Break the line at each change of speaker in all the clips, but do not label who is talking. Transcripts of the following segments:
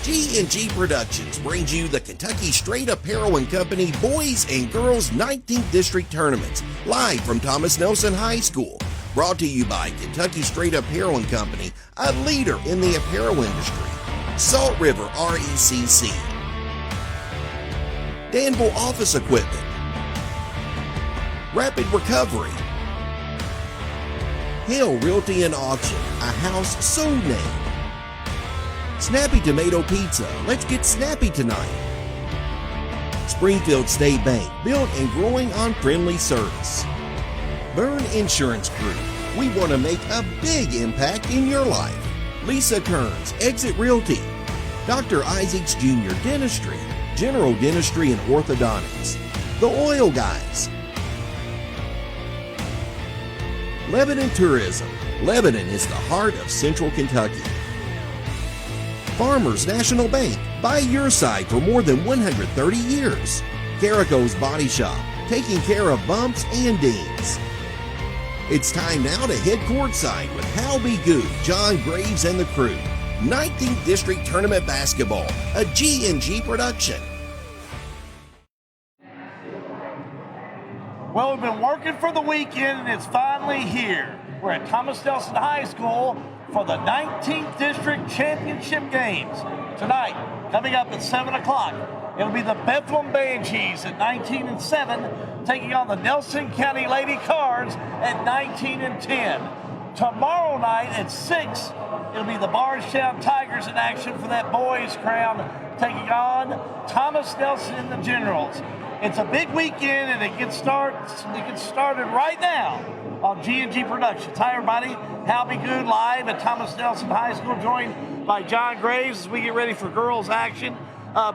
G&G Productions brings you the Kentucky Straight Apparel and Company Boys and Girls 19th District Tournaments, live from Thomas Nelson High School. Brought to you by Kentucky Straight Apparel and Company, a leader in the apparel industry. Salt River RECC. Danville Office Equipment. Rapid Recovery. Hale Realty and Auction, a house so named. Snappy Tomato Pizza, let's get snappy tonight. Springfield State Bank, built and growing on friendly service. Byrne Insurance Group, we want to make a big impact in your life. Lisa Kearns, Exit Realty. Dr. Isaacs Jr. Dentistry, General Dentistry and Orthodontics. The Oil Guys. Lebanon Tourism, Lebanon is the heart of Central Kentucky. Farmers National Bank, by your side for more than 130 years. Carico's Body Shop, taking care of bumps and dings. It's time now to head courtside with Hal B. Good, John Graves, and the crew. 19th District Tournament Basketball, a G&G production.
Well, we've been working for the weekend, and it's finally here. We're at Thomas Nelson High School for the 19th District Championship games. Tonight, coming up at 7 o'clock, it'll be the Bethlehem Banshees at 19-7, taking on the Nelson County Lady Cards at 19-10. Tomorrow night at 6, it'll be the Bardstown Tigers in action for that boys' crown, taking on Thomas Nelson and the Generals. It's a big weekend, and it gets started right now on G&G Productions. Hi, everybody. Hal B. Good live at Thomas Nelson High School, joined by John Graves as we get ready for girls action.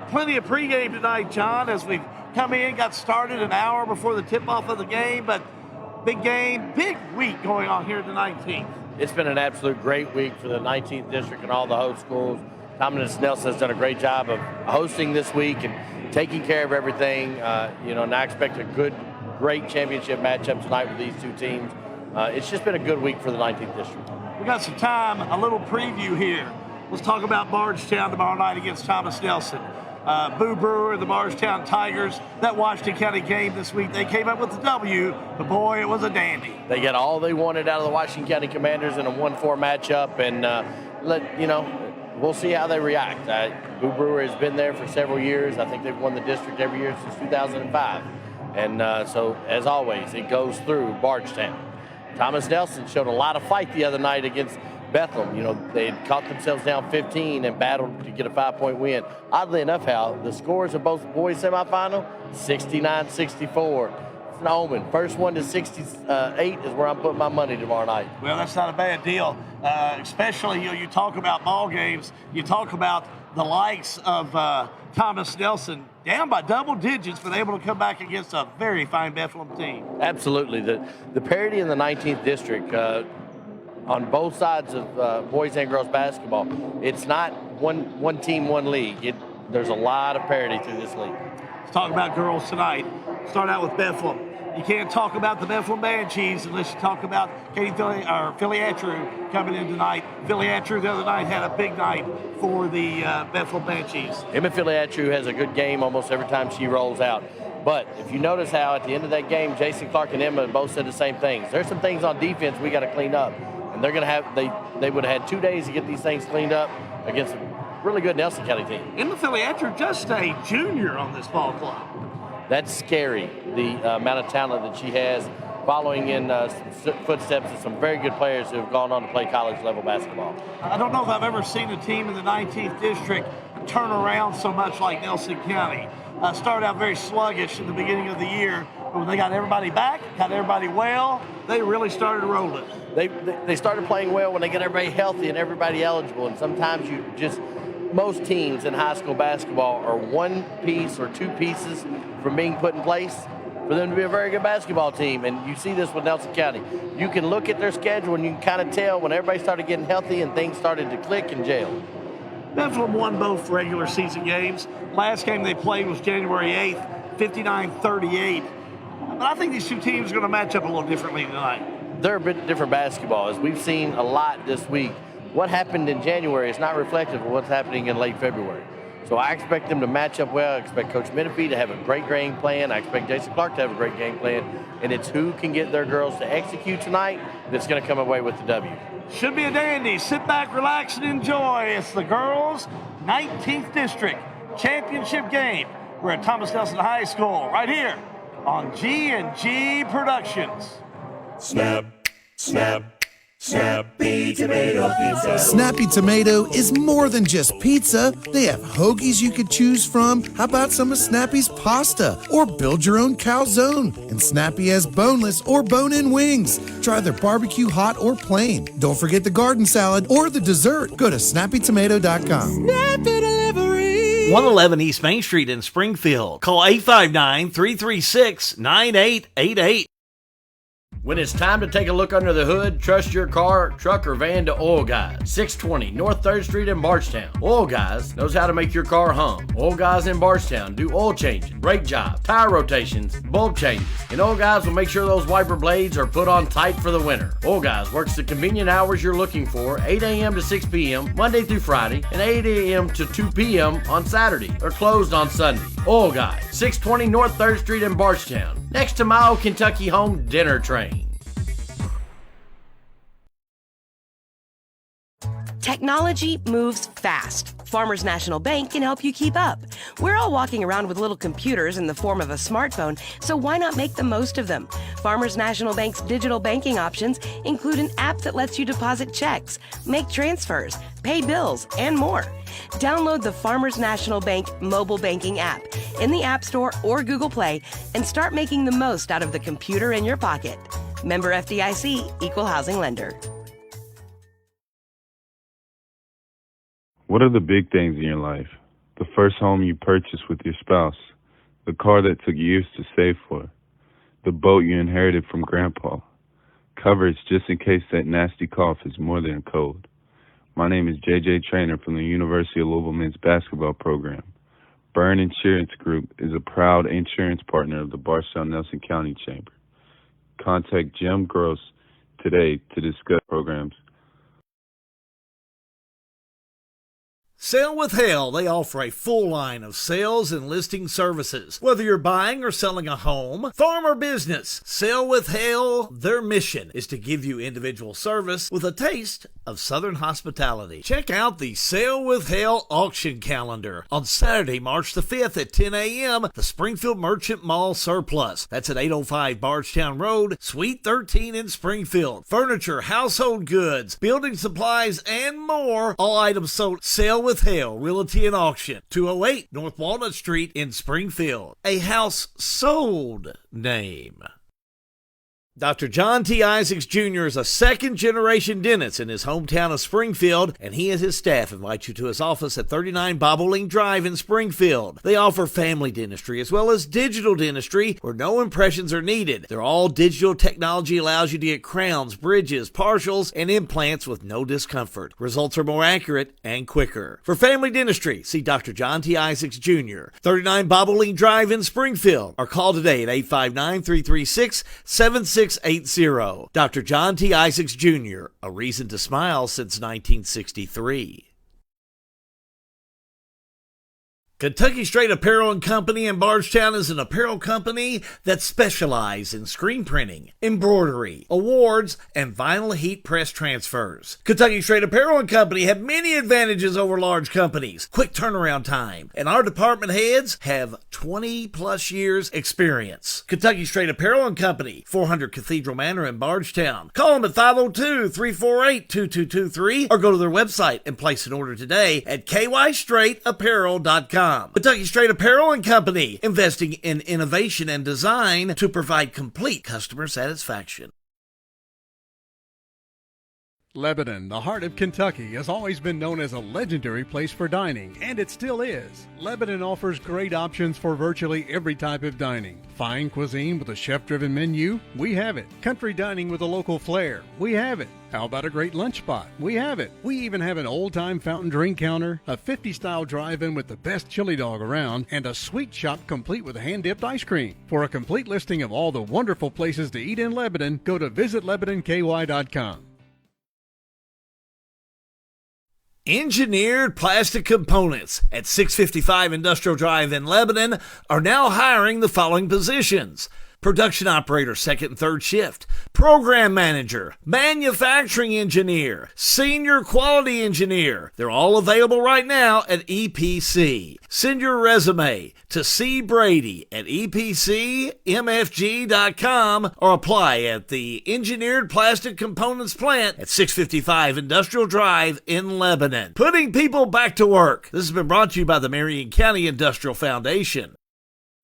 Plenty of pregame tonight, John, as we've come in, got started an hour before the tip-off of the game, but big game, big week going on here at the 19th.
It's been an absolute great week for the 19th District and all the host schools. Thomas Nelson has done a great job of hosting this week and taking care of everything. And I expect a great championship matchup tonight with these two teams. It's just been a good week for the 19th District.
We got some time, a little preview here. Let's talk about Bardstown tomorrow night against Thomas Nelson. Boo Brewer, the Bardstown Tigers, that Washington County game this week, they came up with the W, but boy, it was a dandy.
They got all they wanted out of the Washington County Commanders in a 1-4 matchup, and we'll see how they react. Boo Brewer has been there for several years. I think they've won the district every year since 2005. And so, as always, it goes through Bardstown. Thomas Nelson showed a lot of fight the other night against Bethlehem. They had caught themselves down 15 and battled to get a 5-point win. Oddly enough, Hal, the scores of both boys semifinal, 69-64. It's an omen. First one to 68 is where I'm putting my money tomorrow night.
Well, that's not a bad deal. Especially, you talk about ball games. You talk about the likes of Thomas Nelson down by double digits, but able to come back against a very fine Bethlehem team.
Absolutely. The parity in the 19th District on both sides of boys and girls basketball, it's not one team, one league. There's a lot of parity through this league.
Let's talk about girls tonight. Start out with Bethlehem. You can't talk about the Bethlehem Banshees unless you talk about Philly Atru coming in tonight. Philly Atru the other night had a big night for the Bethlehem Banshees.
Emma Philly Atru has a good game almost every time she rolls out. But if you notice how at the end of that game, Jason Clark and Emma both said the same things. There's some things on defense we got to clean up. And they're going to they would have had 2 days to get these things cleaned up against a really good Nelson County team.
Emma Philly Atru just a junior on this ball club.
That's scary, the amount of talent that she has, following in footsteps of some very good players who have gone on to play college-level basketball.
I don't know if I've ever seen a team in the 19th District turn around so much like Nelson County. Started out very sluggish in the beginning of the year, but when they got everybody back, got everybody well, they really started rolling.
They started playing well when they get everybody healthy and everybody eligible, and sometimes most teams in high school basketball are one piece or two pieces from being put in place for them to be a very good basketball team. And you see this with Nelson County. You can look at their schedule and you can kind of tell when everybody started getting healthy and things started to click and gel.
Bethlehem won both regular season games. Last game they played was January 8th, 59-38. But I think these two teams are going to match up a little differently tonight.
They're a bit different basketball. As we've seen a lot this week, what happened in January is not reflective of what's happening in late February. So I expect them to match up well. I expect Coach Menifee to have a great game plan. I expect Jason Clark to have a great game plan. And it's who can get their girls to execute tonight that's going to come away with the W.
Should be a dandy. Sit back, relax, and enjoy. It's the girls' 19th District Championship game. We're at Thomas Nelson High School right here on G&G Productions.
Snap, snap, Snappy Tomato Pizza.
Snappy Tomato is more than just pizza. They have hoagies you could choose from. How about some of Snappy's pasta? Or build your own calzone. And Snappy has boneless or bone-in wings. Try their barbecue hot or plain. Don't forget the garden salad or the dessert. Go to snappytomato.com.
Snappy Delivery. 111 East Main Street in Springfield. Call 859-336-9888.
When it's time to take a look under the hood, trust your car, truck, or van to Oil Guys. 620 North 3rd Street in Bardstown. Oil Guys knows how to make your car hum. Oil Guys in Bardstown do oil changing, brake jobs, tire rotations, bulb changes. And Oil Guys will make sure those wiper blades are put on tight for the winter. Oil Guys works the convenient hours you're looking for, 8 a.m. to 6 p.m. Monday through Friday, and 8 a.m. to 2 p.m. on Saturday. They're closed on Sunday. Oil Guys, 620 North 3rd Street in Bardstown, next to my old Kentucky home dinner train.
Technology moves fast. Farmers National Bank can help you keep up. We're all walking around with little computers in the form of a smartphone, so why not make the most of them? Farmers National Bank's digital banking options include an app that lets you deposit checks, make transfers, pay bills, and more. Download the Farmers National Bank mobile banking app in the App Store or Google Play and start making the most out of the computer in your pocket. Member FDIC, Equal Housing Lender.
What are the big things in your life? The first home you purchased with your spouse, the car that took years to save for, the boat you inherited from Grandpa, coverage just in case that nasty cough is more than a cold. My name is JJ Trainer from the University of Louisville Men's Basketball Program. Byrne Insurance Group is a proud insurance partner of the Bardstown-Nelson County Chamber. Contact Jim Gross today to discuss programs.
Sale with Hale. They offer a full line of sales and listing services. Whether you're buying or selling a home, farm or business, Sale with Hale, their mission is to give you individual service with a taste of Southern hospitality. Check out the Sale with Hale auction calendar on Saturday, March the 5th at 10 a.m. The Springfield Merchant Mall Surplus. That's at 805 Bardstown Road, Suite 13 in Springfield. Furniture, household goods, building supplies, and more. All items sold. Sale with Hale Realty and Auction, 208 North Walnut Street in Springfield. A house sold name. Dr. John T. Isaacs Jr. is a second-generation dentist in his hometown of Springfield, and he and his staff invite you to his office at 39 Bobolink Drive in Springfield. They offer family dentistry as well as digital dentistry where no impressions are needed. Their all-digital technology allows you to get crowns, bridges, partials, and implants with no discomfort. Results are more accurate and quicker. For family dentistry, see Dr. John T. Isaacs Jr., 39 Bobolink Drive in Springfield, or call today at 859-336-7680. Dr. John T. Isaacs Jr., a reason to smile since 1963. Kentucky Straight Apparel and Company in Bardstown is an apparel company that specializes in screen printing, embroidery, awards, and vinyl heat press transfers. Kentucky Straight Apparel and Company have many advantages over large companies, quick turnaround time, and our department heads have 20 plus years experience. Kentucky Straight Apparel and Company, 400 Cathedral Manor in Bardstown. Call them at 502-348-2223 or go to their website and place an order today at kystraightapparel.com. Kentucky Straight Apparel and Company, investing in innovation and design to provide complete customer satisfaction.
Lebanon, the heart of Kentucky, has always been known as a legendary place for dining, and it still is. Lebanon offers great options for virtually every type of dining. Fine cuisine with a chef-driven menu? We have it. Country dining with a local flair? We have it. How about a great lunch spot? We have it. We even have an old-time fountain drink counter, a 50-style drive-in with the best chili dog around, and a sweet shop complete with hand-dipped ice cream. For a complete listing of all the wonderful places to eat in Lebanon, go to visitlebanonky.com.
Engineered Plastic Components at 655 Industrial Drive in Lebanon are now hiring the following positions: production operator, second and third shift, program manager, manufacturing engineer, senior quality engineer. They're all available right now at EPC. Send your resume to cbrady at epcmfg.com or apply at the Engineered Plastic Components plant at 655 Industrial Drive in Lebanon. Putting people back to work. This has been brought to you by the Marion County Industrial Foundation.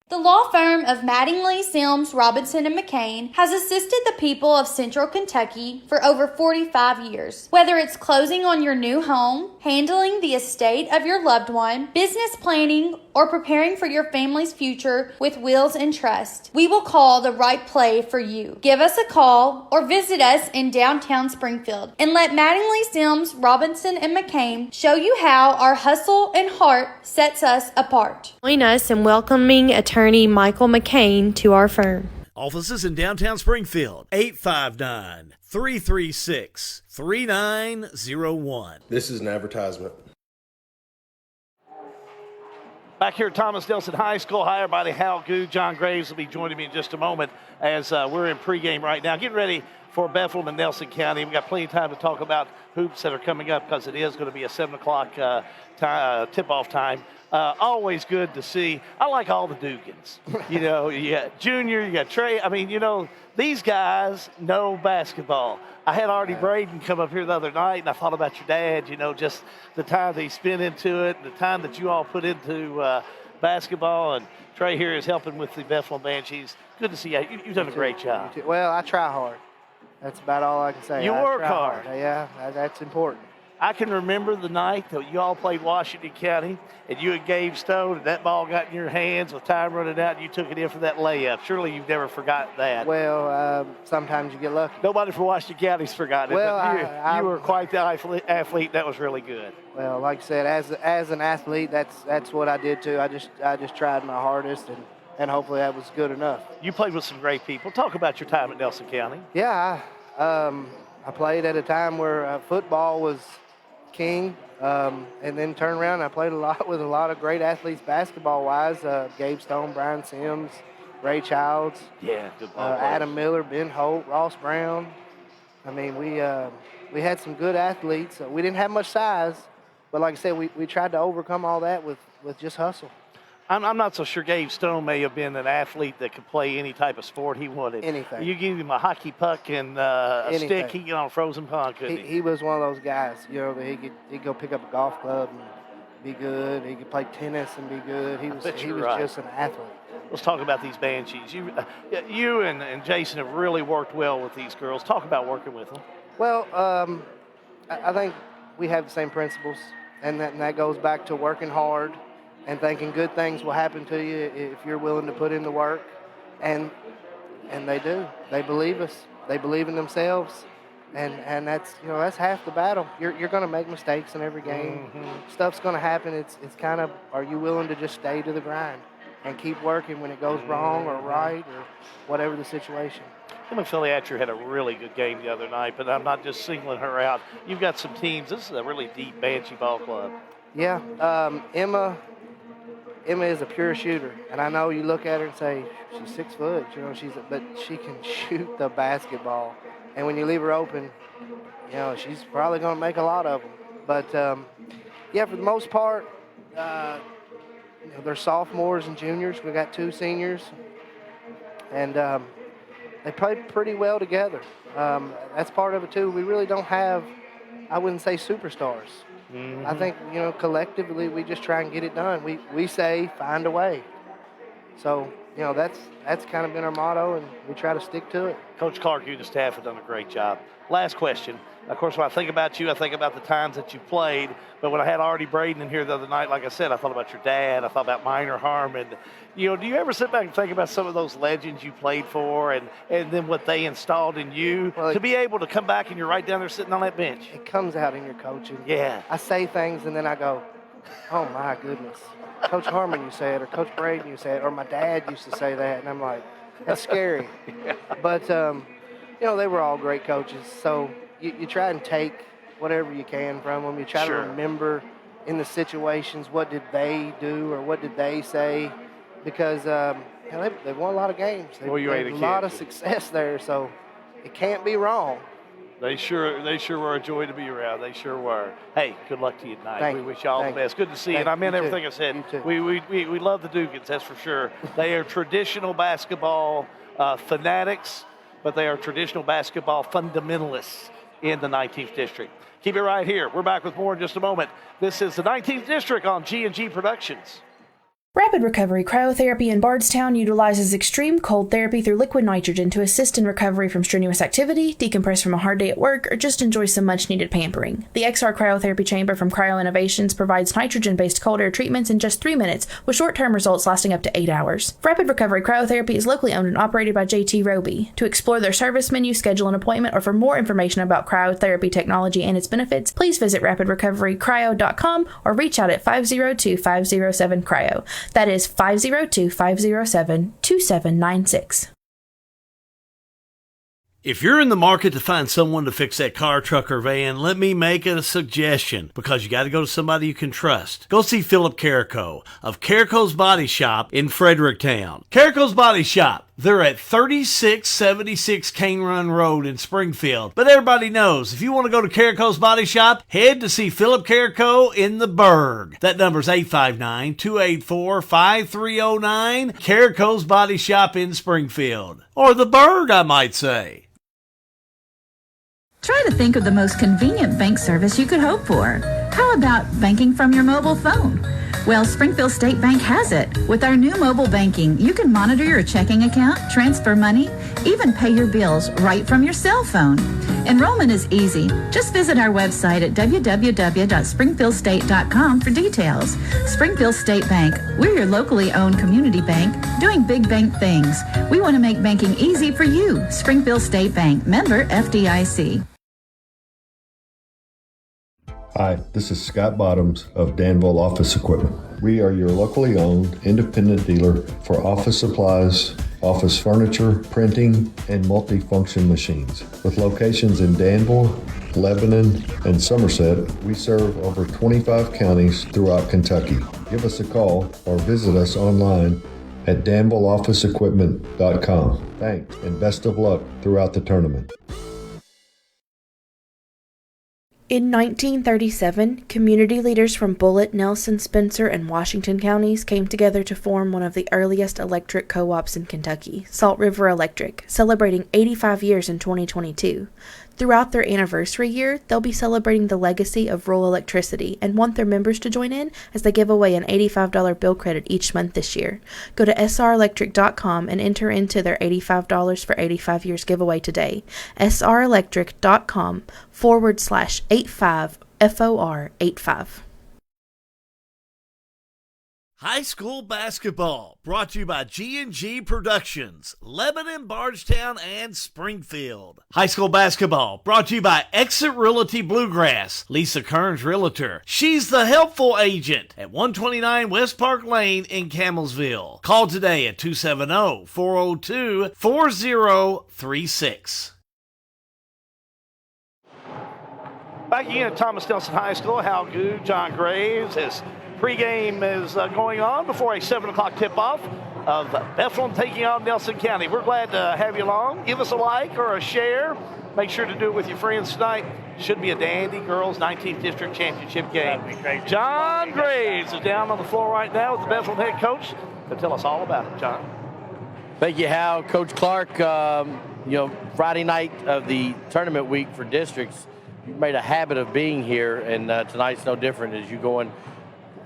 The law firm of Mattingly, Sims, Robinson, and McCain has assisted the people of Central Kentucky for over 45 years. Whether it's closing on your new home, handling the estate of your loved one, business planning, or preparing for your family's future with wills and trust, we will call the right play for you. Give us a call or visit us in downtown Springfield and let Mattingly, Sims, Robinson, and McCain show you how our hustle and heart sets us apart.
Join us in welcoming attorney Michael McCain to our firm.
Offices in downtown Springfield, 859-336-3901.
This is an advertisement.
Back here at Thomas Nelson High School, hi everybody. Hal Goo, John Graves will be joining me in just a moment as we're in pregame right now. Getting ready for Bethlehem and Nelson County. We've got plenty of time to talk about hoops that are coming up because it is going to be a 7 o'clock tip-off time. Always good to see. I like all the Dugans. You know, you got Junior, you got Trey. I mean, you know, these guys know basketball. I had Artie Braden come up here the other night, and I thought about your dad, you know, just the time that he spent into it, the time that you all put into basketball. And Trey here is helping with the Bethlehem Banshees. Good to see you. You've done a great job.
Well, I try hard. That's about all I can say.
You work hard.
Yeah, that's important.
I can remember the night that you all played Washington County, and you and Gabe Stone, and that ball got in your hands with time running out, and you took it in for that layup. Surely you've never forgotten that.
Well, sometimes you get lucky.
Nobody from Washington County's forgotten it. But you were quite the athlete. That was really good.
Well, like I said, as an athlete, that's what I did too. I just tried my hardest, and hopefully that was good enough.
You played with some great people. Talk about your time at Nelson County.
Yeah, I played at a time where football was king, and then turned around and I played a lot with a lot of great athletes basketball-wise. Gabe Stone, Brian Sims, Ray Childs,
good ball
Adam Miller, Ben Holt, Ross Brown. I mean, we had some good athletes. We didn't have much size, but like I said, we tried to overcome all that with just hustle.
I'm not so sure Gabe Stone may have been an athlete that could play any type of sport he wanted.
Anything.
You give him a hockey puck and a stick, he get on a frozen pond, couldn't he?
He was one of those guys, you know, that he'd go pick up a golf club and be good. He could play tennis and be good. He was
right.
Just an athlete.
Let's talk about these Banshees. You and Jason have really worked well with these girls. Talk about working with them.
Well, I think we have the same principles, and that goes back to working hard and thinking good things will happen to you if you're willing to put in the work. And they do. They believe us. They believe in themselves. And that's half the battle. You're going to make mistakes in every game.
Mm-hmm.
Stuff's going to happen. It's kind of, are you willing to just stay to the grind and keep working when it goes wrong or right or whatever the situation?
Emma Filiatcher had a really good game the other night, but I'm not just singling her out. You've got some teams. This is a really deep Banshee ball club.
Yeah. Emma is a pure shooter, and I know you look at her and say she's 6 foot, you know, but she can shoot the basketball, and when you leave her open, you know, she's probably going to make a lot of them. But yeah, for the most part, they're sophomores and juniors. We got 2 seniors, and they play pretty well together. That's part of it too. We really don't have, I wouldn't say superstars.
Mm-hmm.
I think, collectively we just try and get it done. We say find a way. So, that's kind of been our motto, and we try to stick to it.
Coach Clark, you and the staff have done a great job. Last question. Of course, when I think about you, I think about the times that you played. But when I had Artie Braden in here the other night, like I said, I thought about your dad. I thought about Minor Harmon. Do you ever sit back and think about some of those legends you played for and then what they installed in you to be able to come back and you're right down there sitting on that bench?
It comes out in your coaching.
Yeah.
I say things and then I go, oh, my goodness. Coach Harmon, you say it, or Coach Braden, you say it, or my dad used to say that. And I'm like, that's scary. Yeah. But, they were all great coaches. So you try and take whatever you can from them. You try to remember in the situations, what did they do or what did they say? Because they've won a lot of games. They've had a lot of success there, so it can't be wrong.
They sure were a joy to be around. They sure were. Hey, good luck to you tonight. We wish you all the best. Good to see you. And I meant everything I said. We love the Dugans, that's for sure. They are traditional basketball fanatics, but they are traditional basketball fundamentalists in the 19th District. Keep it right here. We're back with more in just a moment. This is the 19th District on G&G Productions.
Rapid Recovery Cryotherapy in Bardstown utilizes extreme cold therapy through liquid nitrogen to assist in recovery from strenuous activity, decompress from a hard day at work, or just enjoy some much-needed pampering. The XR Cryotherapy Chamber from Cryo Innovations provides nitrogen-based cold air treatments in just 3 minutes, with short-term results lasting up to 8 hours. Rapid Recovery Cryotherapy is locally owned and operated by JT Roby. To explore their service menu, schedule an appointment, or for more information about cryotherapy technology and its benefits, please visit rapidrecoverycryo.com or reach out at 502-507-CRYO. That is 502-507-2796.
If you're in the market to find someone to fix that car, truck, or van, let me make a suggestion, because you got to go to somebody you can trust. Go see Philip Carrico of Carrico's Body Shop in Fredericktown. Carrico's Body Shop, they're at 3676 Cane Run Road in Springfield. But everybody knows, if you want to go to Carrico's Body Shop, head to see Philip Carrico in the Burg. That number's 859-284-5309. Carrico's Body Shop in Springfield. Or the Burg, I might say.
Try to think of the most convenient bank service you could hope for. How about banking from your mobile phone? Well, Springfield State Bank has it. With our new mobile banking, you can monitor your checking account, transfer money, even pay your bills right from your cell phone. Enrollment is easy. Just visit our website at www.springfieldstate.com for details. Springfield State Bank, we're your locally owned community bank doing big bank things. We want to make banking easy for you. Springfield State Bank, member FDIC.
Hi, this is Scott Bottoms of Danville Office Equipment. We are your locally owned independent dealer for office supplies, office furniture, printing, and multifunction machines. With locations in Danville, Lebanon, and Somerset, we serve over 25 counties throughout Kentucky. Give us a call or visit us online at danvilleofficeequipment.com. Thanks and best of luck throughout the tournament.
In 1937, community leaders from Bullitt, Nelson, Spencer, and Washington counties came together to form one of the earliest electric co-ops in Kentucky, Salt River Electric, celebrating 85 years in 2022. Throughout their anniversary year, they'll be celebrating the legacy of rural electricity and want their members to join in as they give away an $85 bill credit each month this year. Go to srelectric.com and enter into their $85 for 85 years giveaway today. srelectric.com/85FOR85.
High school basketball, brought to you by G&G Productions, Lebanon, Bardstown, and Springfield. High school basketball, brought to you by Exit Realty Bluegrass, Lisa Kearns Realtor. She's the helpful agent at 129 West Park Lane in Camelsville. Call today at 270-402-4036.
Back again at Thomas Nelson High School, Hal Good, John Graves, as pregame is going on before a 7 o'clock tip-off of Bethlehem taking on Nelson County. We're glad to have you along. Give us a like or a share. Make sure to do it with your friends tonight. Should be a dandy girls 19th District Championship game. John Graves is down on the floor right now with the Bethlehem head coach to tell us all about it. John.
Thank you, Hal. Coach Clark, Friday night of the tournament week for districts, you made a habit of being here, and tonight's no different as you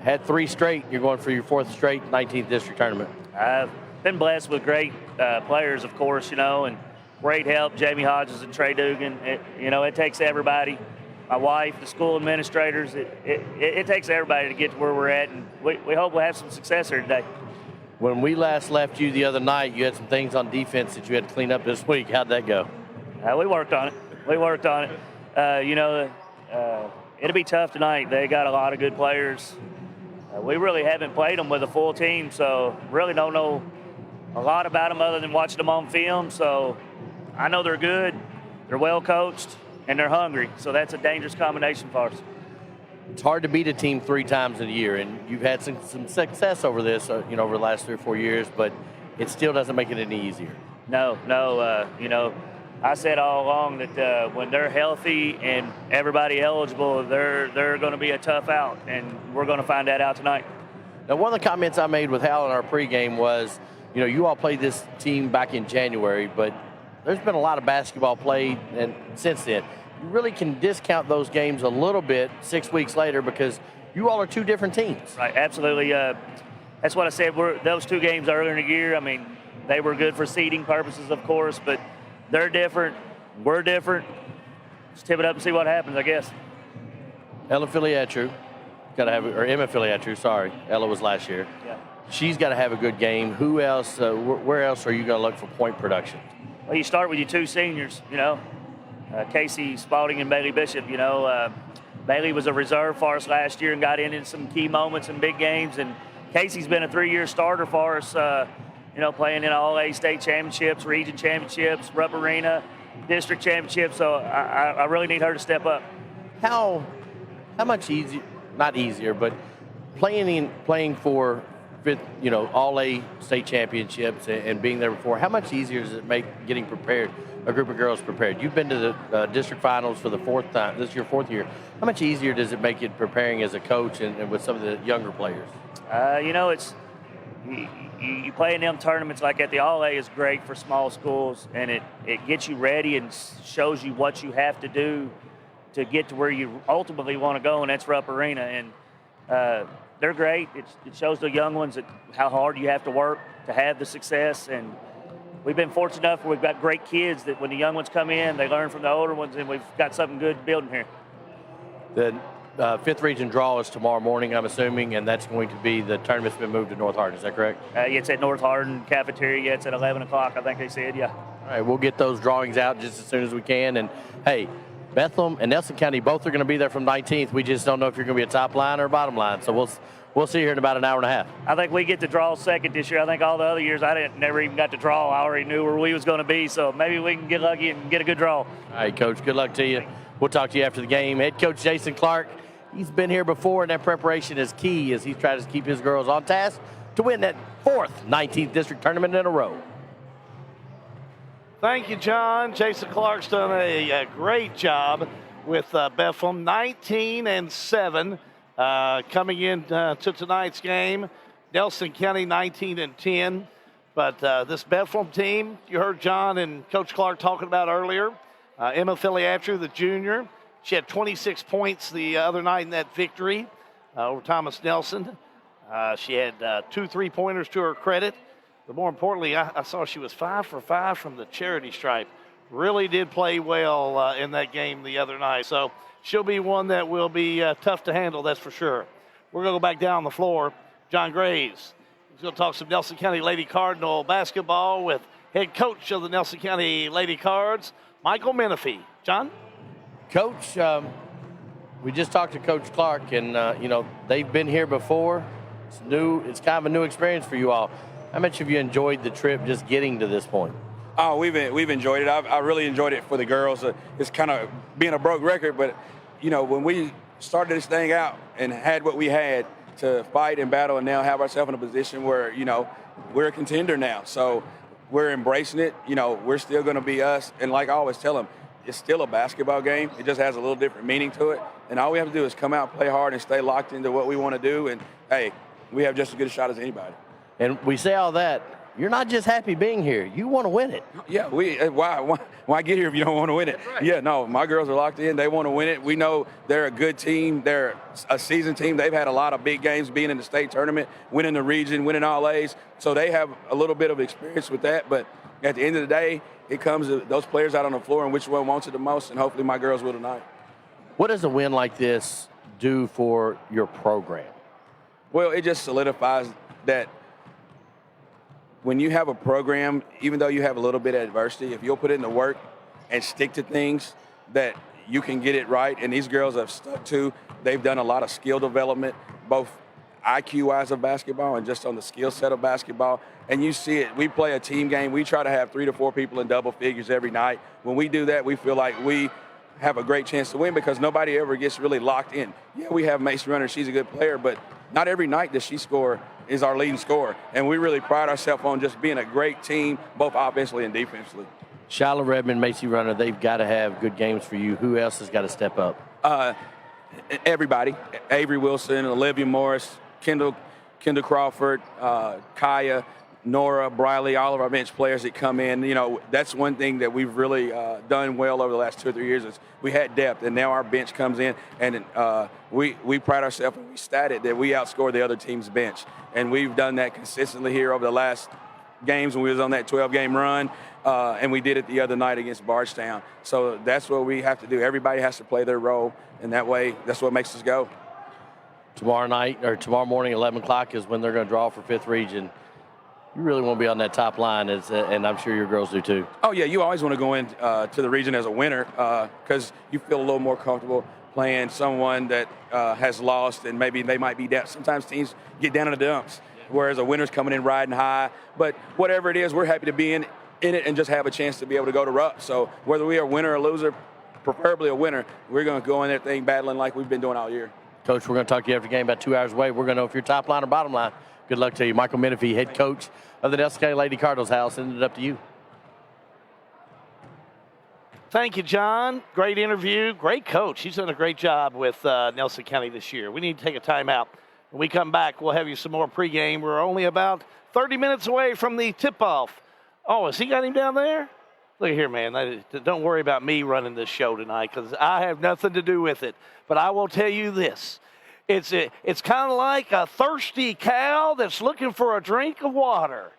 had 3 straight. You're going for your 4th straight 19th district tournament.
I've been blessed with great players, of course, and great help. Jamie Hodges and Trey Dugan. It takes everybody. My wife, the school administrators. It takes everybody to get to where we're at, and we hope we'll have some success here today.
When we last left you the other night, you had some things on defense that you had to clean up this week. How'd that go?
We worked on it. It'll be tough tonight. They got a lot of good players. We really haven't played them with a full team, so really don't know a lot about them other than watching them on film. So I know they're good. They're well coached. and they're hungry. So that's a dangerous combination for us.
It's hard to beat a team 3 times in a year, and you've had some success over this, over the last 3 or 4 years, but it still doesn't make it any easier.
No. I said all along that when they're healthy and everybody eligible, they're going to be a tough out, and we're going to find that out tonight.
Now, one of the comments I made with Hal in our pregame was, you all played this team back in January, but there's been a lot of basketball played and since then. You really can discount those games a little bit 6 weeks later because you all are 2 different teams.
Right, absolutely. That's what I said. Those 2 games earlier in the year, I mean, they were good for seeding purposes, of course, but they're different. We're different. Let's tip it up and see what happens, I guess.
Ella Filiatru, Emma Filiatru, sorry. Ella was last year.
Yeah.
She's got to have a good game. Who else? Where else are you going to look for point production?
Well, you start with your 2 seniors, Casey Spalding and Bailey Bishop. Bailey was a reserve for us last year and got in some key moments in big games. And Casey's been a 3-year starter for us, playing in all-A state championships, region championships, Rupp Arena, district championships. So I really need her to step up.
How much easier, not easier, but playing for all-A state championships and being there before, how much easier does it make getting prepared, a group of girls prepared? You've been to the district finals for the 4th time. This is your 4th year. How much easier does it make it preparing as a coach and with some of the younger players?
It's you play in them tournaments like at the All-A is great for small schools, and it gets you ready and shows you what you have to do to get to where you ultimately want to go, and that's Rupp Arena. And they're great. It shows the young ones how hard you have to work to have the success. And we've been fortunate enough where we've got great kids that when the young ones come in, they learn from the older ones, and we've got something good building here.
The 5th region draw is tomorrow morning, I'm assuming, and that's going to be the tournament's been moved to North Hardin. Is that correct?
It's at North Hardin cafeteria. It's at 11 o'clock, I think they said, yeah.
All right, we'll get those drawings out just as soon as we can. And, hey, Bethlehem and Nelson County both are going to be there from 19th. We just don't know if you're going to be a top line or a bottom line. So we'll see here in about an hour and a half.
I think we get to draw second this year. I think all the other years never even got to draw. I already knew where we was going to be, so maybe we can get lucky and get a good draw.
All right, Coach, good luck to you. We'll talk to you after the game. Head coach Jason Clark, he's been here before, and that preparation is key as he tries to keep his girls on task to win that 4th 19th district tournament in a row.
Thank you, John. Jason Clark's done a great job with Bethlehem, 19-7. Coming in to tonight's game, Nelson County 19-10. But this Bethlehem team, you heard John and Coach Clark talking about earlier. Emma Filiatru, the junior, she had 26 points the other night in that victory over Thomas Nelson. She had 2 3-pointers to her credit. But more importantly, I saw she was 5 for 5 from the charity stripe. Really did play well in that game the other night. So she'll be one that will be tough to handle, that's for sure. We're going to go back down the floor. John Graves. He's going to talk some Nelson County Lady Cardinal basketball with head coach of the Nelson County Lady Cards, Michael Menifee. John?
Coach, we just talked to Coach Clark, and, they've been here before. It's new. It's kind of a new experience for you all. How much have you enjoyed the trip just getting to this point?
Oh, we've enjoyed it. I really enjoyed it for the girls. It's kind of being a broke record, but, when we started this thing out and had what we had to fight and battle and now have ourselves in a position where, we're a contender now. So we're embracing it. We're still going to be us. And like I always tell them, it's still a basketball game. It just has a little different meaning to it. And all we have to do is come out, play hard, and stay locked into what we want to do. And, hey, we have just as good a shot as anybody.
And we say all that. You're not just happy being here. You want to win it.
Yeah, why get here if you don't want to win it?
Right.
Yeah, no, my girls are locked in. They want to win it. We know they're a good team. They're a seasoned team. They've had a lot of big games, being in the state tournament, winning the region, winning all A's. So they have a little bit of experience with that. But at the end of the day, it comes to those players out on the floor and which one wants it the most, and hopefully my girls will tonight.
What does a win like this do for your program?
Well, it just solidifies that when you have a program, even though you have a little bit of adversity, if you'll put in the work and stick to things, that you can get it right. And these girls have stuck to. They've done a lot of skill development, both IQ-wise of basketball and just on the skill set of basketball. And you see it. We play a team game. We try to have 3 to 4 people in double figures every night. When we do that, we feel like we have a great chance to win because nobody ever gets really locked in. Yeah, we have Macy Runner. She's a good player, but not every night does she score is our leading scorer. And we really pride ourselves on just being a great team, both offensively and defensively.
Shiloh Redmond, Macy Runner, they've got to have good games for you. Who else has got to step up?
Everybody. Avery Wilson, Olivia Morris, Kendall Crawford, Kaya, Nora, Briley, all of our bench players that come in. You know, that's one thing that we've really done well over the last 2 or 3 years is we had depth, and now our bench comes in, and we pride ourselves, and we stated that we outscored the other team's bench. And we've done that consistently here over the last games when we was on that 12-game run, and we did it the other night against Bardstown. So that's what we have to do. Everybody has to play their role, and that way that's what makes us go.
Tomorrow morning, 11 o'clock is when they're going to draw for 5th Region. You really want to be on that top line, and I'm sure your girls do too.
Oh, yeah, you always want to go in to the region as a winner because you feel a little more comfortable playing someone that has lost and maybe they might be down. Sometimes teams get down in the dumps, whereas a winner's coming in riding high. But whatever it is, we're happy to be in it and just have a chance to be able to go to Rupp. So whether we are a winner or loser, preferably a winner, we're going to go in that thing battling like we've been doing all year.
Coach, we're going to talk to you after the game about 2 hours away. We're going to know if you're top line or bottom line. Good luck to you. Michael Menifee, head coach of the Nelson County Lady Cardinals house. Ended it up to you.
Thank you, John. Great interview. Great coach. He's done a great job with Nelson County this year. We need to take a timeout. When we come back, we'll have you some more pregame. We're only about 30 minutes away from the tip-off. Oh, has he got him down there? Look here, man. Don't worry about me running this show tonight because I have nothing to do with it. But I will tell you this. It's kind of like a thirsty cow that's looking for a drink of water.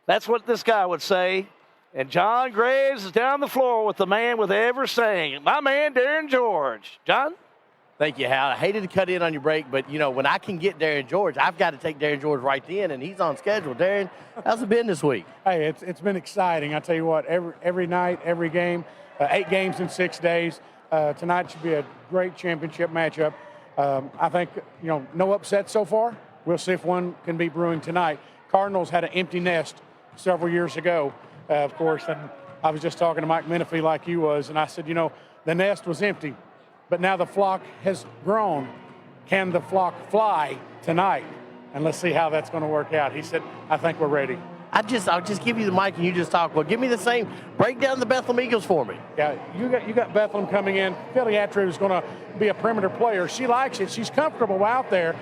That's what this guy would say. And John Graves is down the floor with the man with ever saying, my man, Darren George. John?
Thank you, Hal. I hated to cut in on your break, but, you know, when I can get Darren George, I've got to take Darren George right then, and he's on schedule. Darren, how's it been this week?
Hey, it's been exciting. I tell you what, every night, every game, 8 games in 6 days. Tonight should be a great championship matchup. I think, you know, no upsets so far. We'll see if one can beat Brewing tonight. Cardinals had an empty nest several years ago, of course, and I was just talking to Mike Menifee like you was, and I said, you know, the nest was empty, but now the flock has grown. Can the flock fly tonight? And let's see how that's going to work out. He said, I think we're ready.
I'll just give you the mic and you just talk. Well, give me the same. Break down the Bethlehem Eagles for me.
Yeah, you got Bethlehem coming in. Philly Atru is going to be a perimeter player. She likes it. She's comfortable out there.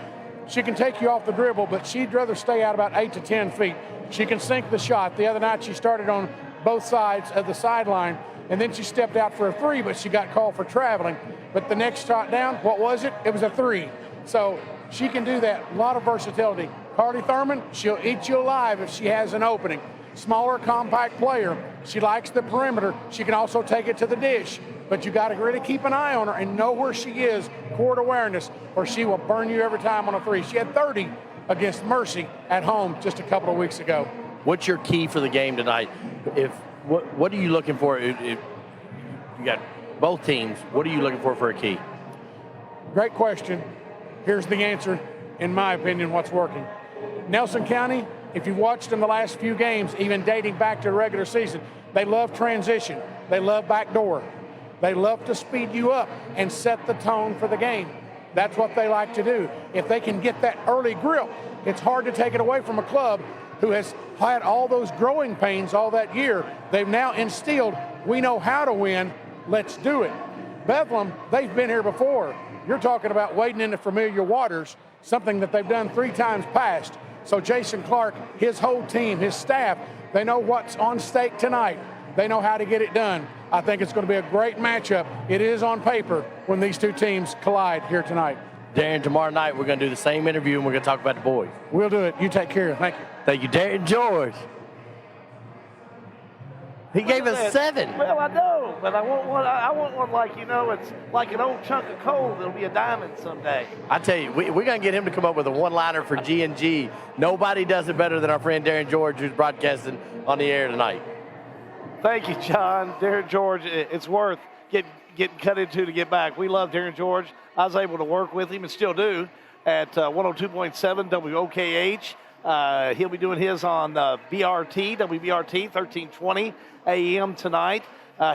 She can take you off the dribble, but she'd rather stay out about 8 to 10 feet. She can sink the shot. The other night she started on both sides of the sideline, and then she stepped out for a 3, but she got called for traveling. But the next shot down, what was it? It was a 3. So she can do that. A lot of versatility. Carly Thurman, she'll eat you alive if she has an opening. Smaller, compact player. She likes the perimeter. She can also take it to the dish. But you got to really keep an eye on her and know where she is, court awareness, or she will burn you every time on a 3. She had 30 against Mercy at home just a couple of weeks ago.
What's your key for the game tonight? What are you looking for? You got both teams. What are you looking for a key?
Great question. Here's the answer, in my opinion, what's working. Nelson County, if you've watched them the last few games, even dating back to the regular season, they love transition. They love backdoor. They love to speed you up and set the tone for the game. That's what they like to do. If they can get that early grip, it's hard to take it away from a club who has had all those growing pains all that year. They've now instilled, we know how to win, let's do it. Bethlehem, they've been here before. You're talking about wading into familiar waters, something that they've done 3 times past. So Jason Clark, his whole team, his staff, they know what's on stake tonight. They know how to get it done. I think it's going to be a great matchup. It is on paper when these two teams collide here tonight.
Darren, tomorrow night we're going to do the same interview and we're going to talk about the boys.
We'll do it. You take care. Thank you.
Thank you, Darren George. He gave us 7.
Well, I know, but I want one like, you know, it's like an old chunk of coal that'll be a diamond someday.
I tell you, we're going to get him to come up with a one-liner for G&G. Nobody does it better than our friend Darren George, who's broadcasting on the air tonight.
Thank you, John. Darren George, it's worth getting cut into to get back. We love Darren George. I was able to work with him and still do at 102.7 WOKH. He'll be doing his on WBRT, 1320 a.m. tonight.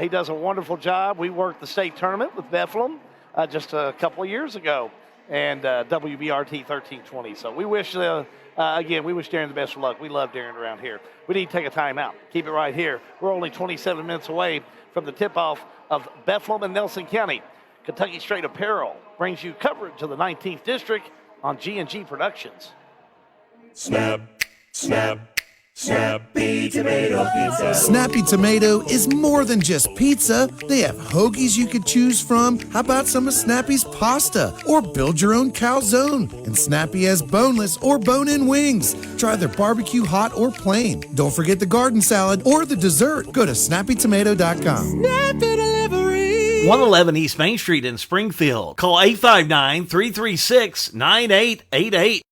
He does a wonderful job. We worked the state tournament with Bethlehem just a couple of years ago, and WBRT 1320. So we wish, again, we wish Darren the best of luck. We love Darren around here. We need to take a timeout. Keep it right here. We're only 27 minutes away from the tip-off of Bethlehem and Nelson County. Kentucky Straight Apparel brings you coverage of the 19th District on G&G Productions.
Snap, snap, Snappy Tomato Pizza.
Snappy Tomato is more than just pizza. They have hoagies you could choose from. How about some of Snappy's pasta? Or build your own calzone. And Snappy has boneless or bone-in wings. Try their barbecue hot or plain. Don't forget the garden salad or the dessert. Go to snappytomato.com.
Snappy Delivery. 111 East Main Street in Springfield. Call 859-336-9888.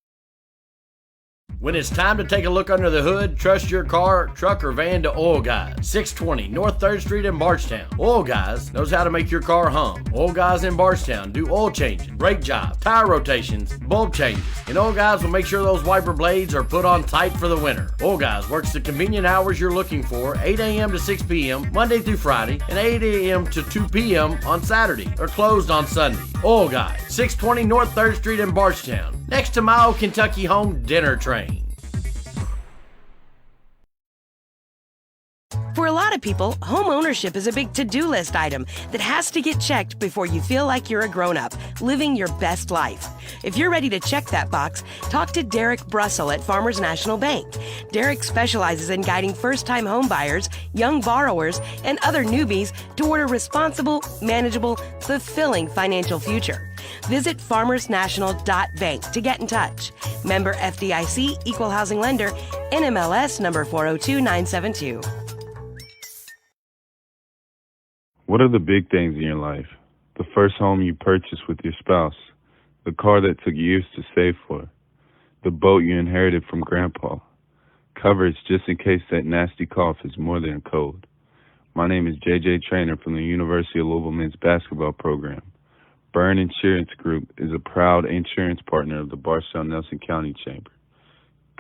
When it's time to take a look under the hood, trust your car, truck, or van to Oil Guys. 620 North 3rd Street in Bardstown. Oil Guys knows how to make your car hum. Oil Guys in Bardstown do oil changes, brake jobs, tire rotations, bulb changes. And Oil Guys will make sure those wiper blades are put on tight for the winter. Oil Guys works the convenient hours you're looking for, 8 a.m. to 6 p.m. Monday through Friday, and 8 a.m. to 2 p.m. on Saturday. They're closed on Sunday. Oil Guys, 620 North 3rd Street in Bardstown, next to my old Kentucky Home Dinner Train.
For a lot of people, home ownership is a big to-do list item that has to get checked before you feel like you're a grown-up, living your best life. If you're ready to check that box, talk to Derek Brussel at Farmers National Bank. Derek specializes in guiding first-time home buyers, young borrowers, and other newbies toward a responsible, manageable, fulfilling financial future. Visit farmersnational.bank to get in touch. Member FDIC, Equal Housing Lender, NMLS number 402972.
What are the big things in your life? The first home you purchased with your spouse, the car that took years to save for, the boat you inherited from Grandpa, coverage just in case that nasty cough is more than a cold. My name is JJ Trainer from the University of Louisville men's basketball program. Byrne Insurance Group is a proud insurance partner of the Bardstown-Nelson County Chamber.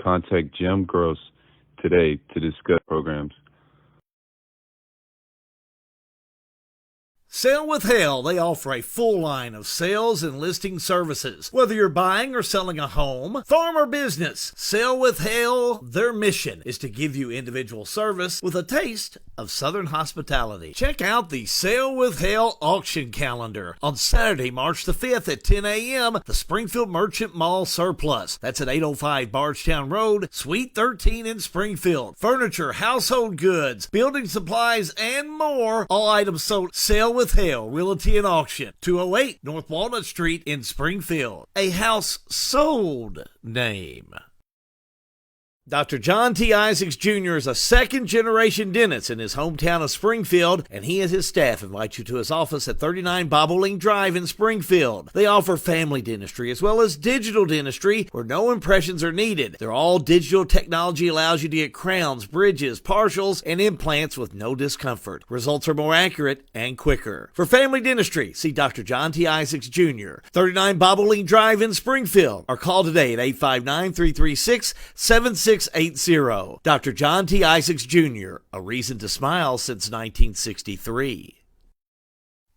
Contact Jim Gross today to discuss programs.
Sale with Hale. They offer a full line of sales and listing services. Whether you're buying or selling a home, farm or business, Sale with Hale, their mission is to give you individual service with a taste of Southern hospitality. Check out the Sale with Hale auction calendar. On Saturday, March the 5th at 10 a.m., the Springfield Merchant Mall Surplus. That's at 805 Bardstown Road, Suite 13 in Springfield. Furniture, household goods, building supplies, and more. All items sold. Sale with Hale Realty and Auction, 208 North Walnut Street in Springfield. A house sold name. Dr. John T. Isaacs Jr. is a second-generation dentist in his hometown of Springfield, and he and his staff invite you to his office at 39 Bobolink Drive in Springfield. They offer family dentistry as well as digital dentistry where no impressions are needed. Their all-digital technology allows you to get crowns, bridges, partials, and implants with no discomfort. Results are more accurate and quicker. For family dentistry, see Dr. John T. Isaacs Jr., 39 Bobolink Drive in Springfield, or call today at 859-336-7680. Dr. John T. Isaacs Jr., a reason to smile since 1963.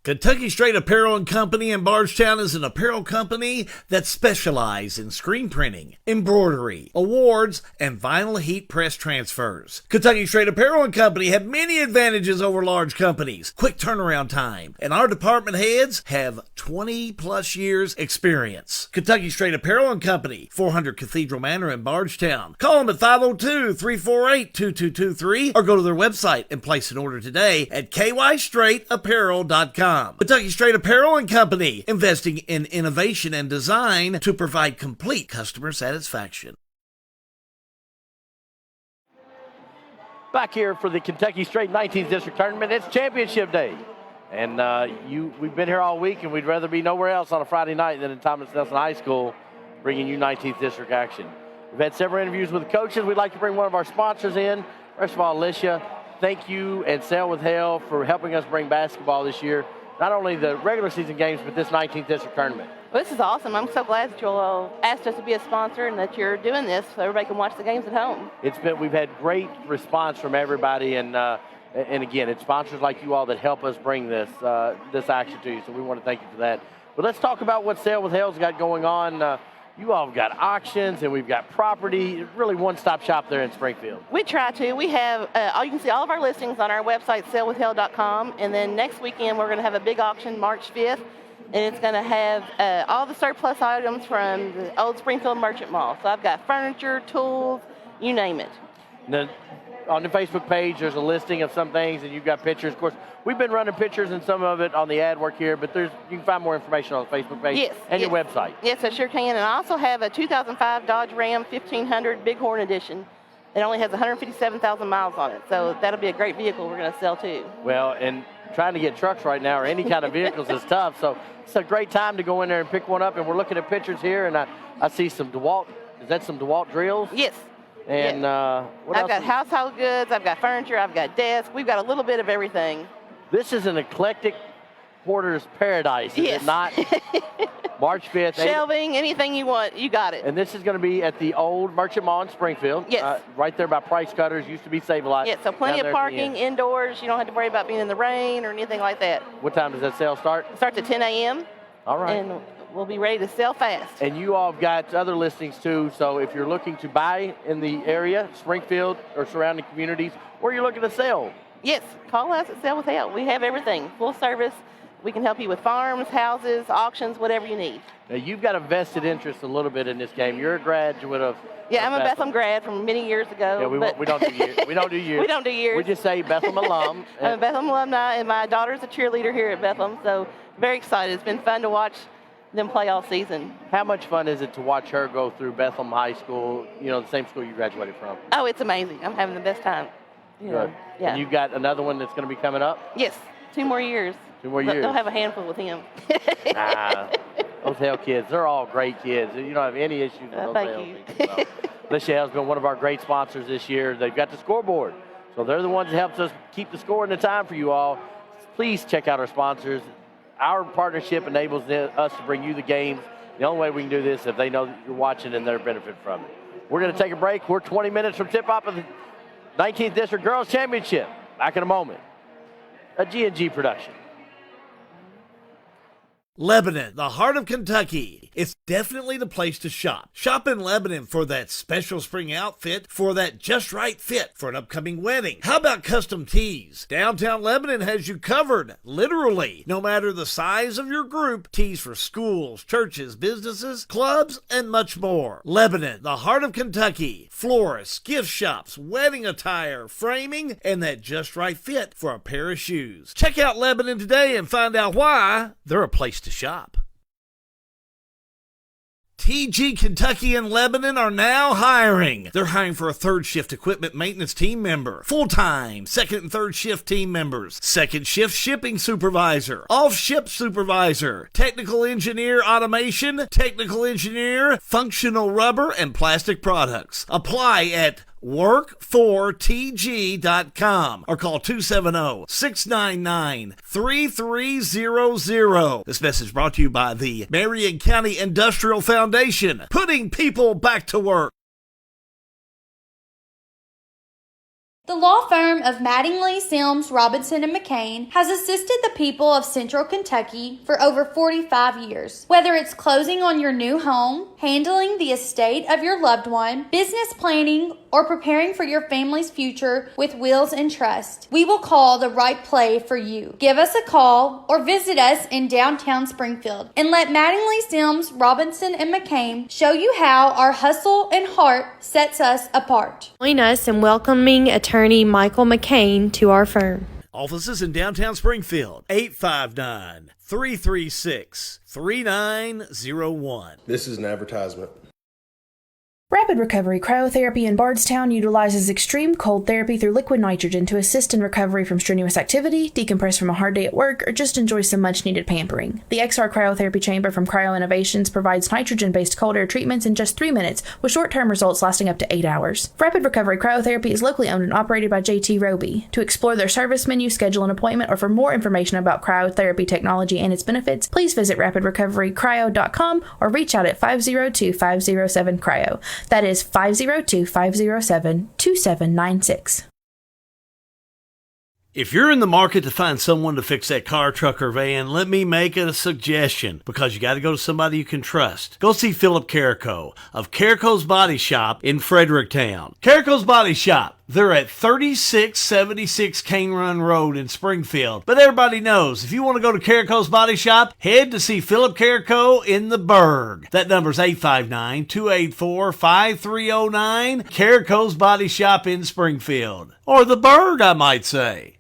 Kentucky Straight Apparel and Company in Bardstown is an apparel company that specializes in screen printing, embroidery, awards, and vinyl heat press transfers. Kentucky Straight Apparel and Company have many advantages over large companies, quick turnaround time, and our department heads have 20-plus years experience. Kentucky Straight Apparel and Company, 400 Cathedral Manor in Bardstown. Call them at 502-348-2223 or go to their website and place an order today at kystraightapparel.com. Kentucky Straight Apparel and Company, investing in innovation and design to provide complete customer satisfaction.
Back here for the Kentucky Straight 19th District Tournament. It's championship day. And we've been here all week, and we'd rather be nowhere else on a Friday night than in Thomas Nelson High School bringing you 19th District action. We've had several interviews with the coaches. We'd like to bring one of our sponsors in. First of all, Alicia, thank you and Sale with Hale for helping us bring basketball this year. Not only the regular season games, but this 19th District Tournament.
Well, this is awesome. I'm so glad that you all asked us to be a sponsor and that you're doing this so everybody can watch the games at home.
We've had great response from everybody, and And again, it's sponsors like you all that help us bring this action to you. So we want to thank you for that. But let's talk about what Sail with Hale's got going on. You all have got auctions and we've got property, really one-stop shop there in Springfield.
We try to. We have, you can see all of our listings on our website, sailwithhale.com. And then next weekend, we're going to have a big auction March 5th. And it's going to have all the surplus items from the old Springfield Merchant Mall. So I've got furniture, tools, you name it.
Then on the Facebook page, there's a listing of some things, and you've got pictures. Of course, we've been running pictures and some of it on the ad work here, but you can find more information on the Facebook page and your website.
Yes, I sure can. And I also have a 2005 Dodge Ram 1500 Bighorn Edition. It only has 157,000 miles on it, so that'll be a great vehicle we're going to sell too.
Well, and trying to get trucks right now or any kind of vehicles is tough, so it's a great time to go in there and pick one up. And we're looking at pictures here, and I see some DeWalt. Is that some DeWalt drills?
Yes.
And what
I've got household goods, I've got furniture, I've got desks. We've got a little bit of everything.
This is an eclectic hoarder's paradise, is it not? March 5th.
Shelving, anything you want, you got it.
And this is going to be at the old Merchant Mall in Springfield.
Yes.
Right there by Price Cutters, used to be Save-A-Lot.
Yes, so plenty of parking indoors. You don't have to worry about being in the rain or anything like that.
What time does that sale start?
It starts at 10 a.m.
All right.
And we'll be ready to sell fast.
And you all have got other listings too, so if you're looking to buy in the area, Springfield or surrounding communities, or you're looking to sell.
Yes, call us at Sail with Hale. We have everything, full service. We can help you with farms, houses, auctions, whatever you need.
Now you've got a vested interest a little bit in this game. You're a graduate of
I'm a Bethlehem grad from many years ago.
Yeah, we don't do years. We don't do years.
We don't do years.
We just say Bethlehem alum.
I'm a Bethlehem alumni, and my daughter's a cheerleader here at Bethlehem, so very excited. It's been fun to watch them play all season.
How much fun is it to watch her go through Bethlehem High School, the same school you graduated from?
Oh, it's amazing. I'm having the best time.
Good.
Yeah.
And you've got another one that's going to be coming up?
Yes, 2 more years.
2 more years.
They'll have a handful with him.
Those Hale kids, they're all great kids. You don't have any issues with those Hale kids. So. Alicia Hale's been one of our great sponsors this year. They've got the scoreboard. So they're the ones that helps us keep the score in the time for you all. Please check out our sponsors. Our partnership enables us to bring you the games. The only way we can do this is if they know that you're watching and they're benefit from it. We're going to take a break. We're 20 minutes from tip-off of the 19th District Girls Championship. Back in a moment. A G&G production.
Lebanon, the heart of Kentucky. It's definitely the place to shop. Shop in Lebanon for that special spring outfit, for that just right fit for an upcoming wedding. How about custom tees? Downtown Lebanon has you covered, literally. No matter the size of your group, tees for schools, churches, businesses, clubs, and much more. Lebanon, the heart of Kentucky. Florists, gift shops, wedding attire, framing, and that just right fit for a pair of shoes. Check out Lebanon today and find out why they're a place to shop. TG Kentucky and Lebanon are now hiring. They're hiring for a third shift equipment maintenance team member, full-time, second and third shift team members, second shift shipping supervisor, off-ship supervisor, technical engineer automation, technical engineer, functional rubber and plastic products. Apply at work4tg.com or call 270-699-3300. This message brought to you by the Marion County Industrial Foundation, putting people back to work.
The law firm of Mattingly, Sims, Robinson, and McCain has assisted the people of Central Kentucky for over 45 years. Whether it's closing on your new home, handling the estate of your loved one, business planning, or preparing for your family's future with wills and trust, we will call the right play for you. Give us a call or visit us in downtown Springfield and let Mattingly, Sims, Robinson, and McCain show you how our hustle and heart sets us apart.
Join us in welcoming attorney Michael McCain to our firm.
Offices in downtown Springfield, 859-336-3901.
This is an advertisement.
Rapid Recovery Cryotherapy in Bardstown utilizes extreme cold therapy through liquid nitrogen to assist in recovery from strenuous activity, decompress from a hard day at work, or just enjoy some much-needed pampering. The XR Cryotherapy Chamber from Cryo Innovations provides nitrogen-based cold air treatments in just 3 minutes, with short-term results lasting up to 8 hours. Rapid Recovery Cryotherapy is locally owned and operated by JT Roby. To explore their service menu, schedule an appointment, or for more information about cryotherapy technology and its benefits, please visit rapidrecoverycryo.com or reach out at 502-507-CRYO. That is 502-507-2796.
If you're in the market to find someone to fix that car, truck, or van, let me make a suggestion, because you got to go to somebody you can trust. Go see Philip Carrico of Carrico's Body Shop in Fredericktown. Carrico's Body Shop. They're at 3676 Cane Run Road in Springfield. But everybody knows, if you want to go to Carrico's Body Shop, head to see Philip Carrico in the Burg. That number's 859-284-5309. Carrico's Body Shop in Springfield. Or the Burg, I might say.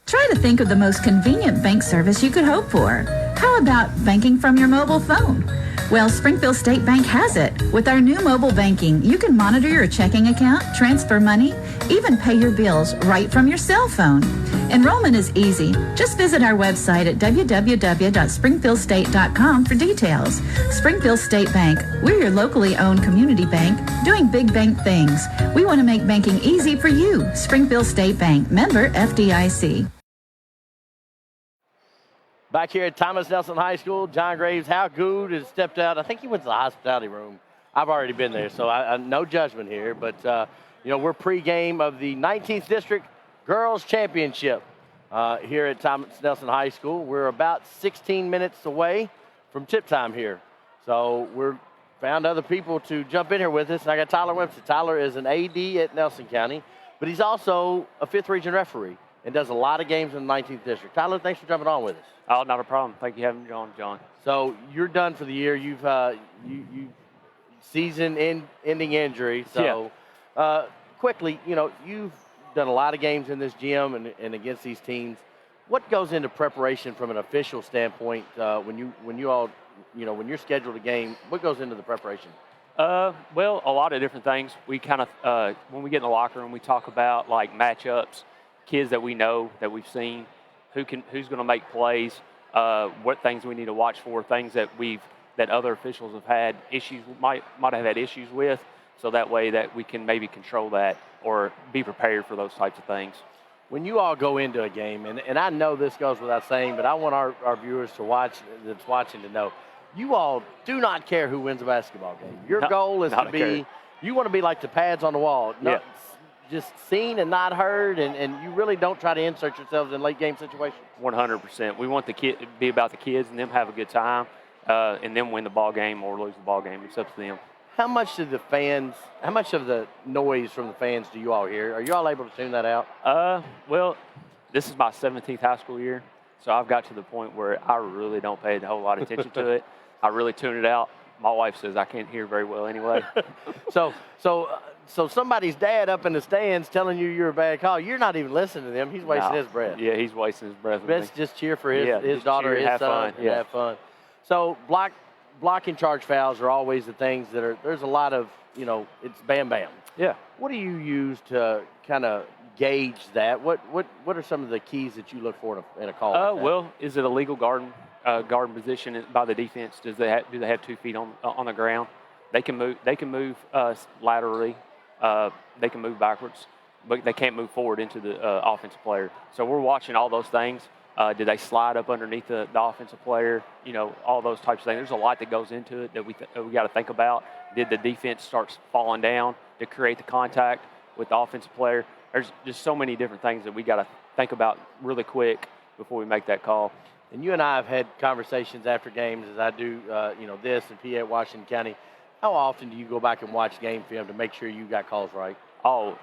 Try to think of the most convenient bank service you could hope for. How about banking from your mobile phone? Well, Springfield State Bank has it. With our new mobile banking, you can monitor your checking account, transfer money, even pay your bills right from your cell phone. Enrollment is easy. Just visit our website at www.springfieldstate.com for details. Springfield State Bank, we're your locally owned community bank doing big bank things. We want to make banking easy for you. Springfield State Bank, member FDIC.
Back here at Thomas Nelson High School, John Graves, Hal Good has stepped out. I think he went to the hospitality room. I've already been there, so I no judgment here. But, we're pregame of the 19th District Girls Championship here at Thomas Nelson High School. We're about 16 minutes away from tip time here. So we're found other people to jump in here with us. And I got Tyler Webster. Tyler is an AD at Nelson County, but he's also a 5th Region referee and does a lot of games in the 19th District. Tyler, thanks for jumping on with us.
Oh, not a problem. Thank you for having me on, John.
So you're done for the year. You've you season-ending injury. So quickly, you've done a lot of games in this gym and against these teams. What goes into preparation from an official standpoint when you're scheduled a game? What goes into the preparation?
Well, a lot of different things. We kind of when we get in the locker room, we talk about like matchups, kids that we know, that we've seen, who's going to make plays, what things we need to watch for, things that other officials have had issues might have had issues with, so that way that we can maybe control that or be prepared for those types of things.
When you all go into a game, and I know this goes without saying, but I want our viewers that's watching to know, you all do not care who wins a basketball game. Your goal is you want to be like the pads on the wall. Just seen and not heard, and you really don't try to insert yourselves in late game situations.
100%. We want the kid to be about the kids and them have a good time, and them win the ball game or lose the ball game. It's up to them.
How much of the noise from the fans do you all hear? Are you all able to tune that out?
Well, this is my 17th high school year, so I've got to the point where I really don't pay a whole lot of attention to it. I really tune it out. My wife says I can't hear very well anyway.
So somebody's dad up in the stands telling you you're a bad call. You're not even listening to them. He's wasting his breath.
Yeah, he's wasting his breath.
Best just cheer for his daughter, his son, and have fun. So blocking charge fouls are always the things there's a lot of, it's bam, bam.
Yeah.
What do you use to kind of gauge that? What are some of the keys that you look for in a call?
Well, is it a legal guard position by the defense? Do they have 2 feet on the ground? They can move laterally. They can move backwards, but they can't move forward into the offensive player. So we're watching all those things. Did they slide up underneath the offensive player? All those types of things. There's a lot that goes into it that we got to think about. Did the defense start falling down to create the contact with the offensive player? There's just so many different things that we got to think about really quick before we make that call.
And you and I have had conversations after games, as I do, this and PA at Washington County. How often do you go back and watch game film to make sure you got calls right?
Oh,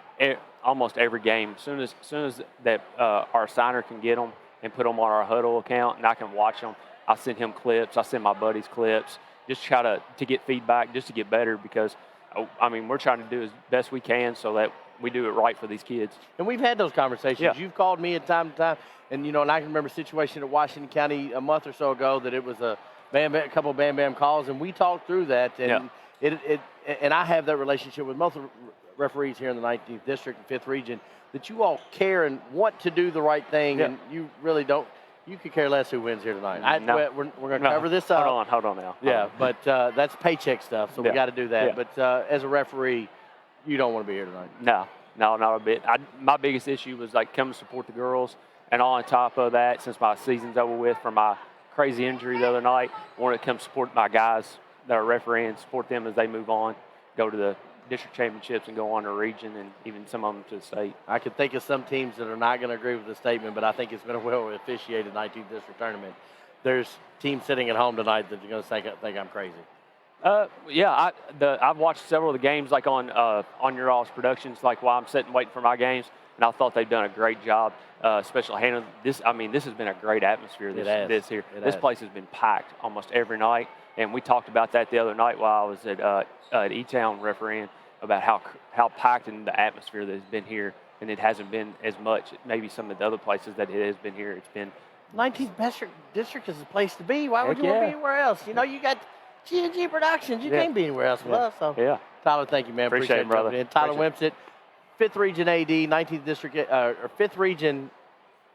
almost every game. As soon as that our signer can get them and put them on our huddle account, and I can watch them, I send him clips. I send my buddies clips. Just try to get feedback, just to get better, because we're trying to do as best we can so that we do it right for these kids.
And we've had those conversations.
Yeah.
You've called me at time to time, and and I can remember a situation at Washington County a month or so ago that it was a couple of bam bam calls, and we talked through that. And and I have that relationship with most of the referees here in the 19th District and 5th Region, that you all care and want to do the right thing, and you really don't. You could care less who wins here tonight. We're going to cover this up.
Hold on now.
But that's paycheck stuff, so we got to do that. Yeah. But as a referee, you don't want to be here tonight.
No, not a bit. My biggest issue was come to support the girls, and on top of that, since my season's over with from my crazy injury the other night, I wanted to come support my guys that are refereeing, support them as they move on, go to the district championships and go on to region and even some of them to the state.
I can think of some teams that are not going to agree with the statement, but I think it's been a well-officiated 19th district tournament. There's teams sitting at home tonight that are going to think I'm crazy.
Yeah, I've watched several of the games like on your all's productions, like while I'm sitting waiting for my games, and I thought they've done a great job, especially handling this. I mean, this has been a great atmosphere this here. This place has been packed almost every night, and we talked about that the other night while I was at E-Town refereeing about how packed in the atmosphere that has been here, and it hasn't been as much maybe some of the other places that it has been here. It's been
19th district is the place to be. Why would you want to be anywhere else? You know, you got G&G Productions. You can't be anywhere else with us. So.
Yeah.
Tyler, thank you, man.
Appreciate it, brother.
And Tyler Wimsett, 5th Region AD, 19th District, or 5th Region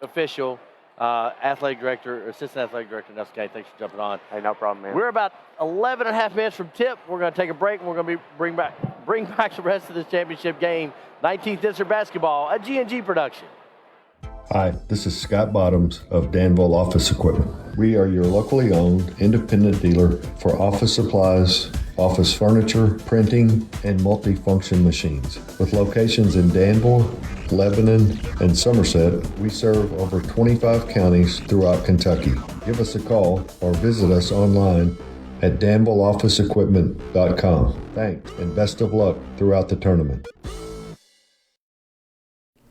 official, athletic director, assistant athletic director. That's okay. Thanks for jumping on.
Hey, no problem, man.
We're about 11 and a half minutes from tip. We're going to take a break, and we're going to bring back the rest of this championship game. 19th District basketball, a G&G production.
Hi, this is Scott Bottoms of Danville Office Equipment. We are your locally owned independent dealer for office supplies, office furniture, printing, and multifunction machines. With locations in Danville, Lebanon, and Somerset, we serve over 25 counties throughout Kentucky. Give us a call or visit us online at danvilleofficeequipment.com. Thanks and best of luck throughout the tournament.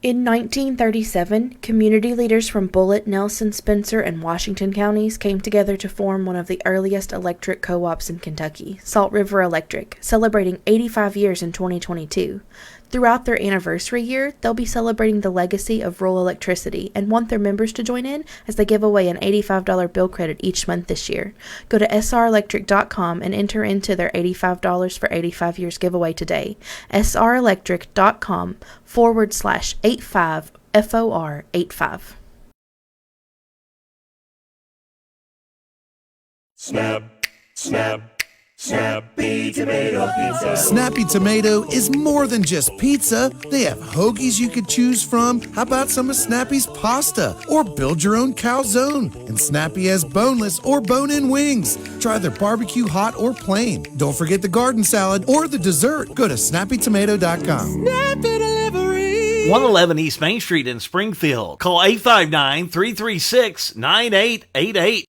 In 1937, community leaders from Bullitt, Nelson, Spencer, and Washington counties came together to form one of the earliest electric co-ops in Kentucky, Salt River Electric, celebrating 85 years in 2022. Throughout their anniversary year, they'll be celebrating the legacy of rural electricity and want their members to join in as they give away an $85 bill credit each month this year. Go to srelectric.com and enter into their $85 for 85 years giveaway today. srelectric.com/85FOR85.
Snap, snap. Snappy Tomato Pizza.
Snappy Tomato is more than just pizza. They have hoagies you could choose from. How about some of Snappy's pasta? Or build your own calzone. And Snappy has boneless or bone-in wings. Try their barbecue hot or plain. Don't forget the garden salad or the dessert. Go to snappytomato.com.
Snappy Delivery. 111 East Main Street in Springfield. Call 859-336-9888.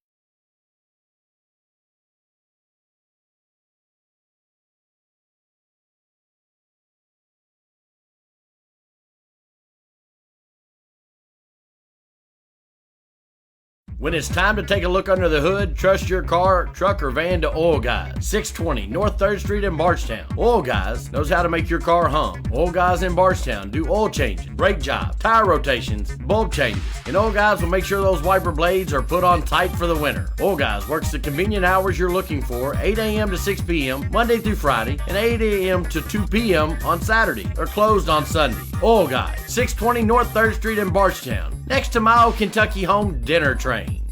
When it's time to take a look under the hood, trust your car, truck, or van to Oil Guys. 620 North 3rd Street in Bardstown. Oil Guys knows how to make your car hum. Oil Guys in Bardstown do oil changes, brake jobs, tire rotations, bulb changes. And Oil Guys will make sure those wiper blades are put on tight for the winter. Oil Guys works the convenient hours you're looking for, 8 a.m. to 6 p.m., Monday through Friday, and 8 a.m. to 2 p.m. on Saturday. They're closed on Sunday. Oil Guys, 620 North 3rd Street in Bardstown, next to my old Kentucky Home Dinner Train.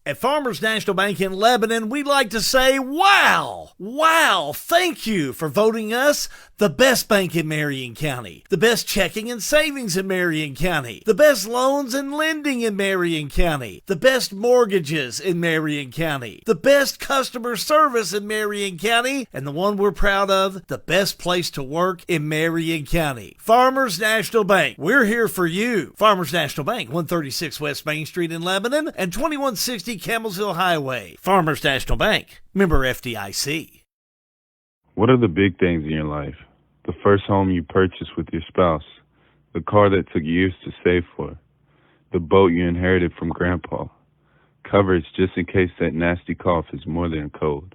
At Farmers National Bank in Lebanon, we'd like to say, wow! Wow! Thank you for voting us the best bank in Marion County, the best checking and savings in Marion County, the best loans and lending in Marion County, the best mortgages in Marion County, the best customer service in Marion County, and the one we're proud of, the best place to work in Marion County. Farmers National Bank, we're here for you. Farmers National Bank, 136 West Main Street in Lebanon and 2160 Campbellsville Highway. Farmers National Bank, member FDIC.
What are the big things in your life? The first home you purchased with your spouse, the car that took years to save for, the boat you inherited from Grandpa, coverage just in case that nasty cough is more than a cold.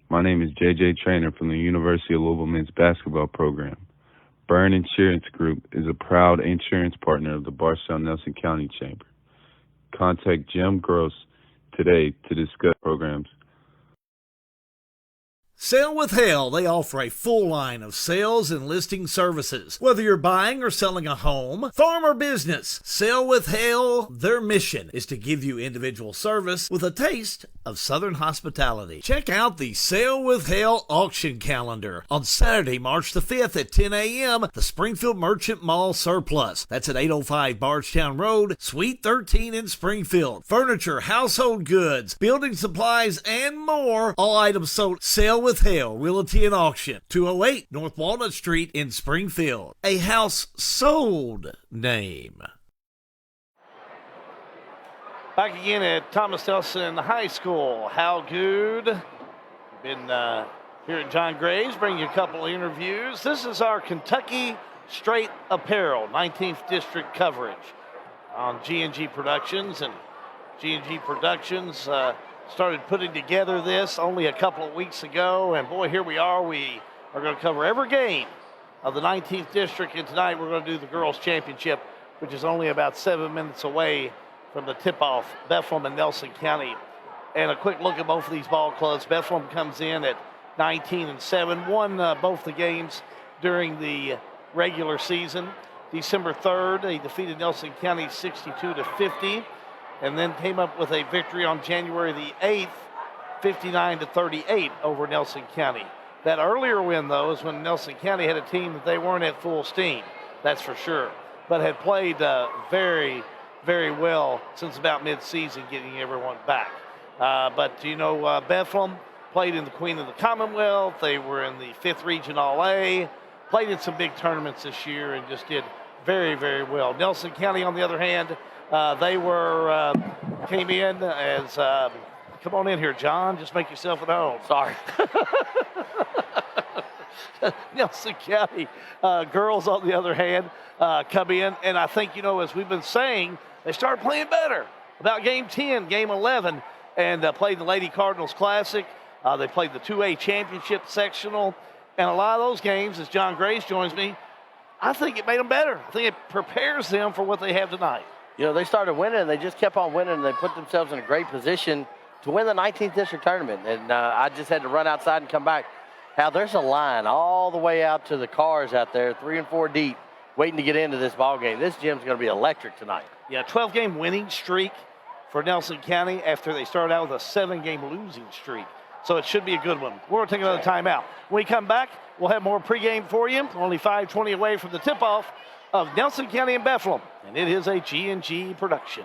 My name is JJ Trainer from the University of Louisville men's basketball program. Byrne Insurance Group is a proud insurance partner of the Bardstown-Nelson County Chamber. Contact Jim Gross today to discuss programs.
Sale with Hale, they offer a full line of sales and listing services. Whether you're buying or selling a home, farm or business, Sale with Hale, their mission is to give you individual service with a taste of Southern hospitality. Check out the Sale with Hale auction calendar. On Saturday, March the 5th at 10 a.m., the Springfield Merchant Mall Surplus. That's at 805 Bardstown Road, Suite 13 in Springfield. Furniture, household goods, building supplies, and more. All items sold. Sale with with Hale Realty and Auction, 208 North Walnut Street in Springfield. A house sold name.
Back again at Thomas Nelson High School. Hal Good. Been here at John Gray's, bringing you a couple of interviews. This is our Kentucky Straight Apparel 19th District coverage on G&G Productions. And G&G Productions started putting together this only a couple of weeks ago. And boy, here we are. We are going to cover every game of the 19th District. And tonight we're going to do the Girls Championship, which is only about 7 minutes away from the tip-off, Bethlehem and Nelson County. And a quick look at both of these ball clubs. Bethlehem comes in at 19-7, won both the games during the regular season. December 3rd, they defeated Nelson County 62-50, and then came up with a victory on January the 8th, 59-38 over Nelson County. That earlier win, though, is when Nelson County had a team that they weren't at full steam, that's for sure, but had played very, very well since about mid-season, getting everyone back. But, Bethlehem played in the Queen of the Commonwealth. They were in the 5th Region All-A, played in some big tournaments this year and just did very, very well. Nelson County, on the other hand, they came in as, come on in here, John, just make yourself at home.
Sorry.
Nelson County girls, on the other hand, come in, and I think, as we've been saying, they started playing better. About game 10, game 11, and played the Lady Cardinals Classic. They played the 2A Championship Sectional. And a lot of those games, as John Grace joins me, I think it made them better. I think it prepares them for what they have tonight.
They started winning, and they just kept on winning, and they put themselves in a great position to win the 19th District Tournament. And I just had to run outside and come back. Now, there's a line all the way out to the cars out there, 3 and 4 deep, waiting to get into this ball game. This gym's going to be electric tonight.
Yeah, 12-game winning streak for Nelson County after they started out with a 7-game losing streak. So it should be a good one. We're going to take another timeout. When we come back, we'll have more pregame for you. Only 5:20 away from the tip-off of Nelson County and Bethlehem. And it is a G&G production.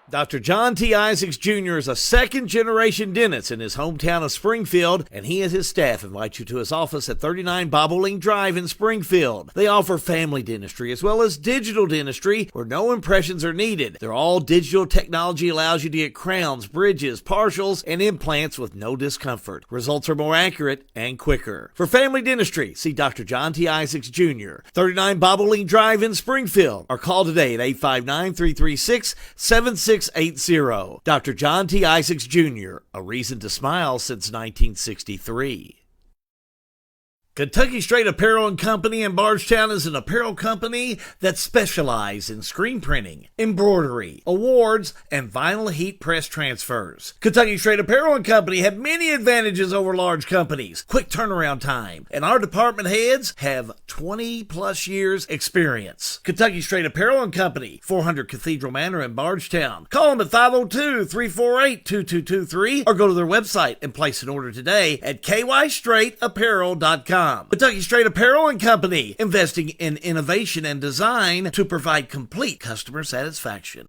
Dr. John T. Isaacs Jr. is a second-generation dentist in his hometown of Springfield, and he and his staff invite you to his office at 39 Bobolink Drive in Springfield. They offer family dentistry as well as digital dentistry where no impressions are needed. Their all-digital technology allows you to get crowns, bridges, partials, and implants with no discomfort. Results are more accurate and quicker. For family dentistry, see Dr. John T. Isaacs Jr., 39 Bobolink Drive in Springfield, or call today at 859-336-7680. Dr. John T. Isaacs Jr., a reason to smile since 1963. Kentucky Straight Apparel and Company in Bardstown is an apparel company that specializes in screen printing, embroidery, awards, and vinyl heat press transfers. Kentucky Straight Apparel and Company have many advantages over large companies, quick turnaround time, and our department heads have 20-plus years experience. Kentucky Straight Apparel and Company, 400 Cathedral Manor in Bardstown. Call them at 502-348-2223 or go to their website and place an order today at kystraightapparel.com. Kentucky Straight Apparel and Company, investing in innovation and design to provide complete customer satisfaction.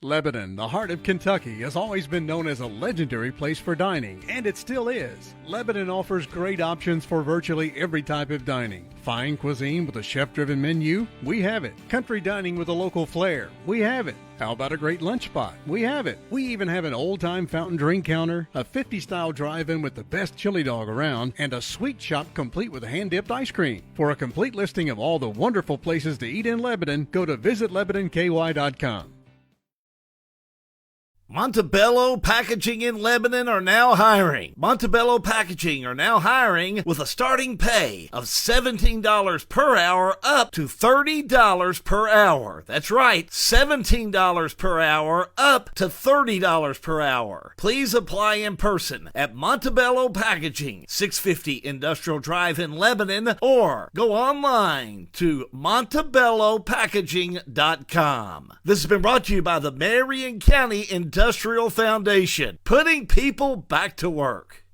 Lebanon, the heart of Kentucky, has always been known as a legendary place for dining, and it still is. Lebanon offers great options for virtually every type of dining. Fine cuisine with a chef-driven menu? We have it. Country dining with a local flair? We have it. How about a great lunch spot? We have it. We even have an old-time fountain drink counter, a 50-style drive-in with the best chili dog around, and a sweet shop complete with hand-dipped ice cream. For a complete listing of all the wonderful places to eat in Lebanon, go to visitlebanonky.com.
Montebello Packaging in Lebanon are now hiring. Montebello Packaging are now hiring with a starting pay of $17 per hour up to $30 per hour. That's right, $17 per hour up to $30 per hour. Please apply in person at Montebello Packaging, 650 Industrial Drive in Lebanon, or go online to montebellopackaging.com. This has been brought to you by the Marion County Industrial Foundation, putting people back to work.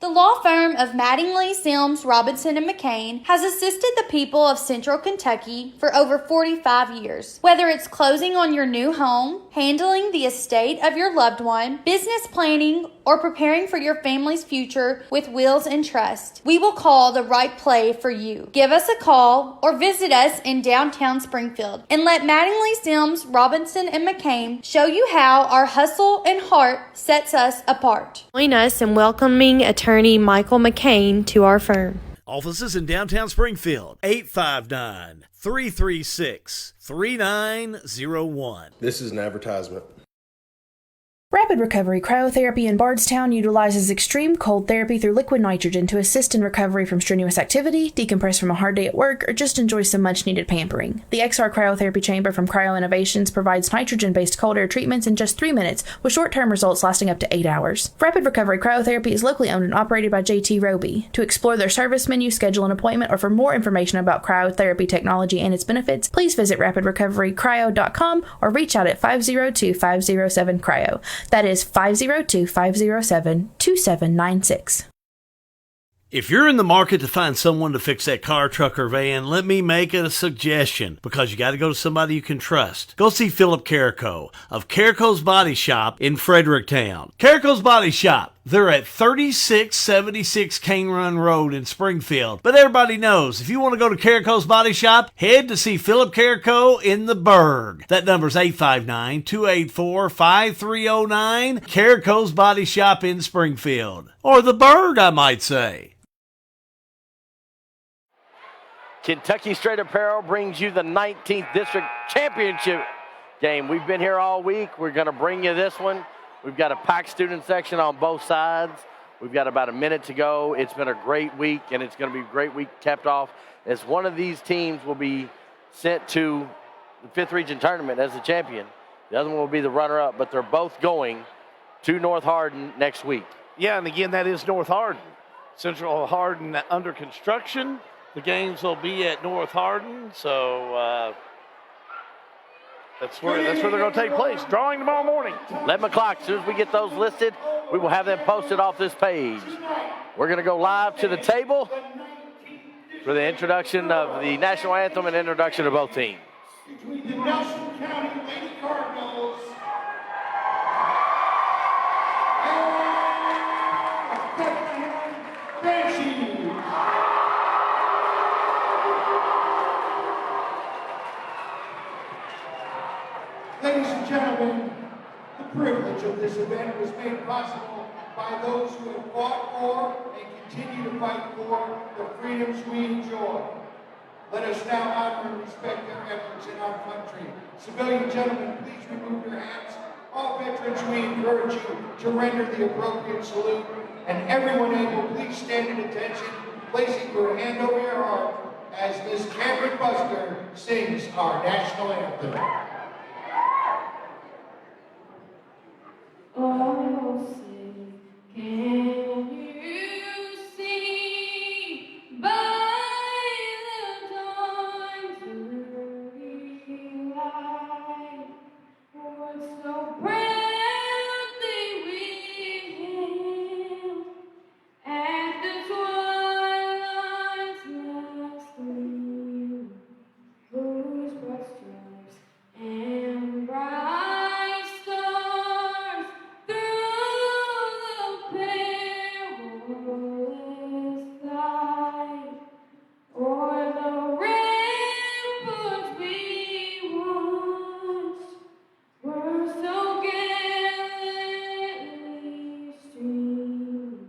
The law firm of Mattingly, Sims, Robinson, and McCain has assisted the people of Central Kentucky for over 45 years. Whether it's closing on your new home, handling the estate of your loved one, business planning, or preparing for your family's future with wills and trust, we will call the right play for you. Give us a call or visit us in downtown Springfield and let Mattingly, Sims, Robinson, and McCain show you how our hustle and heart sets us apart.
Join us in welcoming attorney Michael McCain to our firm.
Offices in downtown Springfield, 859-336-3901.
This is an advertisement.
Rapid Recovery Cryotherapy in Bardstown utilizes extreme cold therapy through liquid nitrogen to assist in recovery from strenuous activity, decompress from a hard day at work, or just enjoy some much-needed pampering. The XR Cryotherapy Chamber from Cryo Innovations provides nitrogen-based cold air treatments in just 3 minutes, with short-term results lasting up to 8 hours. Rapid Recovery Cryotherapy is locally owned and operated by JT Roby. To explore their service menu, schedule an appointment, or for more information about cryotherapy technology and its benefits, please visit rapidrecoverycryo.com or reach out at 502-507-CRYO. That is 502-507-2796.
If you're in the market to find someone to fix that car, truck, or van, let me make a suggestion, because you got to go to somebody you can trust. Go see Philip Carrico of Carrico's Body Shop in Fredericktown. Carrico's Body Shop. They're at 3676 Cane Run Road in Springfield. But everybody knows, if you want to go to Carrico's Body Shop, head to see Philip Carrico in the Burg. That number's 859-284-5309. Carrico's Body Shop in Springfield. Or the Burg, I might say.
Kentucky Straight Apparel brings you the 19th District Championship game. We've been here all week. We're going to bring you this one. We've got a packed student section on both sides. We've got about a minute to go. It's been a great week, and it's going to be a great week capped off as one of these teams will be sent to the 5th Region Tournament as the champion. The other one will be the runner-up, but they're both going to North Hardin next week.
Yeah, and again, that is North Hardin. Central Hardin under construction. The games will be at North Hardin, so that's where they're going to take place. Drawing tomorrow morning.
11 o'clock. As soon as we get those listed, we will have them posted off this page. We're going to go live to the table for the introduction of the national anthem and introduction of both teams.
Between the Nelson County Lady Cardinals and Bethlehem Banshees. Ladies and gentlemen, the privilege of this event was made possible by those who have fought for and continue to fight for the freedoms we enjoy. Let us now honor and respect their efforts in our country. Civilian gentlemen, please remove your hats. All veterans, we encourage you to render the appropriate salute. And everyone able, please stand at attention, placing your hand over your heart as Miss Cameron Buster sings our national anthem.
Oh, say, can you see by the dawn's early light what so proudly we hailed at the twilight's last gleam, whose broad stripes and bright stars through the perilous fight, o'er the ramparts we watched were so gallantly streamed,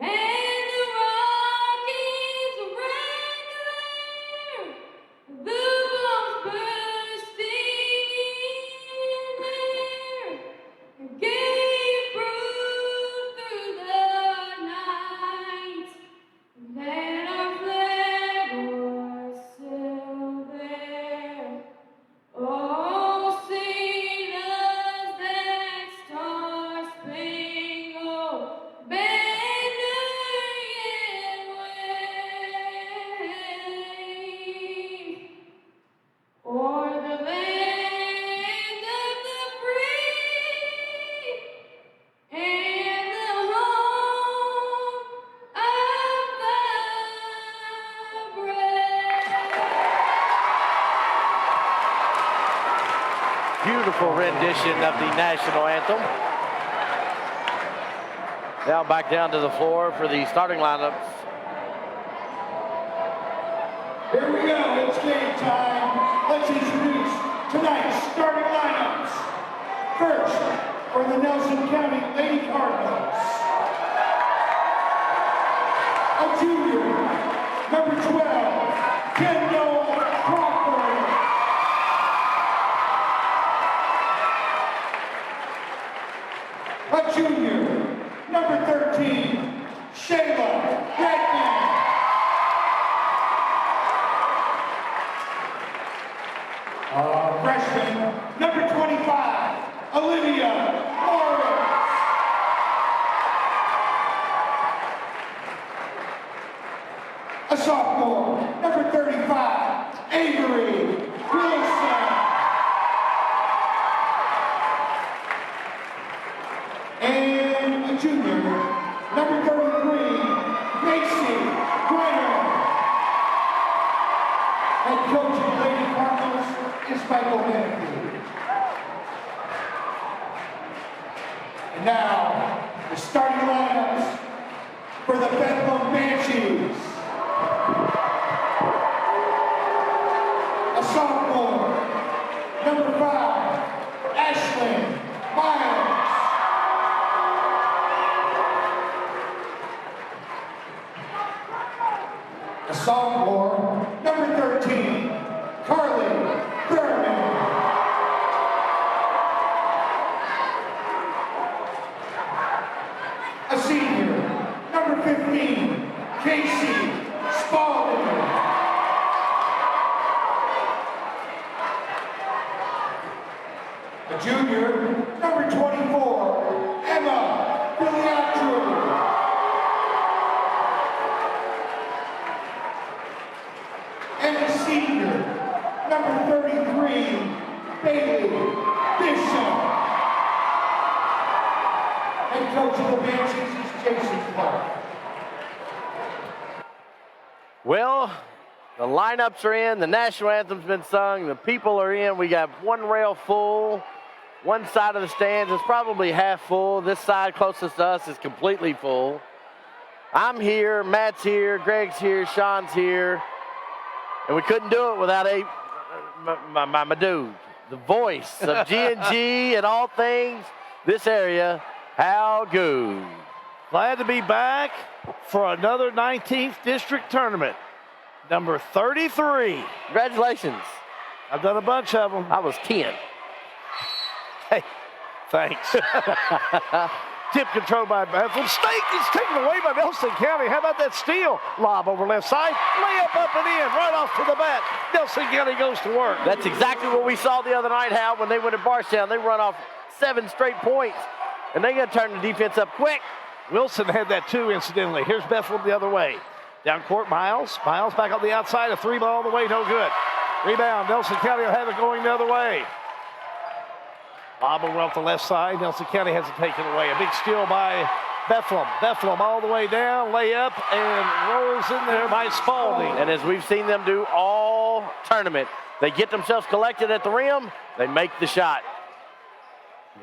and the rockets rang clear, the bombs bursting in air, gave proof through the night that our flag was still there. Oh, sing us that star-spangled banner yet wave, o'er the land of the free and the home of the brave.
Beautiful rendition of the national anthem. Now back down to the floor for the starting lineups.
Here we go, it's game time. Let's introduce tonight's starting lineups. First, for the Nelson County Lady Cardinals, a junior, number 12, Kendall Crawford. A junior, number 13, Shayla Redman. Freshman, number 25, Olivia Morris. A sophomore, number 35, Avery Wilson. And a junior, number 33, Macy Brenner. Head coach of the Lady Cardinals is Michael Menifee. And now, the starting lineups for the Bethlehem Banshees. A sophomore, number 5, Ashlyn Miles. A sophomore, number 13, Carly Thurman. A senior, number 15, Casey Spalding. A junior, number 24, Emma Filiatru. And a senior, number 33, Bailey Bishop. Head coach of the Banshees is Jason Clark.
Well, the lineups are in, the national anthem's been sung, the people are in. We got one rail full. One side of the stands is probably half full. This side closest to us is completely full. I'm here, Matt's here, Greg's here, Sean's here. And we couldn't do it without my dude, the voice of G&G and all things this area, Hal Goode.
Glad to be back for another 19th district tournament. Number 33.
Congratulations.
I've done a bunch of them.
I was 10.
Hey, thanks. Tip controlled by Bethlehem. Stake is taken away by Nelson County. How about that steal? Lob over left side. Layup up and in. Right off to the bat. Nelson County goes to work.
That's exactly what we saw the other night, Hal, when they went to Barstown. They run off 7 straight points, and they got to turn the defense up quick.
Wilson had that too, incidentally. Here's Bethlehem the other way. Down court, Miles. Miles back on the outside. A 3-ball all the way. No good. Rebound. Nelson County will have it going the other way. Lob over off the left side. Nelson County has it taken away. A big steal by Bethlehem. Bethlehem all the way down, layup, and rolls in there by Spalding.
And as we've seen them do all tournament, they get themselves collected at the rim, they make the shot.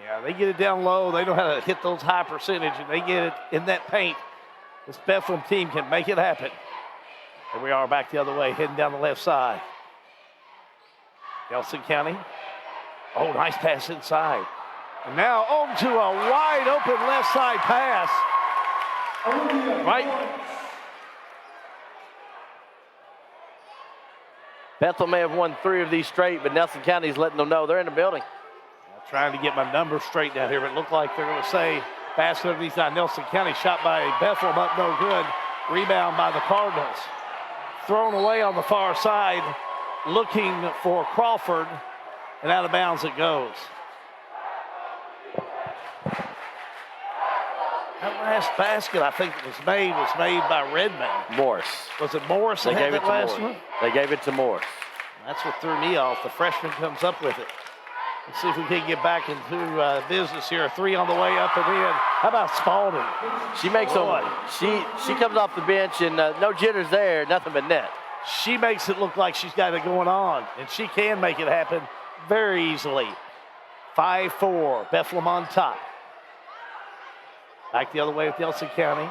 Yeah, they get it down low. They know how to hit those high percentage, and they get it in that paint. This Bethlehem team can make it happen. Here we are back the other way, heading down the left side. Nelson County. Oh, nice pass inside. And now on to a wide open left side pass. Right.
Bethel may have won 3 of these straight, but Nelson County's letting them know they're in the building.
I'm trying to get my numbers straight down here, but it looked like they're going to say basket underneath on Nelson County. Shot by Bethlehem up no good. Rebound by the Cardinals. Thrown away on the far side, looking for Crawford. And out of bounds it goes. That last basket, I think it was made by Redman.
Morris.
Was it Morris that had that last one?
They gave it to Morris.
That's what threw me off. The freshman comes up with it. Let's see if we can get back into business here. 3 on the way up and in. How about Spalding?
She makes she comes off the bench and no jitters there, nothing but net.
She makes it look like she's got it going on, and she can make it happen very easily. 5-4, Bethlehem on top. Back the other way with Nelson County.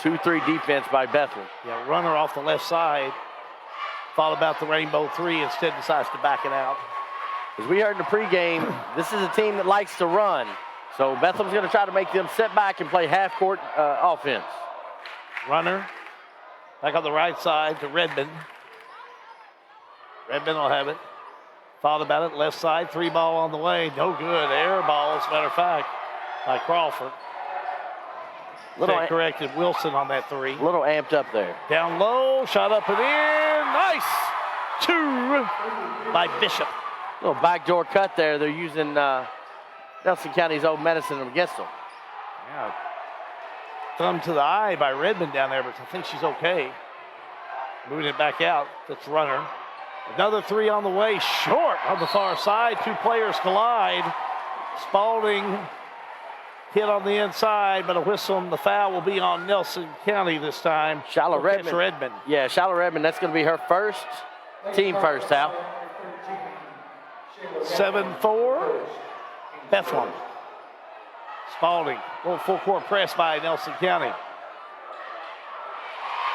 2-3 defense by Bethel.
Yeah, runner off the left side. Thought about the rainbow three, instead decides to back it out.
As we heard in the pregame, this is a team that likes to run. So Bethel's going to try to make them sit back and play half-court offense.
Runner back on the right side to Redmond. Redmond will have it. Thought about it, left side, 3-ball on the way. No good, air ball, as a matter of fact, by Crawford. Corrected Wilson on that three.
A little amped up there.
Down low, shot up and in. Nice! 2 by Bishop.
Little backdoor cut there. They're using Nelson County's old medicine against them.
Yeah. Thumb to the eye by Redmond down there, but I think she's okay. Moving it back out. That's runner. Another 3 on the way, short on the far side. 2 players collide. Spalding hit on the inside, but a whistle and the foul will be on Nelson County this time.
Shallow Redmond. Yeah, Shallow Redmond, that's going to be her first, team first, Hal.
7-4, Bethlehem. Spalding, little full court press by Nelson County.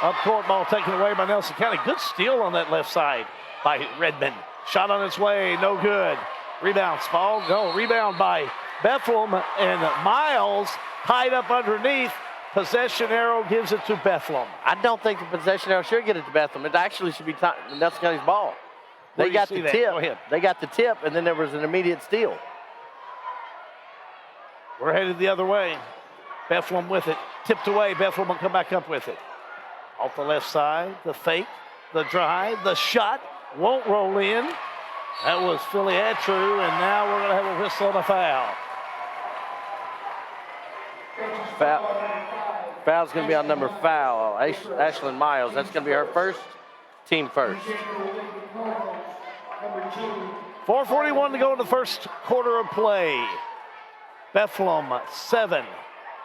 Up court ball taken away by Nelson County. Good steal on that left side by Redmond. Shot on its way, no good. Rebound, Spalding. No, rebound by Bethlehem, and Miles tied up underneath. Possession arrow gives it to Bethlehem.
I don't think the possession arrow should get it to Bethlehem. It actually should be Nelson County's ball. They got the tip.
Go ahead.
They got the tip, and then there was an immediate steal.
We're headed the other way. Bethlehem with it. Tipped away. Bethlehem will come back up with it. Off the left side, the fake, the drive, the shot. Won't roll in. That was Philly Atru, and now we're going to have a whistle and a foul.
Foul's going to be on number foul, Ashlyn Miles. That's going to be her first, team first.
4:41 to go in the first quarter of play. Bethlehem 7,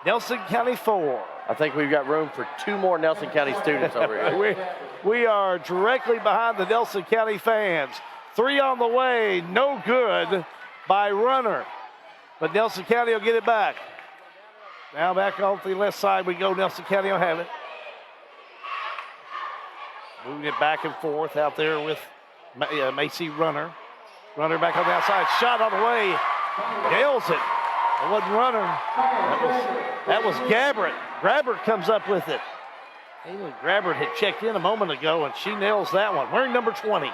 Nelson County 4.
I think we've got room for 2 more Nelson County students over here.
we are directly behind the Nelson County fans. 3 on the way, no good by runner. But Nelson County will get it back. Now back off the left side we go. Nelson County will have it. Moving it back and forth out there with Macy Runner. Runner back on the outside. Shot on the way. Nails it. It wasn't Runner. That was Gabbert. Gabbert comes up with it. Haley Gabbert had checked in a moment ago, and she nails that one. Wearing number 20.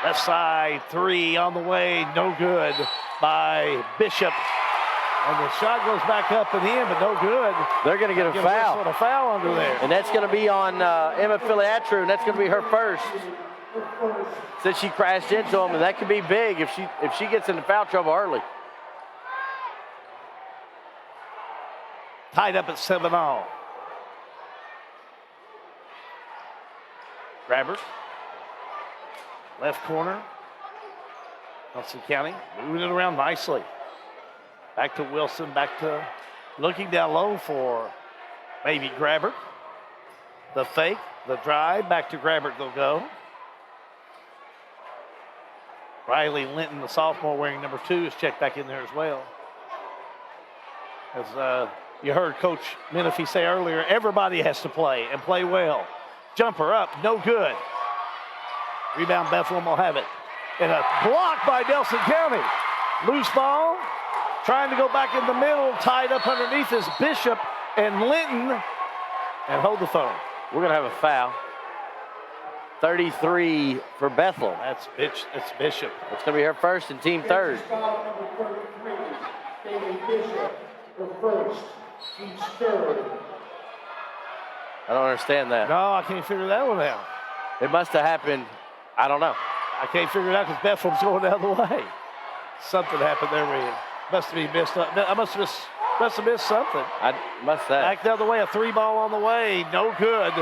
Left side 3 on the way. No good by Bishop. And the shot goes back up and in, but no good.
They're going to get a foul.
A foul under there.
And that's going to be on Emma Filiatru, and that's going to be her first. Since she crashed into him, and that could be big if she gets into foul trouble early.
Tied up at 7-all. Grabbers. Left corner. Nelson County moving it around nicely. Back to Wilson, back to looking down low for maybe Grabbert. The fake, the drive, back to Grabbert they'll go. Riley Linton, the sophomore wearing number 2, is checked back in there as well. As you heard Coach Menifee say earlier, everybody has to play and play well. Jumper up, no good. Rebound, Bethlehem will have it. And a block by Nelson County. Loose ball. Trying to go back in the middle, tied up underneath is Bishop and Linton, and hold the phone.
We're going to have a foul. 33 for Bethel.
That's Bishop.
It's going to be her first and team third. I don't understand that.
No, I can't figure that one out.
It must have happened. I don't know.
I can't figure it out because Bethlehem's going the other way. Something happened there, Reed. Must have been missed up. I must have missed something.
I must have.
Back the other way, a 3-ball on the way, no good.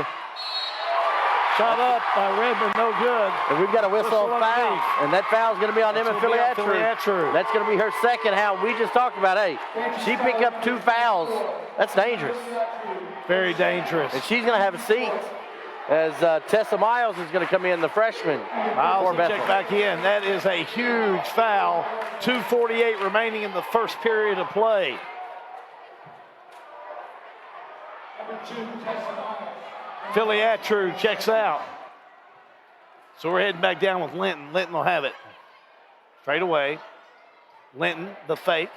Shot up by Redmond, no good.
And we've got a whistle on foul, and that foul is going to be on Emma Filiatru. That's going to be her second. How we just talked about, hey, she picked up 2 fouls. That's dangerous.
Very dangerous.
And she's going to have a seat. as Tessa Miles is going to come in, the freshman.
Miles
for
will
Bethel.
check back in. That is a huge foul. 2:48 remaining in the first period of play. Philly Attrue checks out. So we're heading back down with Linton. Linton will have it. Straight away. Linton, the fake.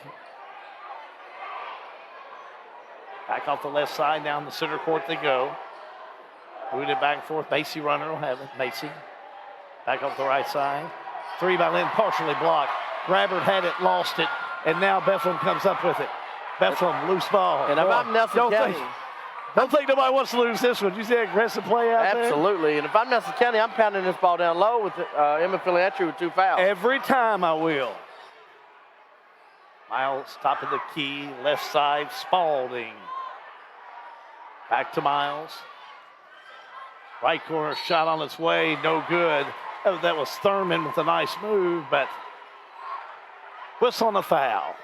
Back off the left side, down the center court they go. Moving it back and forth. Macy Runner will have it. Macy. Back off the right side. Three by Linton, partially blocked. Grabbert had it, lost it, and now Bethlehem comes up with it. Bethlehem, loose ball.
And if I'm Nelson County,
don't think nobody wants to lose this one. You see that aggressive play out there?
absolutely. And if I'm Nelson County, I'm pounding this ball down low with Emma Filiatri with 2 fouls.
Every time I will. Miles top of the key, left side, Spalding. Back to Miles. Right corner shot on its way, no good. That was Thurman with a nice move, but whistle on the foul.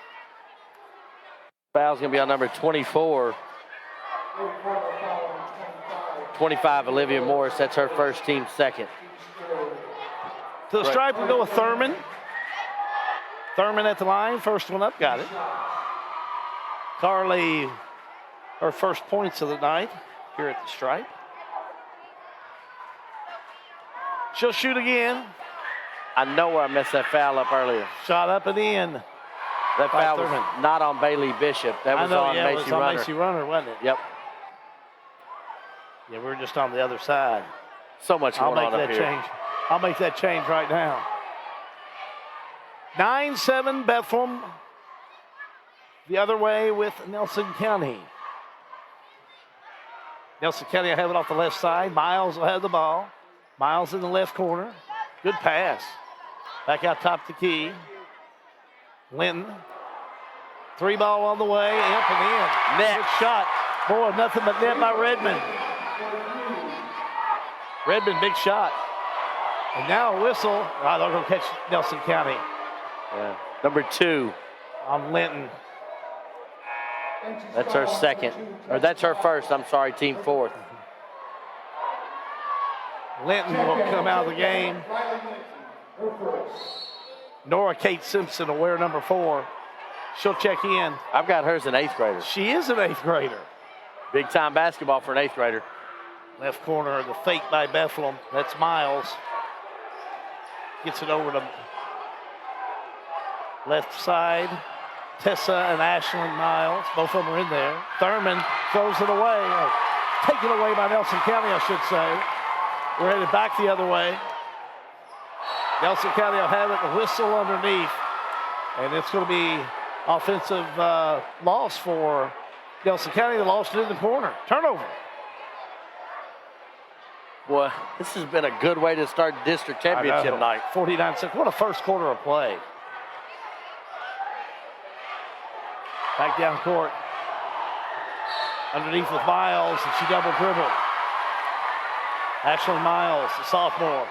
Foul's going to be on number 24. 25, Olivia Morris. That's her first, team second.
To the stripe, we go with Thurman. Thurman at the line, first one up, got it. Carly, her first points of the night here at the stripe. She'll shoot again.
I know where I messed that foul up earlier.
Shot up and in.
That foul was not on Bailey Bishop. That was on
yeah,
Macy
it was
Runner.
on Macy Runner, wasn't it?
Yep.
Yeah, we're just on the other side.
So much going on up here.
Change. I'll make that change right now. 9-7 Bethlehem. The other way with Nelson County. Nelson County will have it off the left side. Miles will have the ball. Miles in the left corner. Good pass. Back out top the key. Linton. 3 ball on the way. Up and in.
Net.
Good shot. Boy, nothing but net by Redmond. Redmond, big shot. And now a whistle. Oh, they're going to catch Nelson County.
Yeah. Number 2.
On Linton.
That's her second. Or that's her first, I'm sorry, team fourth.
Linton will come out of the game. Nora Kate Simpson will wear number 4. She'll check in.
I've got her as an 8th grader.
She is an 8th grader.
Big time basketball for an 8th grader.
Left corner, the fake by Bethlehem. That's Miles. Gets it over to left side. Tessa and Ashlyn Miles. Both of them are in there. Thurman throws it away. Taken away by Nelson County, I should say. We're headed back the other way. Nelson County will have it, the whistle underneath. And it's going to be offensive loss for Nelson County. They lost it in the corner. Turnover.
Boy, this has been a good way to start district championship night.
49-6. What a first quarter of play. Back down court. Underneath with Miles, and she double dribbled. Ashley Miles, the sophomore.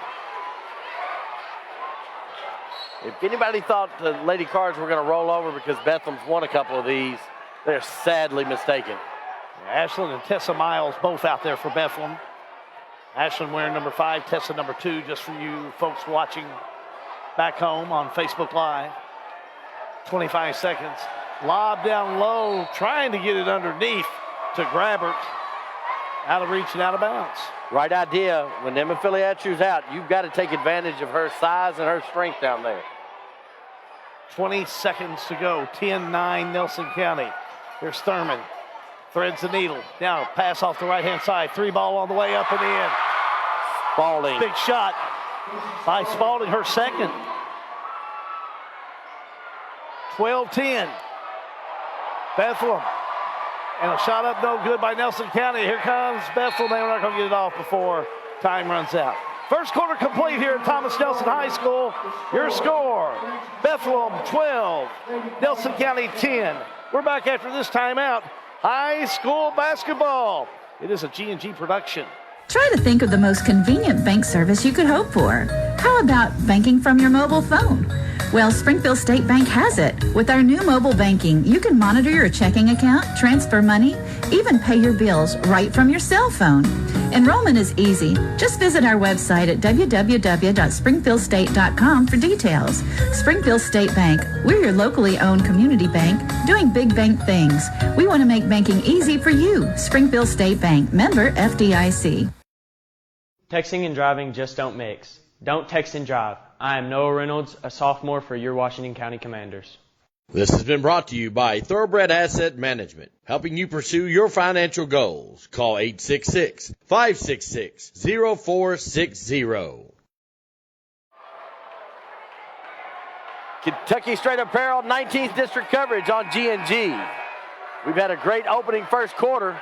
If anybody thought the Lady Cards were going to roll over because Bethlehem's won a couple of these, they're sadly mistaken.
Ashlyn and Tessa Miles both out there for Bethlehem. Ashlyn wearing number 5, Tessa number 2, just for you folks watching back home on Facebook Live. 25 seconds. Lob down low, trying to get it underneath to Grabbert. Out of reach and out of bounds.
Right idea. When Emma Filiatru's out, you've got to take advantage of her size and her strength down there.
20 seconds to go. 10-9 Nelson County. Here's Thurman. Threads the needle. Now pass off the right-hand side. 3 ball on the way up and in.
Spalding.
Big shot by Spalding, her second. 12-10. Bethlehem. And a shot up no good by Nelson County. Here comes Bethlehem. They're not going to get it off before time runs out. First quarter complete here at Thomas Nelson High School. Your score, Bethlehem 12, Nelson County 10. We're back after this timeout. High school basketball. It is a G&G production.
Try to think of the most convenient bank service you could hope for. How about banking from your mobile phone? Well, Springfield State Bank has it. With our new mobile banking, you can monitor your checking account, transfer money, even pay your bills right from your cell phone. Enrollment is easy. Just visit our website at www.springfieldstate.com for details. Springfield State Bank, we're your locally owned community bank doing big bank things. We want to make banking easy for you. Springfield State Bank, member FDIC.
Texting and driving just don't mix. Don't text and drive. I am Noah Reynolds, a sophomore for your Washington County Commanders.
This has been brought to you by Thoroughbred Asset Management, helping you pursue your financial goals. Call 866-566-0460. Kentucky Straight Apparel 19th District coverage on G&G. We've had a great opening first quarter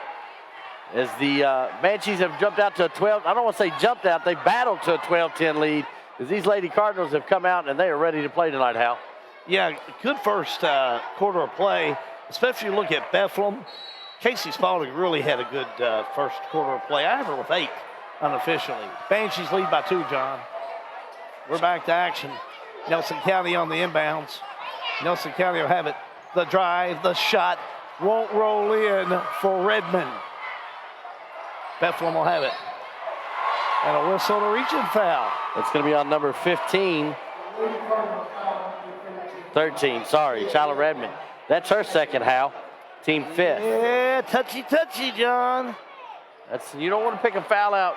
as the Banshees have jumped out to a 12. I don't want to say jumped out. They battled to a 12-10 lead as these Lady Cardinals have come out and they are ready to play tonight, Hal.
Yeah, good first quarter of play, especially look at Bethlehem. Casey Spalding really had a good first quarter of play. I have her with 8 unofficially. Banshees lead by 2, John. We're back to action. Nelson County on the inbounds. Nelson County will have it. The drive, the shot won't roll in for Redmond. Bethlehem will have it. And a whistle to reach and foul.
It's going to be on number 15. 13, sorry, Shyla Redmond. That's her second, Hal. Team 5th.
Yeah, touchy, John.
You don't want to pick a foul out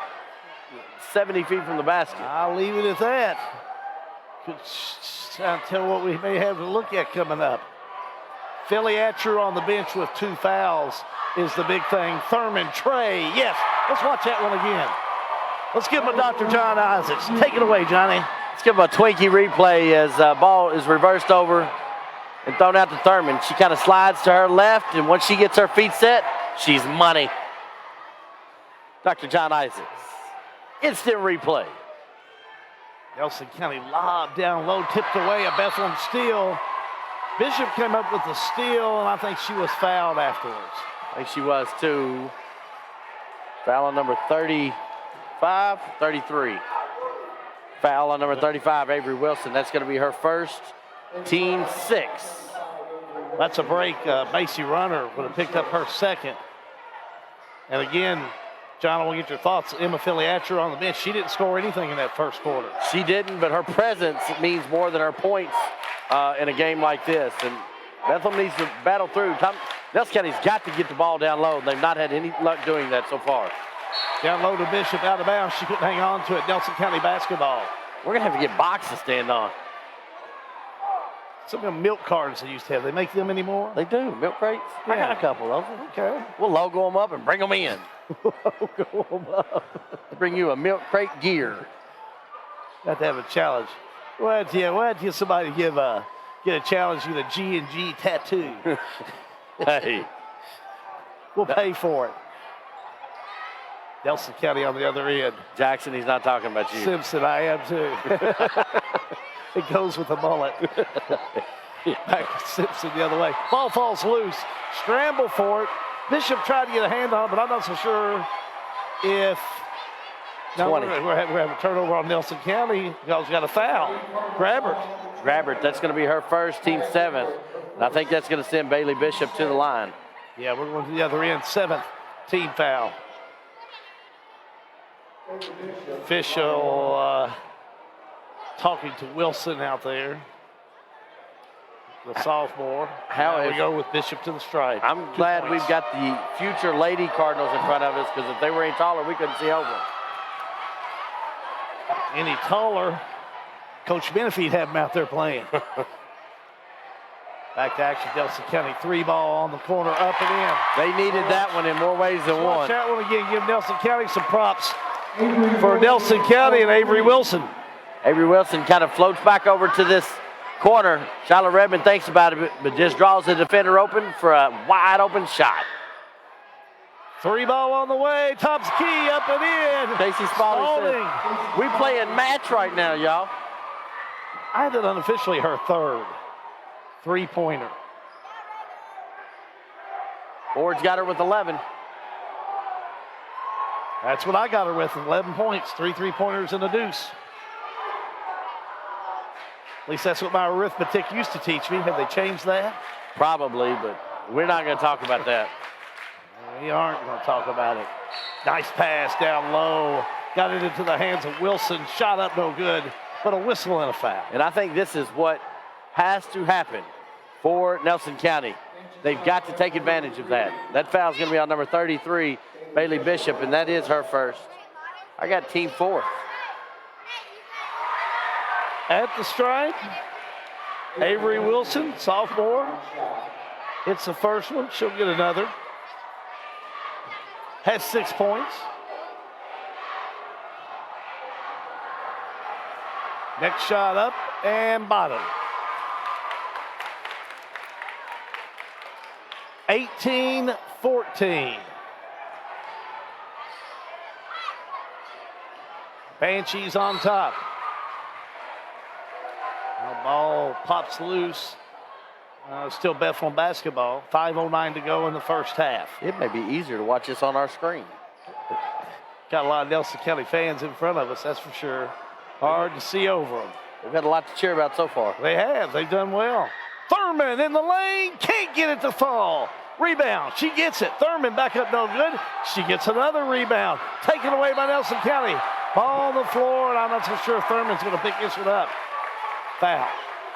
70 feet from the basket.
I'll leave it at that. Could tell what we may have to look at coming up. Philly Atcher on the bench with 2 fouls is the big thing. Thurman, Trey, yes. Let's watch that one again. Let's give him a Dr. John Isaacs. Take it away, Johnny.
Let's give him a Twinkie replay as ball is reversed over and thrown out to Thurman. She kind of slides to her left, and once she gets her feet set, she's money. Dr. John Isaacs. Instant replay.
Nelson County lob down low, tipped away, a Bethlehem steal. Bishop came up with the steal, and I think she was fouled afterwards.
I think she was too. Foul on number 35, 33. Foul on number 35, Avery Wilson. That's going to be her first, team 6.
That's a break. Macy Runner would have picked up her second. And again, John, I want to get your thoughts. Emma Filiatcher on the bench. She didn't score anything in that first quarter.
She didn't, but her presence means more than her points in a game like this. And Bethlehem needs to battle through. Nelson County's got to get the ball down low. They've not had any luck doing that so far.
Down low to Bishop, out of bounds. She couldn't hang on to it. Nelson County basketball.
We're going to have to get box to stand on.
Some of them milk cartons they used to have. They make them anymore?
They do. Milk crates?
Yeah.
I got a couple of them.
Okay.
We'll logo them up and bring them in.
Logo them up.
Bring you a milk crate gear.
Got to have a challenge. Why don't you somebody get a challenge with a G&G tattoo?
Hey.
We'll pay for it. Nelson County on the other end.
Jackson, he's not talking about you.
Simpson, I am too. It goes with the mullet. Back to Simpson the other way. Ball falls loose. Scramble for it. Bishop tried to get a hand on it, but I'm not so sure if... No, we're having a turnover on Nelson County. Y'all's got a foul. Grabbert.
That's going to be her first, team 7th. And I think that's going to send Bailey Bishop to the line.
Yeah, we're going to the other end. 7th team foul. Official talking to Wilson out there, the sophomore. How we go with Bishop to the stripe.
I'm glad we've got the future Lady Cardinals in front of us, because if they were any taller, we couldn't see over them.
Any taller, Coach Benefield had them out there playing. Back to action, Nelson County 3-ball on the corner, up and in.
They needed that one in more ways than one.
Watch that one again. Give Nelson County some props for Nelson County and Avery Wilson.
Avery Wilson kind of floats back over to this corner. Shyla Redmond thinks about it, but just draws the defender open for a wide open shot.
3-ball on the way. Top's key, up and in.
Casey Spalding. We playing match right now, y'all.
I had it unofficially her third 3-pointer.
Ford's got her with 11.
That's what I got her with, 11 points, 3 3-pointers and a deuce. At least that's what my arithmetic used to teach me. Have they changed that?
Probably, but we're not going to talk about that.
We aren't going to talk about it. Nice pass down low. Got it into the hands of Wilson. Shot up no good, but a whistle and a foul.
And I think this is what has to happen for Nelson County. They've got to take advantage of that. That foul is going to be on number 33, Bailey Bishop, and that is her first. I got team fourth.
At the stripe, Avery Wilson, sophomore. Hits the first one. She'll get another. Has 6 points. Next shot up and bottom. 18-14. Banshees on top. The ball pops loose. Still Bethlehem basketball. 5:09 to go in the first half.
It may be easier to watch this on our screen.
Got a lot of Nelson County fans in front of us, that's for sure. Hard to see over them.
They've had a lot to cheer about so far.
They have. They've done well. Thurman in the lane. Can't get it to fall. Rebound. She gets it. Thurman back up no good. She gets another rebound. Taken away by Nelson County. Ball on the floor, and I'm not so sure Thurman's going to pick this one up. Foul.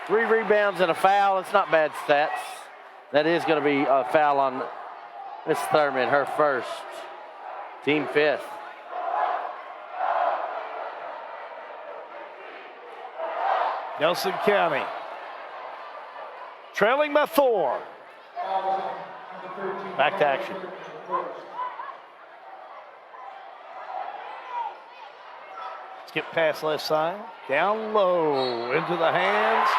3 rebounds and a foul. It's not bad stats. That is going to be a foul on Miss Thurman, her first. Team fifth.
Nelson County trailing by 4. Back to action. Skip pass left side. Down low into the hands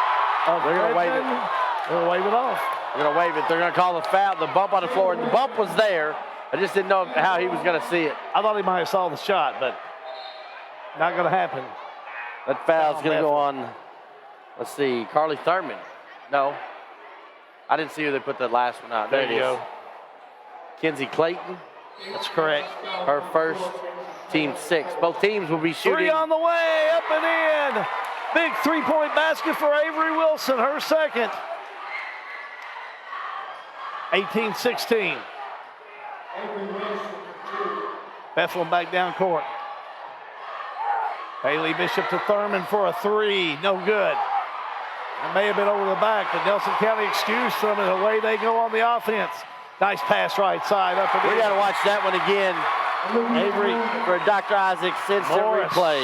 of
They're going to wave it.
They're going to wave it off.
They're going to wave it. They're going to call the foul, the bump on the floor. And the bump was there. I just didn't know how he was going to see it.
I thought he might have saw the shot, but not going to happen.
That foul's going to go on, let's see, Carly Thurman. No. I didn't see who they put that last one out. There it is.
Go.
Kenzie Clayton.
That's correct.
Her first, team 6. Both teams will be shooting.
3 on the way, up and in. Big 3-point basket for Avery Wilson, her second. 18-16. Bethlehem back down court. Bailey Bishop to Thurman for a 3. No good. It may have been over the back, but Nelson County excused from it. Away they go on the offense. Nice pass right side up and in.
We got to watch that one again. Avery for Dr. Isaac's instant replay.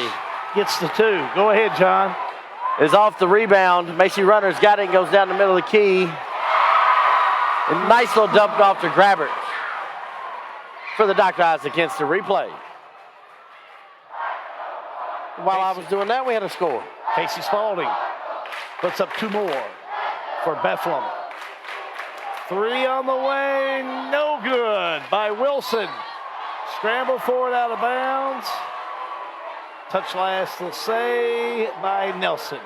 Gets the 2. Go ahead, John.
Is off the rebound. Macy Runner's got it and goes down the middle of the key. And nice little dump off to Grabbert for the Dr. Isaac instant replay. While I was doing that, we had a score.
Casey Spalding puts up 2 more for Bethlehem. 3 on the way, no good by Wilson. Scramble for it out of bounds. Touch last, they'll say, by Nelson.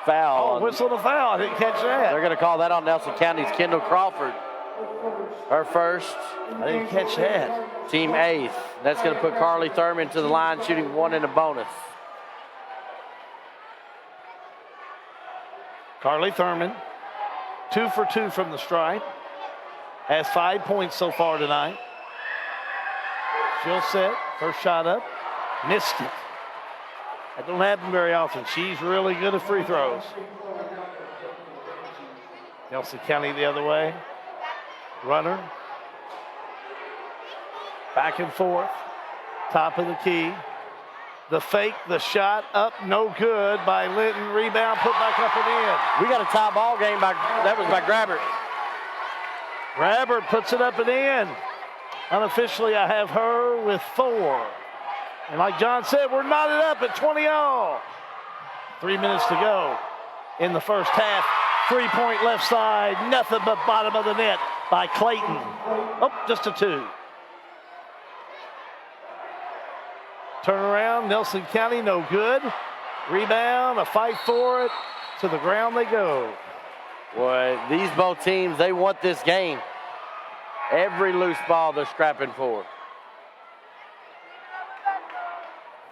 Foul.
Oh, whistle the foul. I didn't catch that.
They're going to call that on Nelson County's Kendall Crawford. Her first.
I didn't catch that.
Team 8th. That's going to put Carly Thurman to the line, shooting 1 in a bonus.
Carly Thurman, 2 for 2 from the stripe. Has 5 points so far tonight. She'll set. First shot up. Missed it. That don't happen very often. She's really good at free throws. Nelson County the other way. Runner. Back and forth. Top of the key. The fake, the shot up, no good by Linton. Rebound, put back up and in.
We got a tie ball game that was by Grabbert.
Grabbert puts it up and in. Unofficially, I have her with 4. And like John said, we're knotted up at 20-all. 3 minutes to go in the first half. 3-point left side, nothing but bottom of the net by Clayton. Oh, just a 2. Turn around, Nelson County, no good. Rebound, a fight for it. To the ground they go.
Boy, these both teams, they want this game. Every loose ball they're scrapping for.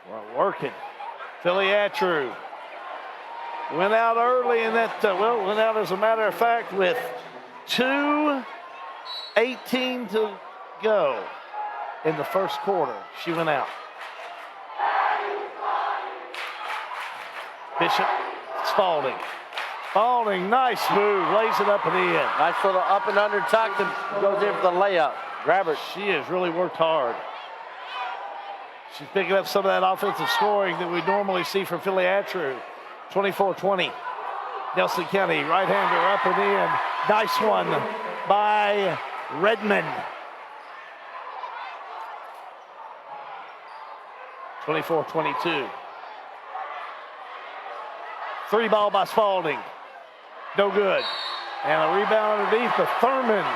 Well, working. Philly Atru went out early in that, went out as a matter of fact with 2 18 to go in the first quarter. She went out. Bishop, Spalding. Spalding, nice move, lays it up and in.
Nice little up and under tuck that goes in for the layup. Grabbert.
She has really worked hard. She's picking up some of that offensive scoring that we normally see from Philly Atru. 24-20. Nelson County, right-hander up and in. Nice one by Redmond. 24-22. Three ball by Spalding. No good. And a rebound underneath, but Thurman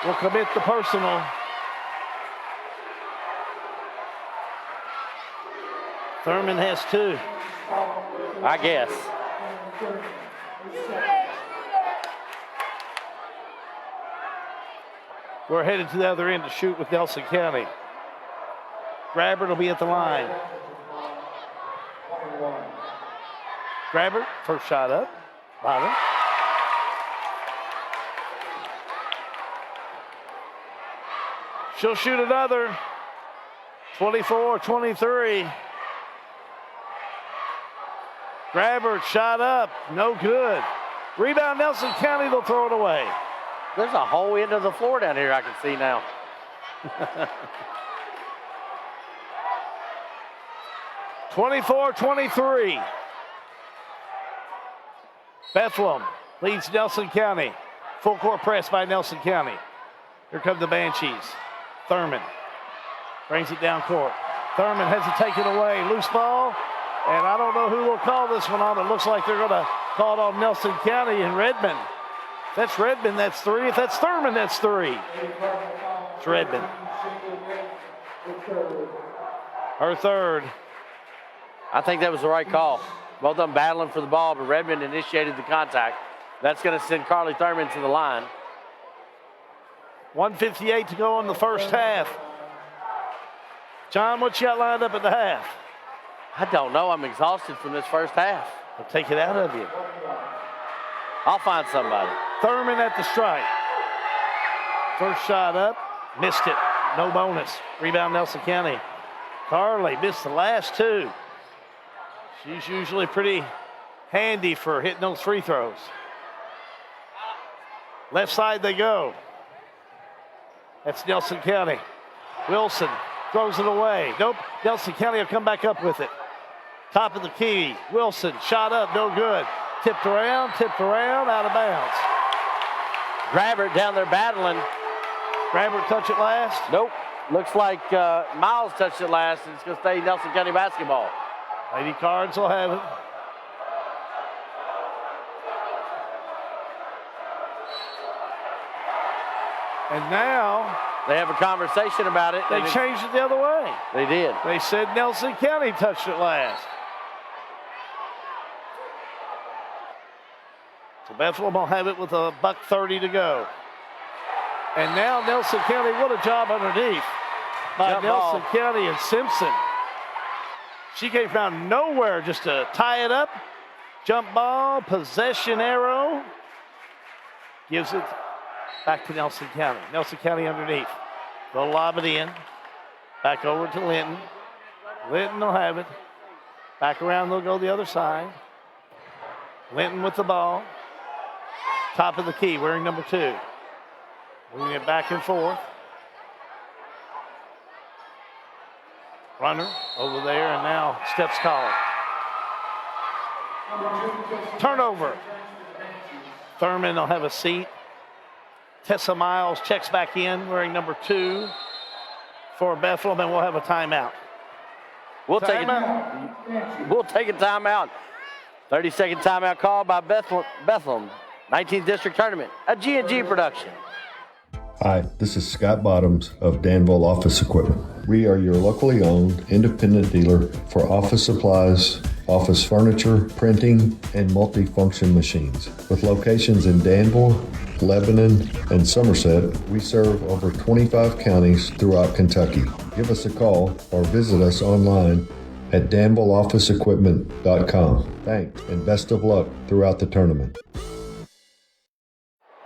will commit the personal. Thurman has two.
I guess.
We're headed to the other end to shoot with Nelson County. Grabbert will be at the line. Grabbert, first shot up. Bottom. She'll shoot another. 24-23. Grabbert shot up, no good. Rebound Nelson County, they'll throw it away.
There's a whole end of the floor down here I can see now.
24-23. Bethlehem leads Nelson County. Full court press by Nelson County. Here come the Banshees. Thurman brings it down court. Thurman has to take it away. Loose ball. And I don't know who will call this one on. It looks like they're going to call it on Nelson County and Redmond. If that's Redmond, that's three. If that's Thurman, that's three. It's Redmond. Her third.
I think that was the right call. Both of them battling for the ball, but Redmond initiated the contact. That's going to send Carly Thurman to the line.
1:58 to go in the first half. John, what you got lined up at the half?
I don't know. I'm exhausted from this first half.
I'll take it out of you.
I'll find somebody.
Thurman at the strike. First shot up. Missed it. No bonus. Rebound Nelson County. Carly missed the last two. She's usually pretty handy for hitting those free throws. Left side they go. That's Nelson County. Wilson throws it away. Nope. Nelson County will come back up with it. Top of the key. Wilson shot up, no good. Tipped around, out of bounds.
Grabbert down there battling.
Grabbert touch it last?
Nope. Looks like Miles touched it last, and it's going to stay Nelson County basketball.
Lady Cards will have it. And now
they have a conversation about it.
They changed it the other way.
They did.
They said Nelson County touched it last. So Bethlehem will have it with a $1:30 to go. And now Nelson County, what a job underneath by
Jump
Nelson
ball.
County and Simpson. She came from nowhere just to tie it up. Jump ball, possession arrow. Gives it back to Nelson County. Nelson County underneath. They'll lob it in. Back over to Linton. Linton will have it. Back around, they'll go the other side. Linton with the ball. Top of the key, wearing number 2. Moving it back and forth. Runner over there, and now steps called. Turnover. Thurman will have a seat. Tessa Miles checks back in, wearing number 2 for Bethlehem, and we'll have a timeout.
We'll take a timeout. 30-second timeout called by Bethlehem. 19th District Tournament, a G&G production.
Hi, this is Scott Bottoms of Danville Office Equipment. We are your locally owned independent dealer for office supplies, office furniture, printing, and multifunction machines. With locations in Danville, Lebanon, and Somerset, we serve over 25 counties throughout Kentucky. Give us a call or visit us online at danvilleofficeequipment.com. Thanks and best of luck throughout the tournament.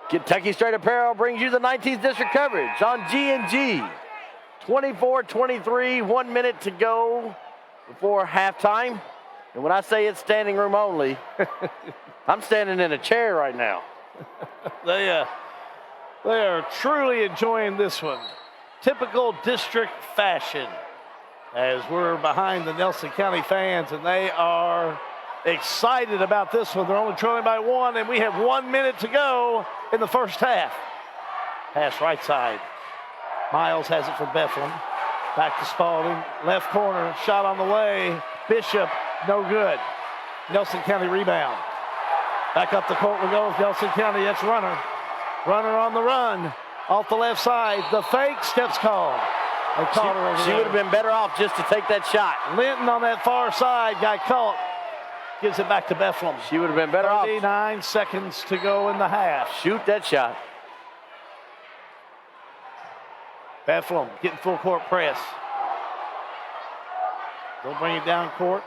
Kentucky Straight Apparel brings you the 19th District coverage on G&G. 24-23, 1 minute to go before halftime. And when I say it's standing room only, I'm standing in a chair right now.
They are truly enjoying this one. Typical district fashion, as we're behind the Nelson County fans, and they are excited about this one. They're only trailing by 1, and we have 1 minute to go in the first half. Pass right side. Miles has it for Bethlehem. Back to Spalding. Left corner, shot on the way. Bishop, no good. Nelson County rebound. Back up the court we go with Nelson County. That's Runner. Runner on the run. Off the left side. The fake, steps called. They called her over
She
there.
would have been better off just to take that shot.
Linton on that far side, got caught. Gives it back to Bethlehem.
She would have been better off.
39 seconds to go in the half.
Shoot that shot.
Bethlehem getting full court press. They'll bring it down court.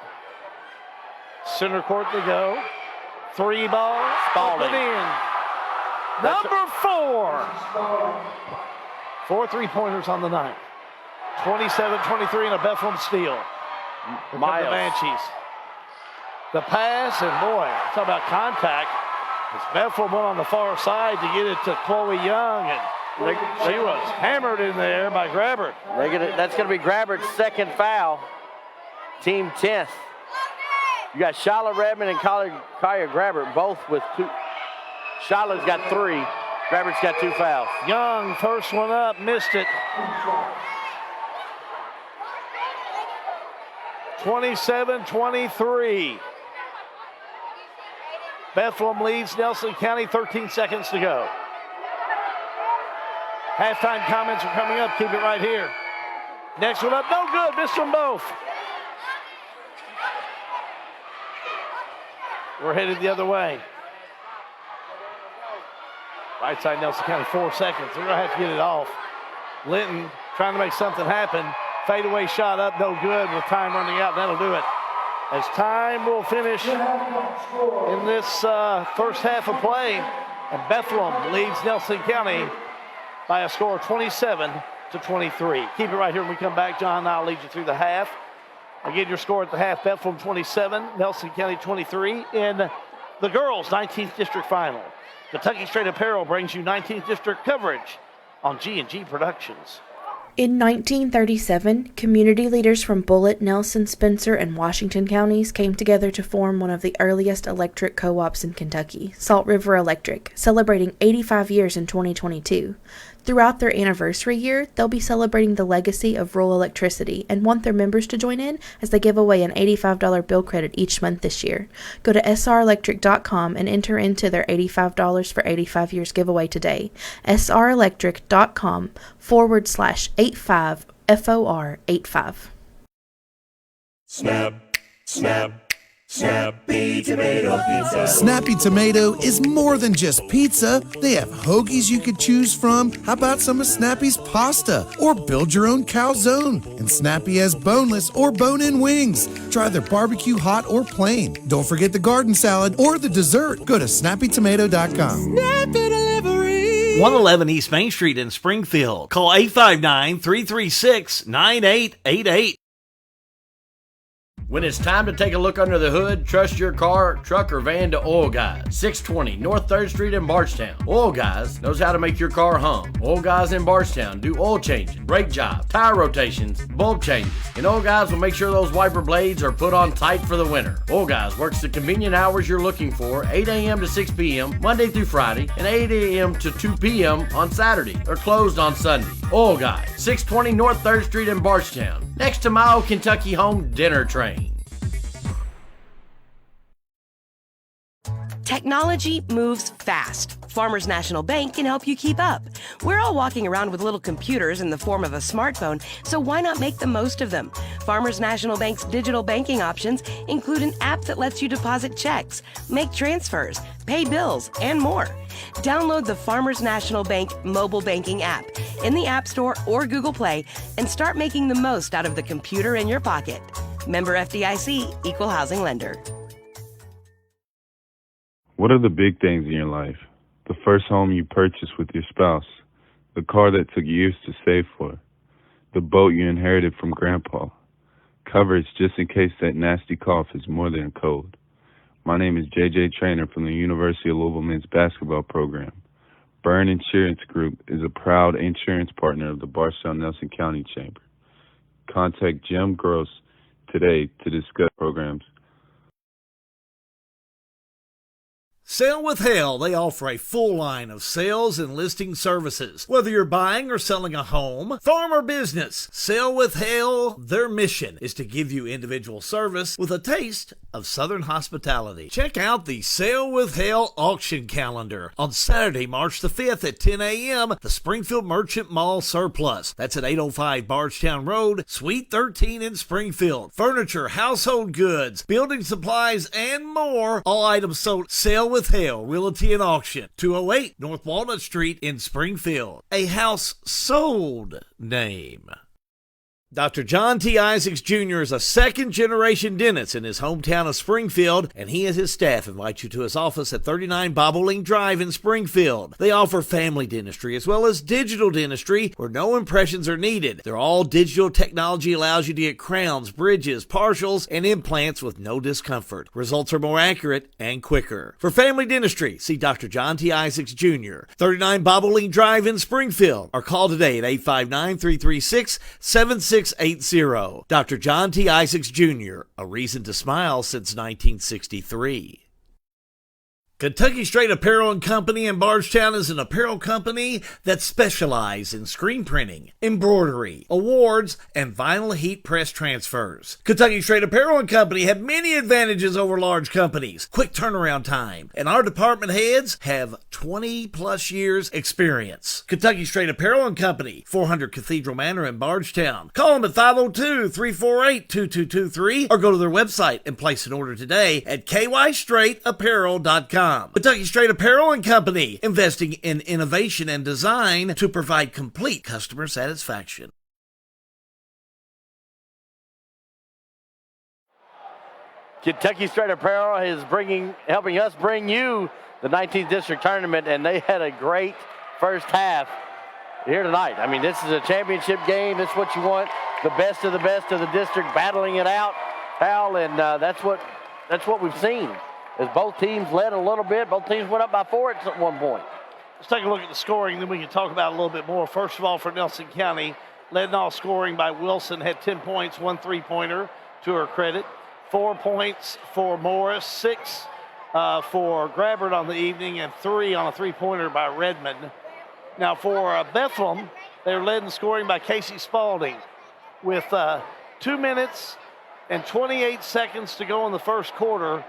Center court they go. 3 ball.
Spalding.
Up and in. Number 4. 4 3-pointers on the night. 27-23 and a Bethlehem steal.
Miles.
The Banshees. The pass, and boy, talk about contact. It's Bethlehem went on the far side to get it to Chloe Young, and she was hammered in there by Grabbert.
That's going to be Grabbert's second foul. Team 10th. You got Shyla Redmond and Kaya Grabbert both with 2. Shyla's got 3. Grabbert's got 2 fouls.
Young, first one up, missed it. 27-23. Bethlehem leads Nelson County, 13 seconds to go. Halftime comments are coming up. Keep it right here. Next one up, no good. Missed them both. We're headed the other way. Right side Nelson County, 4 seconds. They're going to have to get it off. Linton trying to make something happen. Fadeaway shot up, no good with time running out. That'll do it. As time will finish in this first half of play, and Bethlehem leads Nelson County by a score of 27-23. Keep it right here when we come back. John and I'll lead you through the half. Again, your score at the half, Bethlehem 27, Nelson County 23 in the girls' 19th District Final. Kentucky Straight Apparel brings you 19th District coverage on G&G Productions.
In 1937, community leaders from Bullitt, Nelson, Spencer, and Washington counties came together to form one of the earliest electric co-ops in Kentucky, Salt River Electric, celebrating 85 years in 2022. Throughout their anniversary year, they'll be celebrating the legacy of rural electricity and want their members to join in as they give away an $85 bill credit each month this year. Go to srelectric.com and enter into their $85 for 85 years giveaway today. srelectric.com/85FOR85.
Snap, snap, Snappy Tomato Pizza.
Snappy Tomato is more than just pizza. They have hoagies you could choose from. How about some of Snappy's pasta? Or build your own calzone. And Snappy has boneless or bone-in wings. Try their barbecue hot or plain. Don't forget the garden salad or the dessert. Go to snappytomato.com.
Snappy Delivery. 111 East Main Street in Springfield. Call 859-336-9888.
When it's time to take a look under the hood, trust your car, truck, or van to Oil Guys, 620 North 3rd Street in Bardstown. Oil Guys knows how to make your car hum. Oil Guys in Bardstown do oil changing, brake jobs, tire rotations, bulb changes, and Oil Guys will make sure those wiper blades are put on tight for the winter. Oil Guys works the convenient hours you're looking for, 8 a.m. to 6 p.m. Monday through Friday, and 8 a.m. to 2 p.m. on Saturday. They're closed on Sunday. Oil Guys, 620 North 3rd Street in Bardstown, next to my old Kentucky Home Dinner Train.
Technology moves fast. Farmers National Bank can help you keep up. We're all walking around with little computers in the form of a smartphone, so why not make the most of them? Farmers National Bank's digital banking options include an app that lets you deposit checks, make transfers, pay bills, and more. Download the Farmers National Bank mobile banking app in the App Store or Google Play and start making the most out of the computer in your pocket. Member FDIC, Equal Housing Lender.
What are the big things in your life? the first home you purchase with your spouse, the car that took years to save for, the boat you inherited from Grandpa, coverage just in case that nasty cough is more than a cold. My name is J.J. Trainer from the University of Louisville men's basketball program. Byrne Insurance Group is a proud insurance partner of the Bardstown-Nelson County Chamber. Contact Jim Gross today to discuss programs.
Sale with Hale, they offer a full line of sales and listing services. Whether you're buying or selling a home, farm or business, Sale with Hale, their mission is to give you individual service with a taste of Southern hospitality. Check out the Sale with Hale auction calendar. On Saturday, March the 5th at 10 a.m., the Springfield Merchant Mall Surplus. That's at 805 Bardstown Road, Suite 13 in Springfield. Furniture, household goods, building supplies, and more. All items sold. Sale with Hale, Realty and Auction, 208 North Walnut Street in Springfield. A house sold name. Dr. John T. Isaacs Jr. is a second-generation dentist in his hometown of Springfield, and he and his staff invite you to his office at 39 Bobolink Drive in Springfield. They offer family dentistry as well as digital dentistry where no impressions are needed. Their all-digital technology allows you to get crowns, bridges, partials, and implants with no discomfort. Results are more accurate and quicker. For family dentistry, see Dr. John T. Isaacs Jr., 39 Bobolink Drive in Springfield, or call today at 859-336-7680. Dr. John T. Isaacs Jr., a reason to smile since 1963. Kentucky Straight Apparel and Company in Bardstown is an apparel company that specializes in screen printing, embroidery, awards, and vinyl heat press transfers. Kentucky Straight Apparel and Company have many advantages over large companies, quick turnaround time, and our department heads have 20-plus years experience. Kentucky Straight Apparel and Company, 400 Cathedral Manor in Bardstown. Call them at 502-348-2223 or go to their website and place an order today at kystraightapparel.com. Kentucky Straight Apparel and Company, investing in innovation and design to provide complete customer satisfaction.
Kentucky Straight Apparel is helping us bring you the 19th District Tournament, and they had a great first half here tonight. I mean, this is a championship game. This is what you want, the best of the district battling it out, Hal, and that's what we've seen. As both teams led a little bit, both teams went up by 4 at one point.
Let's take a look at the scoring, then we can talk about it a little bit more. First of all, for Nelson County, led in all scoring by Wilson, had 10 points, 1 three-pointer to her credit. 4 points for Morris, 6 for Grabbert on the evening, and 3 on a three-pointer by Redmond. Now for Bethlehem, they were led in scoring by Casey Spalding with 2 minutes and 28 seconds to go in the first quarter.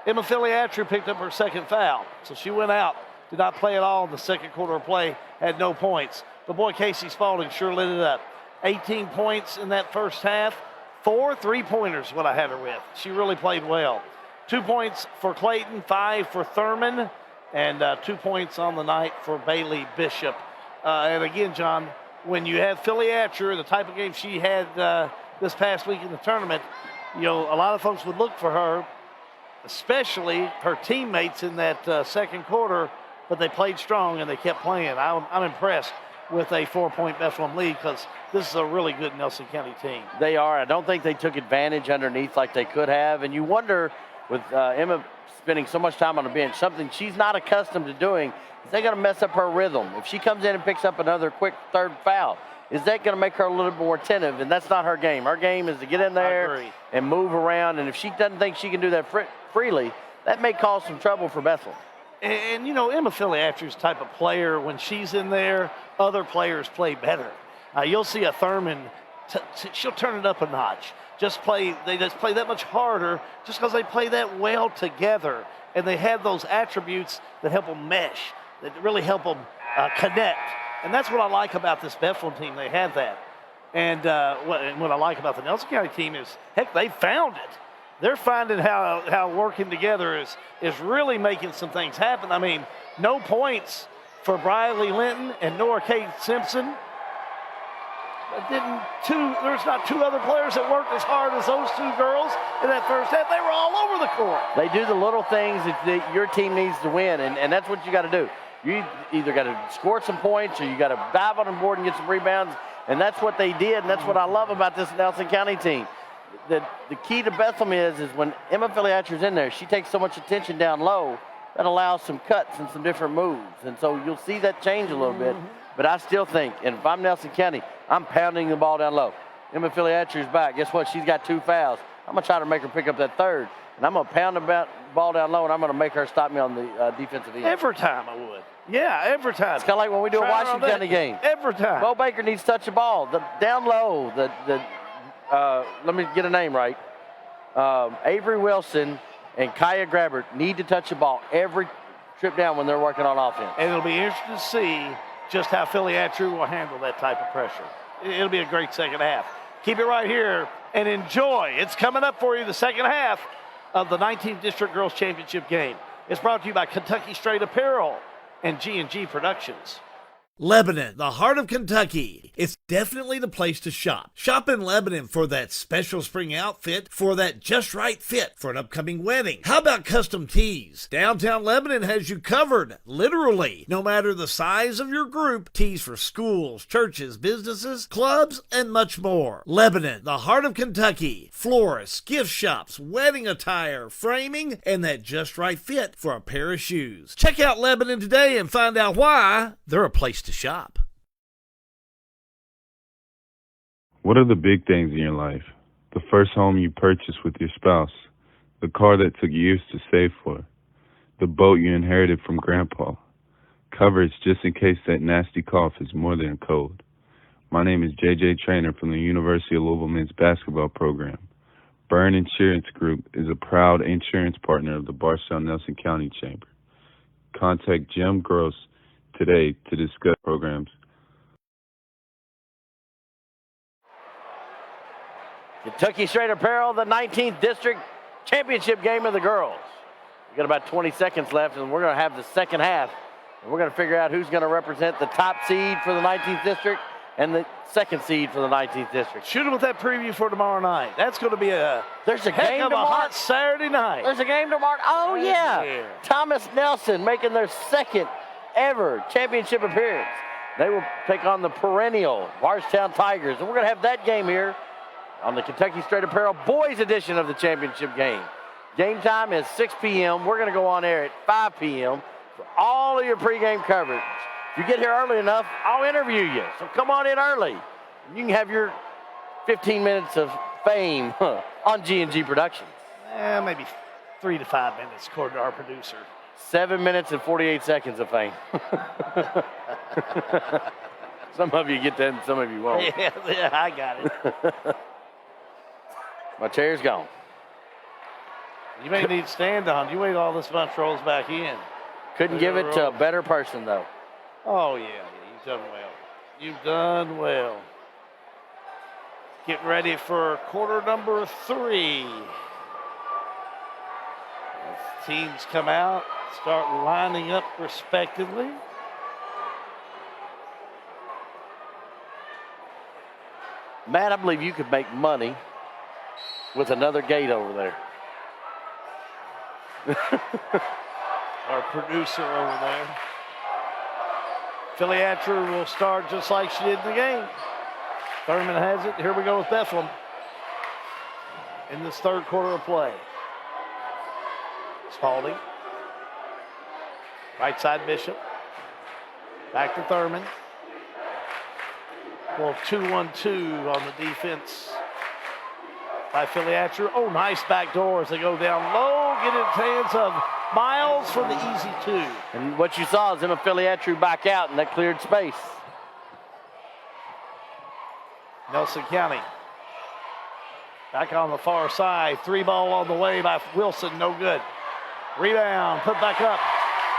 Emma Filiatru picked up her second foul, so she went out, did not play at all in the second quarter of play, had no points. But boy, Casey Spalding sure lit it up. 18 points in that first half, 4 three-pointers what I had her with. She really played well. 2 points for Clayton, 5 for Thurman, and 2 points on the night for Bailey Bishop. And again, John, when you have Filiatru, the type of game she had this past week in the tournament, you know, a lot of folks would look for her, especially her teammates in that second quarter, but they played strong and they kept playing. I'm impressed with a 4-point Bethlehem lead because this is a really good Nelson County team.
They are. I don't think they took advantage underneath like they could have. And you wonder, with Emma spending so much time on the bench, something she's not accustomed to doing, is that going to mess up her rhythm? If she comes in and picks up another quick third foul, is that going to make her a little bit more attentive? And that's not her game. Her game is to get in there and move around. And if she doesn't think she can do that freely, that may cause some trouble for Bethlehem.
And you know, Emma Filiatru's type of player, when she's in there, other players play better. You'll see a Thurman, she'll turn it up a notch. They just play that much harder just because they play that well together. And they have those attributes that help them mesh, that really help them connect. And that's what I like about this Bethlehem team. They have that. And what I like about the Nelson County team is, heck, they found it. They're finding how working together is really making some things happen. I mean, no points for Briley Linton and Nora Kate Simpson. There's not 2 other players that worked as hard as those 2 girls in that first half. They were all over the court.
They do the little things that your team needs to win, and that's what you got to do. You either got to score some points or you got to dive on the board and get some rebounds, and that's what they did, and that's what I love about this Nelson County team. The key to Bethlehem is when Emma Filiatru's in there, she takes so much attention down low that allows some cuts and some different moves, and so you'll see that change a little bit. But I still think, and if I'm Nelson County, I'm pounding the ball down low. Emma Filiatru's back. Guess what? She's got 2 fouls. I'm going to try to make her pick up that third, and I'm going to pound the ball down low, and I'm going to make her stop me on the defensive end.
Every time I would. Yeah, every time.
It's kind of like when we do a Washington County game.
Every time.
Bo Baker needs to touch the ball. Down low, let me get a name right. Avery Wilson and Kaya Grabbert need to touch the ball every trip down when they're working on offense.
And it'll be interesting to see just how Filiatru will handle that type of pressure. It'll be a great second half. Keep it right here and enjoy. It's coming up for you, the second half of the 19th District Girls Championship game. It's brought to you by Kentucky Straight Apparel and G&G Productions.
Lebanon, the heart of Kentucky. It's definitely the place to shop. Shop in Lebanon for that special spring outfit, for that just right fit for an upcoming wedding. How about custom tees? Downtown Lebanon has you covered, literally. No matter the size of your group, tees for schools, churches, businesses, clubs, and much more. Lebanon, the heart of Kentucky. Florists, gift shops, wedding attire, framing, and that just right fit for a pair of shoes. Check out Lebanon today and find out why they're a place to shop.
What are the big things in your life? The first home you purchased with your spouse, the car that took years to save for, the boat you inherited from Grandpa, coverage just in case that nasty cough is more than a cold. My name is JJ Trainer from the University of Louisville men's basketball program. Byrne Insurance Group is a proud insurance partner of the Bardstown-Nelson County Chamber. Contact Jim Gross today to discuss programs.
Kentucky Straight Apparel, the 19th District Championship game of the girls. We've got about 20 seconds left, and we're going to have the second half. And we're going to figure out who's going to represent the top seed for the 19th District and the second seed for the 19th District.
Shoot them with that preview for tomorrow night. That's going to be a
game
of a hot Saturday night.
There's a game tomorrow. Oh, yeah. Thomas Nelson making their second ever championship appearance. They will take on the perennial Bardstown Tigers. And we're going to have that game here on the Kentucky Straight Apparel boys edition of the championship game. Game time is 6 p.m. We're going to go on air at 5 p.m. for all of your pregame coverage. If you get here early enough, I'll interview you. So come on in early. You can have your 15 minutes of fame on G&G Productions.
Maybe 3 to 5 minutes, according to our producer.
7 minutes and 48 seconds of fame. Some of you get that and some of you won't.
Yeah, I got it.
My chair's gone.
You may need to stand on. You wait all this bunch rolls back in.
Couldn't give it to a better person, though.
Oh, yeah, you've done well. You've done well. Getting ready for quarter number 3. As teams come out, start lining up respectively.
Matt, I believe you could make money with another gate over there.
Our producer over there. Filiatru will start just like she did in the game. Thurman has it. Here we go with Bethlehem in this third quarter of play. Spalding. Right side Bishop. Back to Thurman. Well, 2-1-2 on the defense by Filiatru. Oh, nice back door as they go down low. Get it in the hands of Miles for the easy 2.
And what you saw is Emma Filiatru back out, and that cleared space.
Nelson County back on the far side. 3 ball on the way by Wilson. No good. Rebound. Put back up.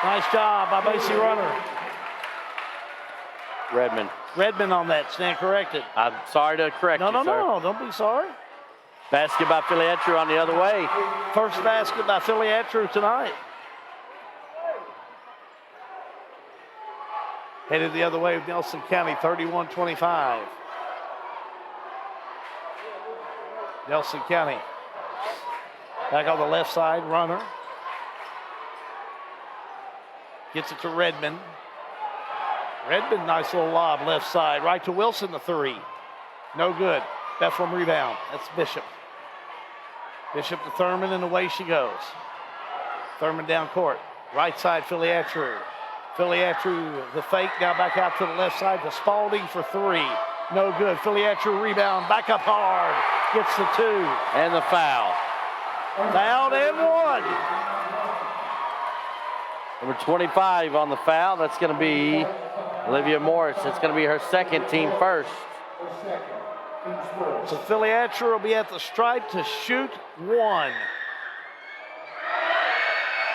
Nice job by Macy Runner. Redmond on that. Stand corrected.
I'm sorry to correct you, sir.
No. Don't be sorry.
Basket by Filiatru on the other way.
First basket by Filiatru tonight. Headed the other way of Nelson County, 31-25. Nelson County back on the left side, Runner. Gets it to Redmond. Redmond, nice little lob, left side. Right to Wilson, the three. No good. Bethlehem rebound. That's Bishop. Bishop to Thurman, and away she goes. Thurman down court. Right side, Filiatru. Filiatru, the fake, now back out to the left side to Spalding for three. No good. Filiatru rebound, back up hard. Gets the two.
And the foul.
Fouled and one.
Number 25 on the foul. That's going to be Olivia Morris. It's going to be her second, team first.
So Filiatru will be at the stripe to shoot one.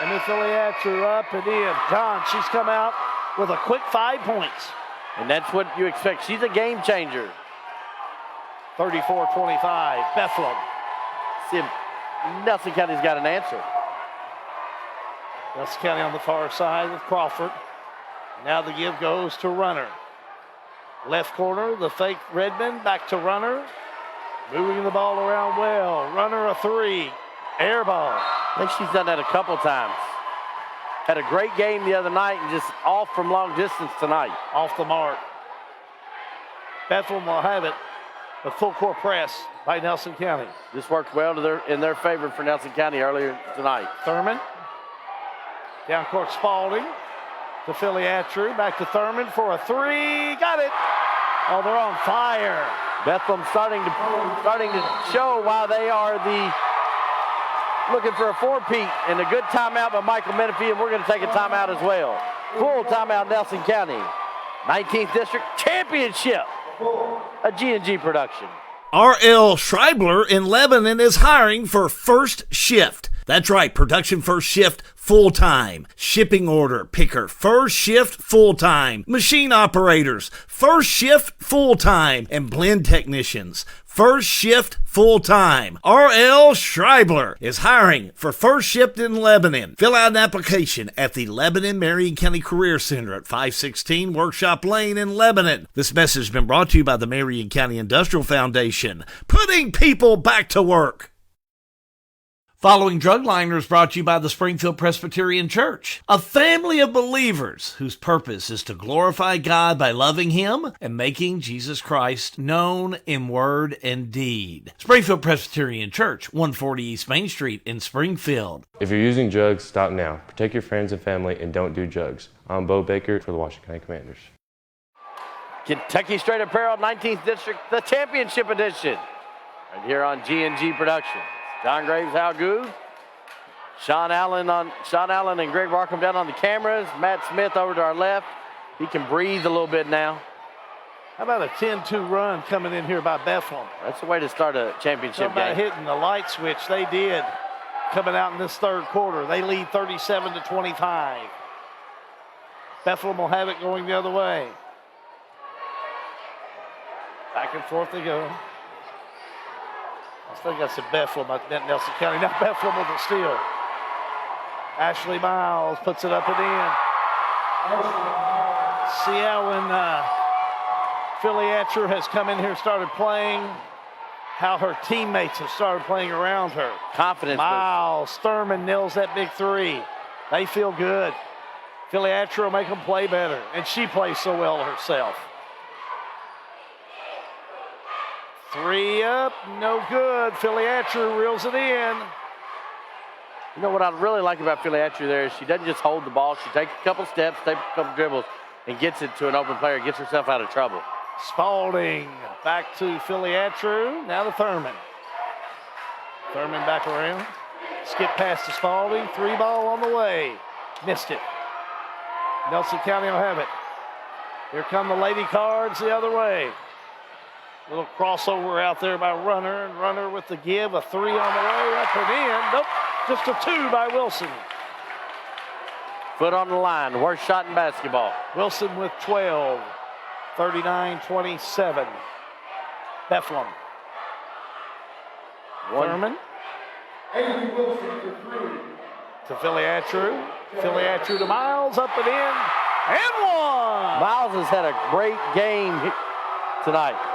And then Filiatru up and in. John, she's come out with a quick 5 points.
And that's what you expect. She's a game changer.
34-25, Bethlehem.
See if Nelson County's got an answer.
Nelson County on the far side with Crawford. Now the give goes to Runner. Left corner, the fake Redmond, back to Runner. Moving the ball around well. Runner a three. Air ball.
I think she's done that a couple times. Had a great game the other night and just off from long distance tonight.
Off the mark. Bethlehem will have it. The full court press by Nelson County.
This worked well in their favor for Nelson County earlier tonight.
Thurman. Down court Spalding to Filiatru. Back to Thurman for a three. Got it. Oh, they're on fire.
Bethlehem starting to show why they are looking for a four-peat, and a good timeout by Michael Menifee, and we're going to take a timeout as well. Full timeout, Nelson County. 19th District Championship. A G&G production.
R.L. Schreibler in Lebanon is hiring for first shift. That's right, production first shift full-time. Shipping order picker, first shift full-time. Machine operators, first shift full-time. And blend technicians, first shift full-time. R.L. Schreibler is hiring for first shift in Lebanon. Fill out an application at the Lebanon Marion County Career Center at 516 Workshop Lane in Lebanon. This message has been brought to you by the Marion County Industrial Foundation, putting people back to work. Following Drugliner is brought to you by the Springfield Presbyterian Church, a family of believers whose purpose is to glorify God by loving Him and making Jesus Christ known in word and deed. Springfield Presbyterian Church, 140 East Main Street in Springfield.
If you're using drugs, stop now. Protect your friends and family and don't do drugs. I'm Bo Baker for the Washington County Commanders.
Kentucky Straight Apparel, 19th District, the championship edition. Right here on G&G Productions. John Graves, Hal Goove. Sean Allen and Greg Markham down on the cameras. Matt Smith over to our left. He can breathe a little bit now.
How about a 10-2 run coming in here by Bethlehem?
That's the way to start a championship
Somebody
game.
hitting the light switch. They did. Coming out in this third quarter. They lead 37-25. Bethlehem will have it going the other way. Back and forth they go. I think that's a Bethlehem, I meant Nelson County. Now Bethlehem with the steal. Ashley Miles puts it up and in. See how when Filiatru has come in here, started playing, how her teammates have started playing around her.
Confidence.
Miles, Thurman nails that big three. They feel good. Filiatru will make them play better, and she plays so well herself. Three up, no good. Filiatru reels it in.
You know what I really like about Filiatru there is she doesn't just hold the ball. She takes a couple steps, takes a couple dribbles, and gets it to an open player, gets herself out of trouble.
Spalding back to Filiatru, now to Thurman. Thurman back around. Skip pass to Spalding, three ball on the way. Missed it. Nelson County will have it. Here come the Lady Cards the other way. Little crossover out there by Runner, and Runner with the give, a three on the way, up and in. Nope, just a two by Wilson.
Foot on the line, worst shot in basketball.
Wilson with 12, 39-27. Bethlehem. Thurman.
Avery Wilson for three.
To Filiatru. Filiatru to Miles, up and in, and one.
Miles has had a great game tonight.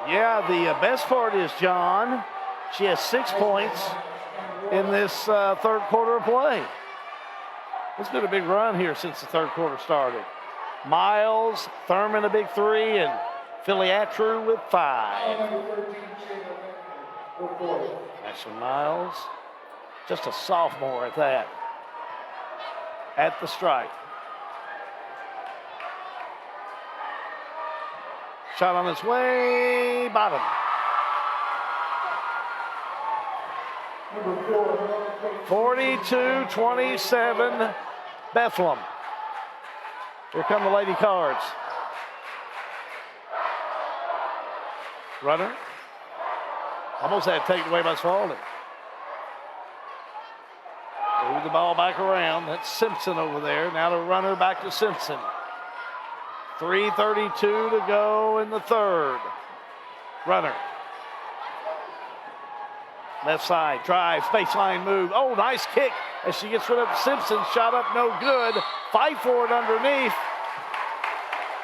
Yeah, the best part is, John, she has 6 points in this third quarter of play. It's been a big run here since the third quarter started. Miles, Thurman a big 3, and Philly Atru with 5. Ashley Miles, just a sophomore at that. At the strike. Shot on its way, bottom. 42-27, Bethlehem. Here come the Lady Cards. Runner. Almost had it taken away by Spalding. Move the ball back around. That's Simpson over there. Now the runner back to Simpson. 3:32 to go in the third. Runner. Left side, drives, baseline move. Oh, nice kick as she gets rid of Simpson. Shot up, no good. Fight for it underneath.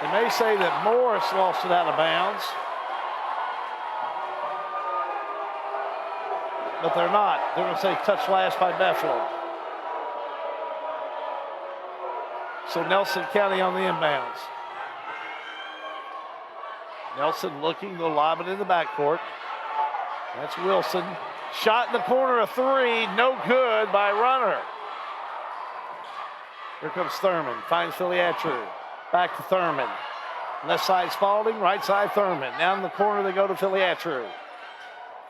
They may say that Morris lost it out of bounds. But they're not. They're going to say touch last by Bethlehem. So Nelson County on the inbounds. Nelson looking, they'll lob it in the backcourt. That's Wilson. Shot in the corner, a 3, no good by Runner. Here comes Thurman, finds Philly Atru. Back to Thurman. Left side Spalding, right side Thurman. Down in the corner they go to Philly Atru.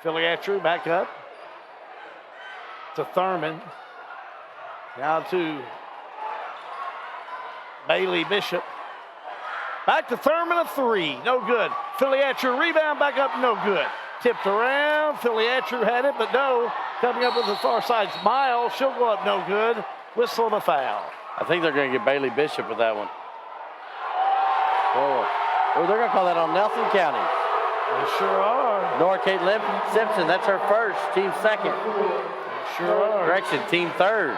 Philly Atru back up to Thurman. Now to Bailey Bishop. Back to Thurman, a 3, no good. Philly Atru rebound, back up, no good. Tipped around, Philly Atru had it, but no. Coming up with the far side, Miles, she'll go up, no good. Whistle and a foul.
I think they're going to get Bailey Bishop with that one. Oh, they're going to call that on Nelson County.
They sure are.
Nora Kate Simpson, that's her first, team second.
They sure are.
Correction, team third.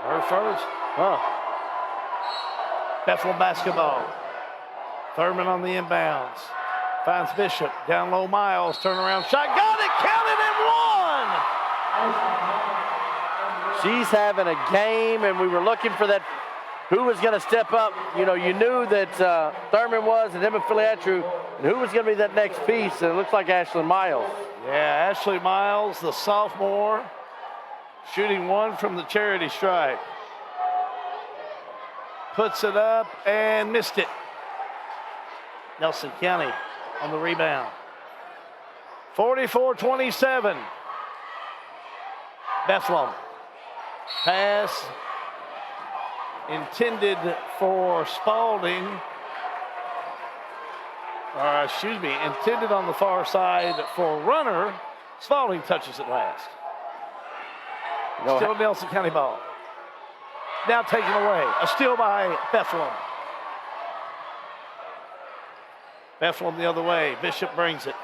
Her first.
Huh.
Bethlehem basketball. Thurman on the inbounds. Finds Bishop. Down low, Miles. Turnaround shot. Got it. Counted and one.
She's having a game, and we were looking for that. Who was going to step up? You know, you knew that Thurman was, and him and Philly Atru, and who was going to be that next piece? And it looks like Ashley Miles.
Yeah, Ashley Miles, the sophomore, shooting one from the charity stripe. Puts it up and missed it. Nelson County on the rebound. 44-27. Bethlehem. Pass intended for Spalding. Intended on the far side for Runner. Spalding touches it last. Still Nelson County ball. Now taken away. A steal by Bethlehem. Bethlehem the other way. Bishop brings it.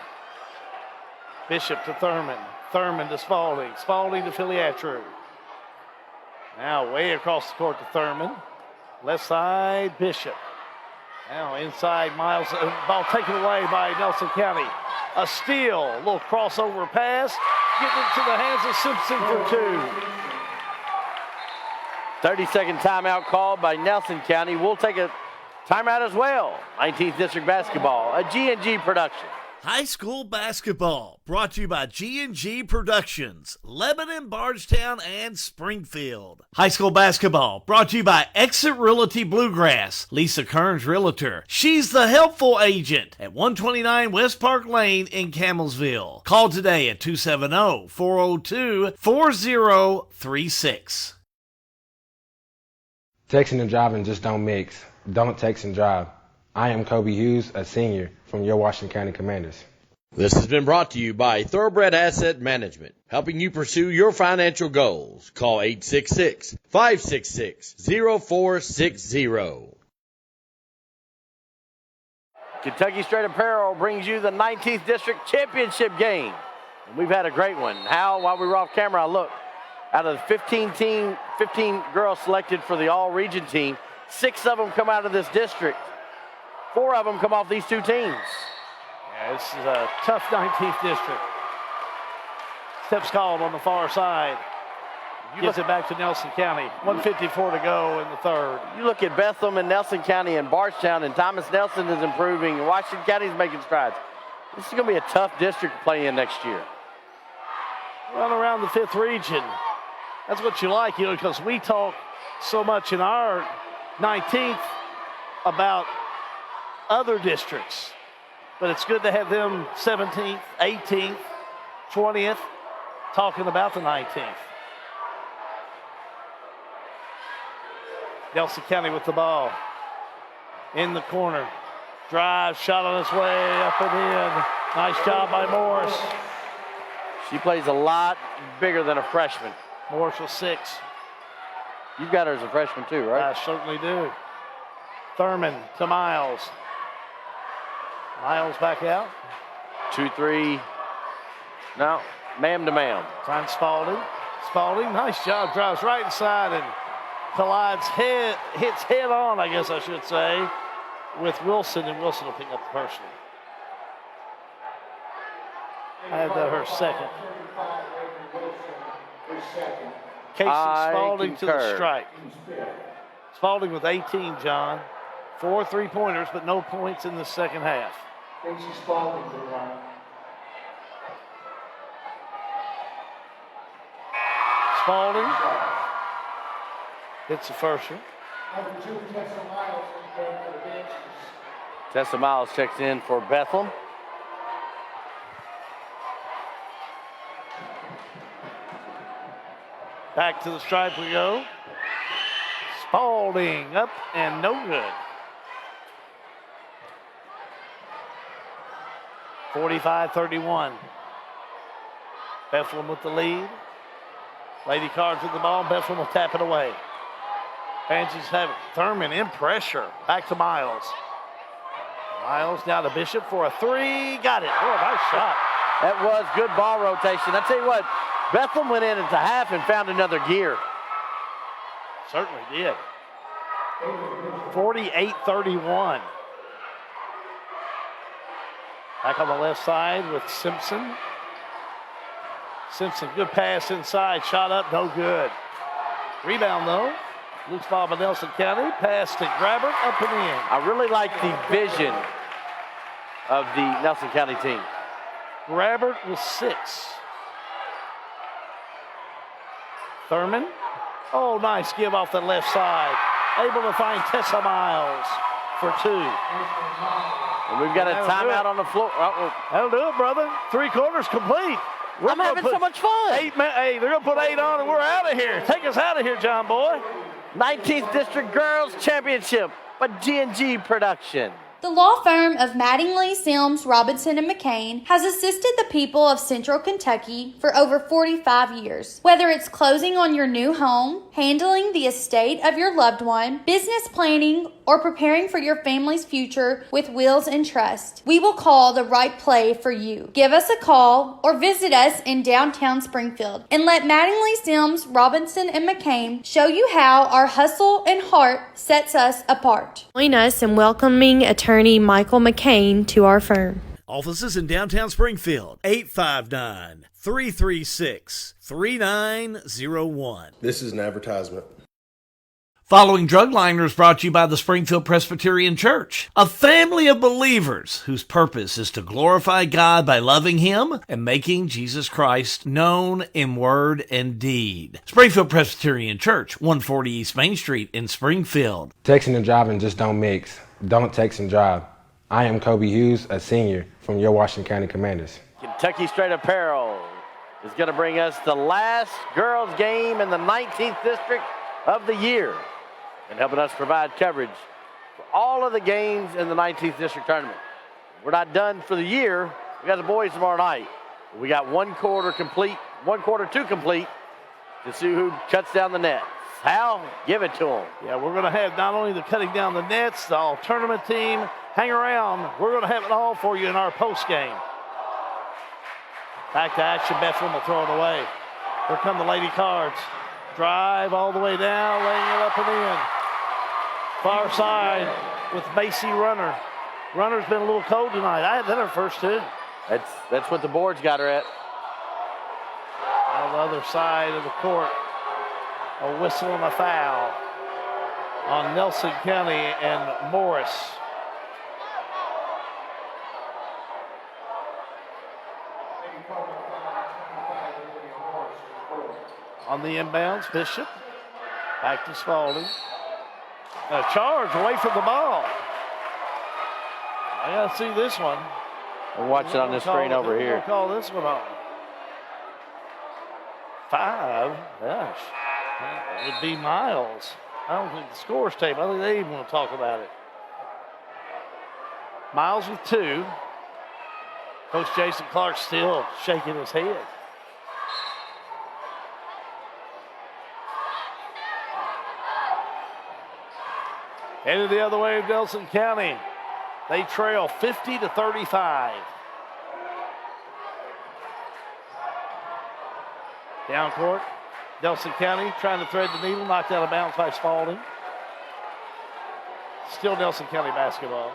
Bishop to Thurman. Thurman to Spalding. Spalding to Philly Atru. Now way across the court to Thurman. Left side, Bishop. Now inside, Miles. Ball taken away by Nelson County. A steal. A little crossover pass. Getting it to the hands of Simpson for 2.
30-second timeout called by Nelson County. We'll take a timeout as well. 19th District Basketball, a G&G production.
High school basketball brought to you by G&G Productions, Lebanon, Bardstown, and Springfield. High school basketball brought to you by Exit Realty Bluegrass, Lisa Kearns Realtor. She's the helpful agent at 129 West Park Lane in Camelsville. Call today at 270-402-4036.
Texting and driving just don't mix. Don't text and drive. I am Kobe Hughes, a senior from your Washington County Commanders.
This has been brought to you by Thoroughbred Asset Management, helping you pursue your financial goals. Call 866-566-0460.
Kentucky Straight Apparel brings you the 19th District Championship game. And we've had a great one. Hal, while we were off camera, I looked. Out of the 15 girls selected for the all-region team, 6 of them come out of this district. 4 of them come off these 2 teams.
Yeah, this is a tough 19th district. Steps called on the far side. Gives it back to Nelson County. 1:54 to go in the third.
You look at Bethlehem and Nelson County and Bardstown, and Thomas Nelson is improving. Washington County is making strides. This is going to be a tough district to play in next year.
Run around the 5th region. That's what you like, because we talk so much in our 19th about other districts. But it's good to have them 17th, 18th, 20th, talking about the 19th. Nelson County with the ball. In the corner. Drive, shot on its way, up and in. Nice job by Morris.
She plays a lot bigger than a freshman.
Morris was 6.
You've got her as a freshman too, right?
I certainly do. Thurman to Miles. Miles back out.
2-3. No, ma'am to ma'am.
Finds Spalding. Spalding, nice job. Drives right inside and collides hits head on, I guess I should say, with Wilson, and Wilson will pick up the personal. I had her second. Casey Spalding to the strike. Spalding with 18, John. 4 3-pointers, but no points in the second half.
Casey Spalding to the line.
Spalding hits the first one.
Number 2, Tessa Miles, going to the bench.
Tessa Miles checks in for Bethlehem.
Back to the stripe we go. Spalding up and no good. 45-31. Bethlehem with the lead. Lady Cards with the ball. Bethlehem will tap it away. Pansies have it. Thurman in pressure. Back to Miles. Miles down to Bishop for a 3. Got it. Oh, nice shot.
That was good ball rotation. I tell you what, Bethlehem went in at the half and found another gear.
Certainly did. 48-31. Back on the left side with Simpson. Simpson, good pass inside. Shot up, no good. Rebound, though. Loose ball by Nelson County. Pass to Grabbert, up and in.
I really like the vision of the Nelson County team.
Grabbert with 6. Thurman. Oh, nice give off the left side. Able to find Tessa Miles for 2.
And we've got a timeout on the floor.
That'll do it, brother. 3 quarters complete.
I'm having so much fun.
Hey, they're going to put 8 on and we're out of here. Take us out of here, John Boy.
19th District Girls Championship by G&G Production.
The law firm of Mattingly, Sims, Robinson, and McCain has assisted the people of Central Kentucky for over 45 years. Whether it's closing on your new home, handling the estate of your loved one, business planning, or preparing for your family's future with wills and trust, we will call the right play for you. Give us a call or visit us in downtown Springfield and let Mattingly, Sims, Robinson, and McCain show you how our hustle and heart sets us apart.
Join us in welcoming attorney Michael McCain to our firm.
Offices in downtown Springfield, 859-336-3901.
This is an advertisement.
Following Drugliner is brought to you by the Springfield Presbyterian Church, a family of believers whose purpose is to glorify God by loving Him and making Jesus Christ known in word and deed. Springfield Presbyterian Church, 140 East Main Street in Springfield.
Texting and driving just don't mix. Don't text and drive. I am Kobe Hughes, a senior from your Washington County Commanders.
Kentucky Straight Apparel is going to bring us the last girls game in the 19th District of the year, and helping us provide coverage for all of the games in the 19th District Tournament. We're not done for the year. We got the boys tomorrow night. We got 1 quarter to complete to see who cuts down the nets. Hal, give it to them.
Yeah, we're going to have not only the cutting down the nets, the all tournament team. Hang around. We're going to have it all for you in our post game. Back to action. Bethlehem will throw it away. Here come the Lady Cards. Drive all the way down, laying it up and in. Far side with Macy Runner. Runner's been a little cold tonight. I had that her first too.
That's what the board's got her at.
On the other side of the court. A whistle and a foul on Nelson County and Morris. On the inbounds, Bishop. Back to Spalding. A charge away from the ball. I got to see this one.
We'll watch it on the screen over here.
We'll call this one on. 5. Gosh. It would be Miles. I don't think the scores tape. I think they even want to talk about it. Miles with 2. Coach Jason Clark still shaking his head. Headed the other way of Nelson County. They trail 50-35. Down court. Nelson County trying to thread the needle, knocked out of bounds by Spalding. Still Nelson County basketball.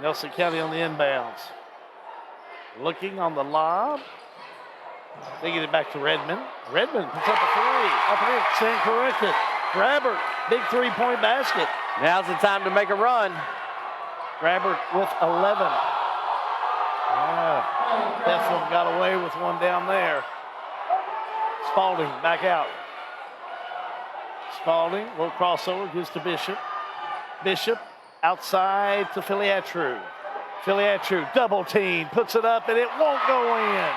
Nelson County on the inbounds. Looking on the lob. They get it back to Redmond. Redmond puts up a 3. Up and in, stand corrected. Grabber, big 3-point basket.
Now's the time to make a run.
Grabber with 11. Bethlehem got away with one down there. Spalding back out. Spalding, little crossover, gives to Bishop. Bishop outside to Filiatru. Filiatru, double team, puts it up and it won't go in.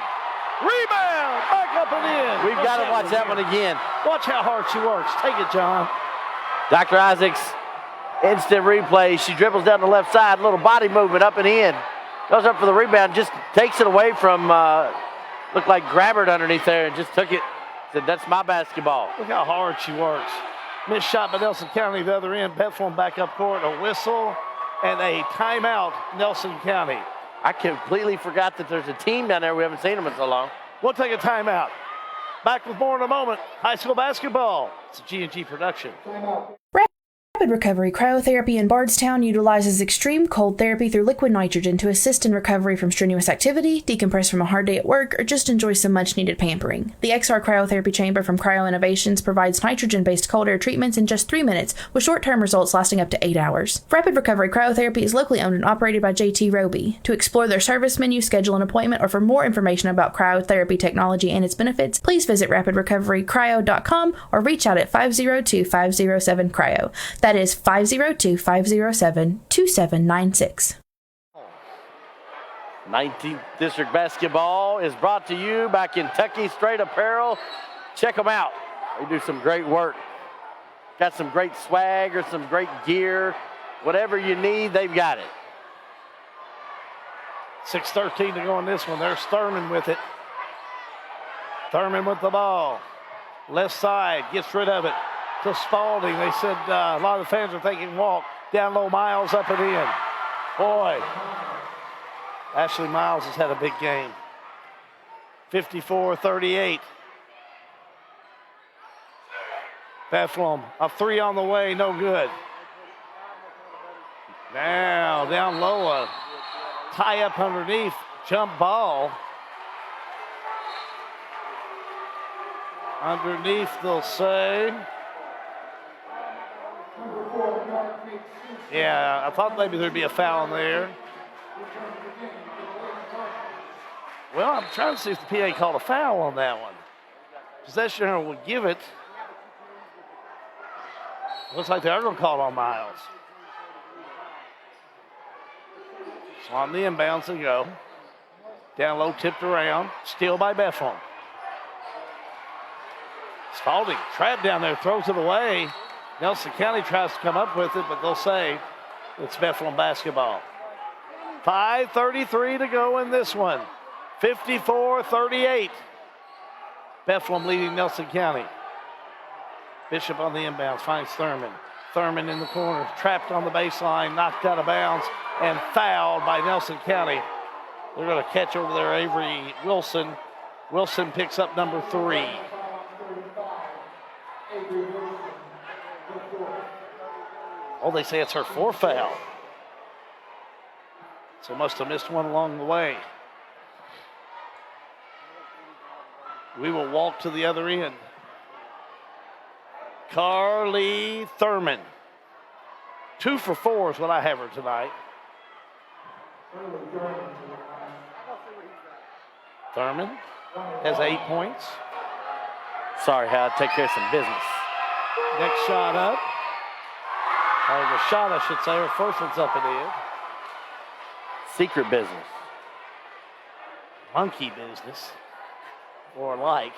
Rebound, back up and in.
We've got to watch that one again.
Watch how hard she works. Take it, John.
Dr. Isaacs, instant replay. She dribbles down the left side, little body movement up and in. Goes up for the rebound, just takes it away from, looked like Grabbert underneath there and just took it. Said, that's my basketball.
Look how hard she works. Missed shot by Nelson County, the other end. Bethlehem back up court, a whistle and a timeout, Nelson County.
I completely forgot that there's a team down there. We haven't seen them in so long.
We'll take a timeout. Back with more in a moment. High school basketball. It's a G&G production.
Rapid Recovery Cryotherapy in Bardstown utilizes extreme cold therapy through liquid nitrogen to assist in recovery from strenuous activity, decompress from a hard day at work, or just enjoy some much-needed pampering. The XR Cryotherapy Chamber from Cryo Innovations provides nitrogen-based cold air treatments in just 3 minutes, with short-term results lasting up to 8 hours. Rapid Recovery Cryotherapy is locally owned and operated by JT Roby. To explore their service menu, schedule an appointment, or for more information about cryotherapy technology and its benefits, please visit rapidrecoverycryo.com or reach out at 502-507-CRYO. That is 502-507-2796.
19th District Basketball is brought to you by Kentucky Straight Apparel. Check them out. They do some great work. Got some great swag or some great gear. Whatever you need, they've got it.
6:13 to go in this one. There's Thurman with it. Thurman with the ball. Left side, gets rid of it to Spalding. They said a lot of the fans are thinking walk. Down low, Miles up and in. Boy, Ashley Miles has had a big game. 54-38. Bethlehem, a 3 on the way, no good. Now, down low, a tie up underneath, jump ball. Underneath, they'll say. Yeah, I thought maybe there'd be a foul in there. Well, I'm trying to see if the PA called a foul on that one. Possession will give it. Looks like they are going to call it on Miles. So on the inbounds they go. Down low, tipped around. Steal by Bethlehem. Spalding, trapped down there, throws it away. Nelson County tries to come up with it, but they'll say it's Bethlehem basketball. 5:33 to go in this one. 54-38. Bethlehem leading Nelson County. Bishop on the inbounds, finds Thurman. Thurman in the corner, trapped on the baseline, knocked out of bounds, and fouled by Nelson County. They're going to catch over there Avery Wilson. Wilson picks up number 3. Oh, they say it's her 4th foul. So must have missed one along the way. We will walk to the other end. Carly Thurman. 2 for 4 is what I have her tonight. Thurman has 8 points.
Sorry, Hal, take care of some business.
Next shot up. Or the shot, I should say. Her first one's up and in.
Secret business.
Monkey business. Or like.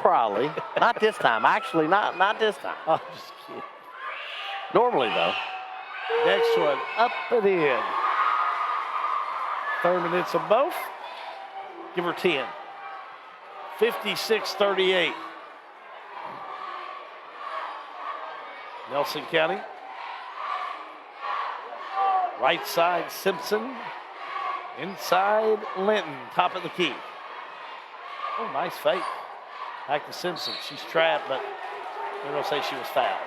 Probably. Not this time. Actually, not this time.
I'm just kidding.
Normally, though.
Next one, up and in. Thurman hits them both. Give her 10. 56-38. Nelson County. Right side, Simpson. Inside, Linton, top of the key. Oh, nice fake. Back to Simpson. She's trapped, but they're going to say she was fouled.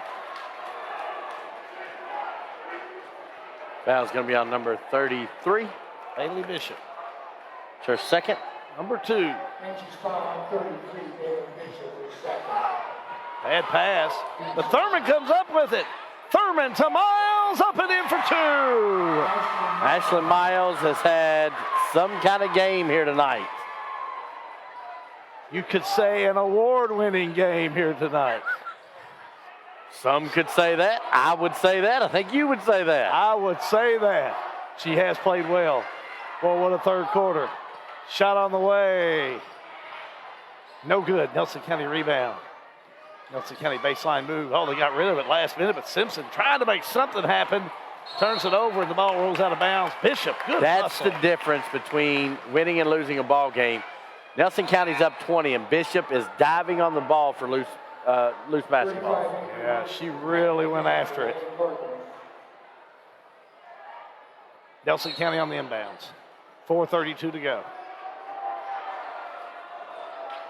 Foul's going to be on number 33.
Bailey Bishop.
It's her second.
Number 2.
And she's fouled on 33, Bailey Bishop, her second.
Bad pass. But Thurman comes up with it. Thurman to Miles, up and in for 2.
Ashlyn Miles has had some kind of game here tonight.
You could say an award-winning game here tonight.
Some could say that. I would say that. I think you would say that.
I would say that. She has played well. Boy, what a third quarter. Shot on the way. No good. Nelson County rebound. Nelson County baseline move. Oh, they got rid of it last minute, but Simpson trying to make something happen. Turns it over, and the ball rolls out of bounds. Bishop, good
That's
hustle.
the difference between winning and losing a ball game. Nelson County's up 20, and Bishop is diving on the ball for loose basketball.
Yeah, she really went after it. Nelson County on the inbounds. 4:32 to go.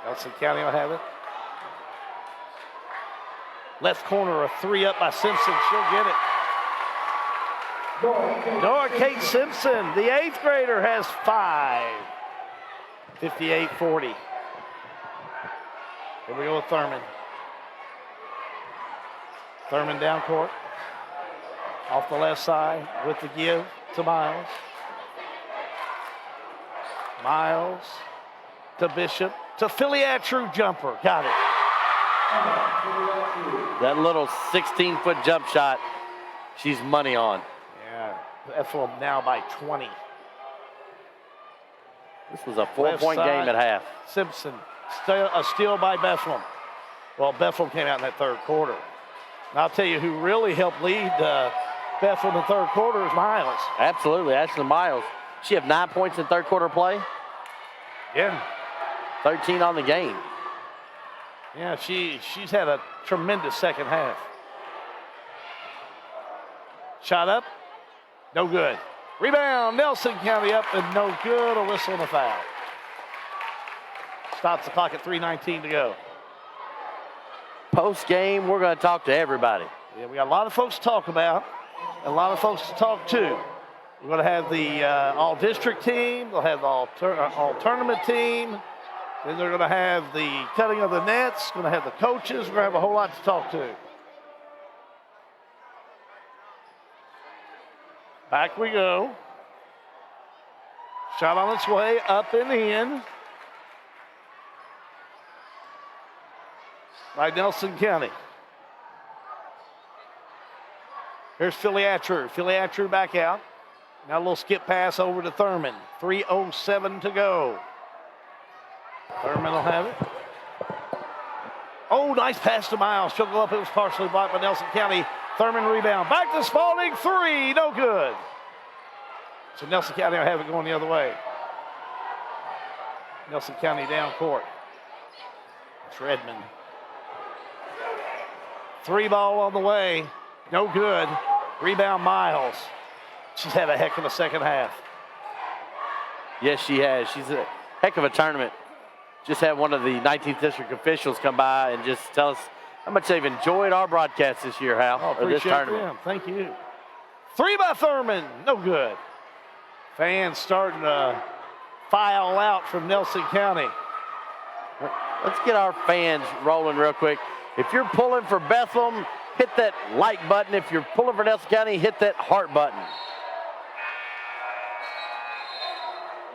Nelson County will have it. Left corner, a 3 up by Simpson. She'll get it. Nora Kate Simpson, the 8th grader, has 5. 58-40. Here we go with Thurman. Thurman down court. Off the left side with the give to Miles. Miles to Bishop to Filiatru jumper. Got it.
That little 16-foot jump shot, she's money on.
Yeah, Bethel now by 20.
This was a 4-point game at half.
Simpson, a steal by Bethlehem. Well, Bethlehem came out in that third quarter. And I'll tell you who really helped lead Bethlehem in the third quarter is Miles.
Absolutely, Ashlyn Miles. She had 9 points in third quarter play.
Yeah.
13 on the game.
Yeah, she's had a tremendous second half. Shot up, no good. Rebound, Nelson County up and no good. A whistle and a foul. Stops the clock at 3:19 to go.
Post game, we're going to talk to everybody.
Yeah, we got a lot of folks to talk about, and a lot of folks to talk to. We're going to have the all-district team. They'll have the all-tournament team. Then they're going to have the cutting of the nets. Going to have the coaches. We're going to have a whole lot to talk to. Back we go. Shot on its way, up and in. By Nelson County. Here's Filiatru. Filiatru back out. Now a little skip pass over to Thurman. 3:07 to go. Thurman will have it. Oh, nice pass to Miles. She'll go up. It was partially blocked by Nelson County. Thurman rebound. Back to Spalding. 3. No good. So Nelson County will have it going the other way. Nelson County down court. It's Redmond. 3 ball on the way. No good. Rebound Miles. She's had a heck of a second half.
Yes, she has. She's a heck of a tournament. Just had one of the 19th district officials come by and just tell us how much they've enjoyed our broadcast this year, Hal, or this tournament.
Them. Thank you. 3 by Thurman. No good. Fans starting to file out from Nelson County.
Let's get our fans rolling real quick. If you're pulling for Bethlehem, hit that like button. If you're pulling for Nelson County, hit that heart button.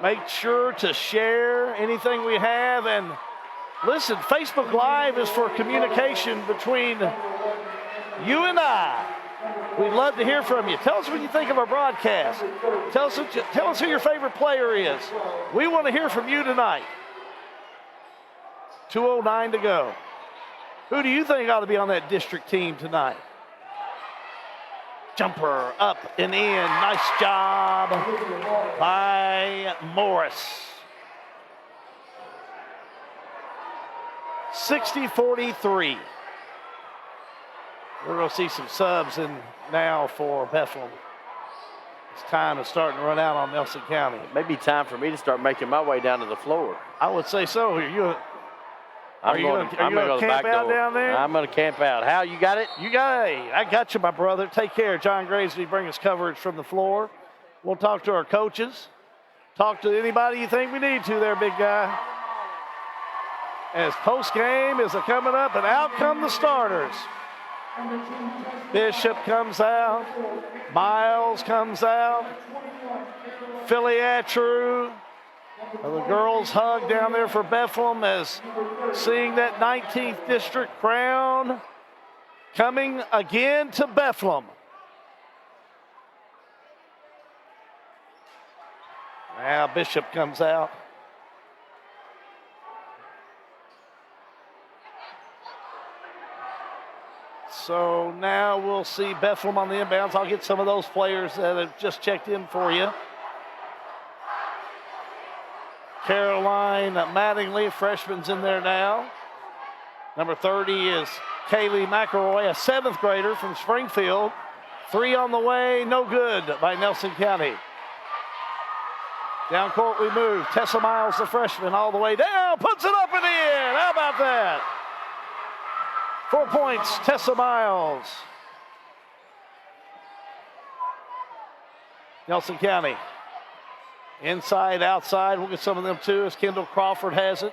Make sure to share anything we have. And listen, Facebook Live is for communication between you and I. We'd love to hear from you. Tell us what you think of our broadcast. Tell us who your favorite player is. We want to hear from you tonight. 2:09 to go. Who do you think ought to be on that district team tonight? Jumper up and in. Nice job by Morris. 60-43. We're going to see some subs in now for Bethlehem. It's time is starting to run out on Nelson County.
It may be time for me to start making my way down to the floor.
I would say so. Are you going to camp out down there?
I'm going to camp out. Hal, you got it?
I got you, my brother. Take care. John Graves will bring us coverage from the floor. We'll talk to our coaches. Talk to anybody you think we need to there, big guy. As post-game is coming up, and out come the starters. Bishop comes out. Miles comes out. Philly Atru. The girls hug down there for Bethlehem as seeing that 19th district crown coming again to Bethlehem. Now Bishop comes out. So now we'll see Bethlehem on the inbounds. I'll get some of those players that have just checked in for you. Caroline Mattingly, freshman's in there now. Number 30 is Kaylee McElroy, a 7th grader from Springfield. 3 on the way, no good by Nelson County. Down court we move. Tessa Miles, the freshman, all the way down, puts it up and in. How about that? 4 points, Tessa Miles. Nelson County. Inside, outside, we'll get some of them too as Kendall Crawford has it.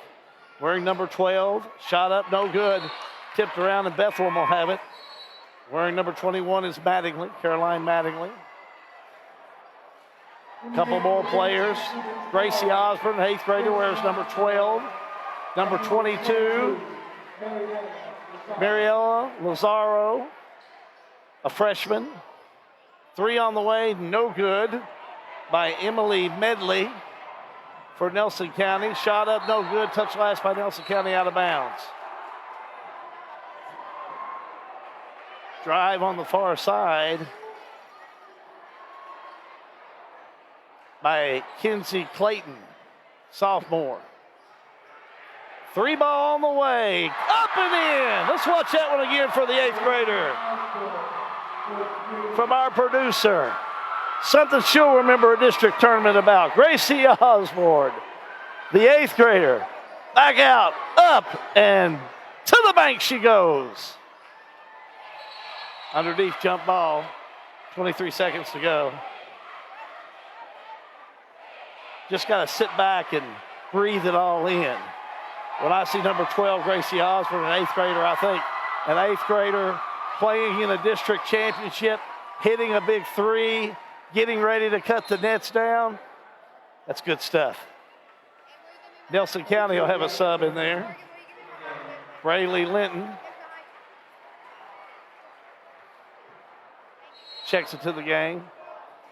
Wearing number 12, shot up, no good. Tipped around and Bethlehem will have it. Wearing number 21 is Mattingly, Caroline Mattingly. Couple more players. Gracie Osborne, 8th grader, wears number 12. Number 22, Mariella Lazaro, a freshman. 3 on the way, no good by Emily Medley for Nelson County. Shot up, no good. Touch last by Nelson County, out of bounds. Drive on the far side by Kinsey Clayton, sophomore. 3 ball on the way, up and in. Let's watch that one again for the 8th grader. From our producer. Something she'll remember a district tournament about. Gracie Osborne, the 8th grader. Back out, up, and to the bank she goes. Underneath jump ball, 23 seconds to go. Just got to sit back and breathe it all in. When I see number 12, Gracie Osborne, an 8th grader, I think an 8th grader playing in a district championship, hitting a big 3, getting ready to cut the nets down. That's good stuff. Nelson County will have a sub in there. Braylee Linton checks it to the game.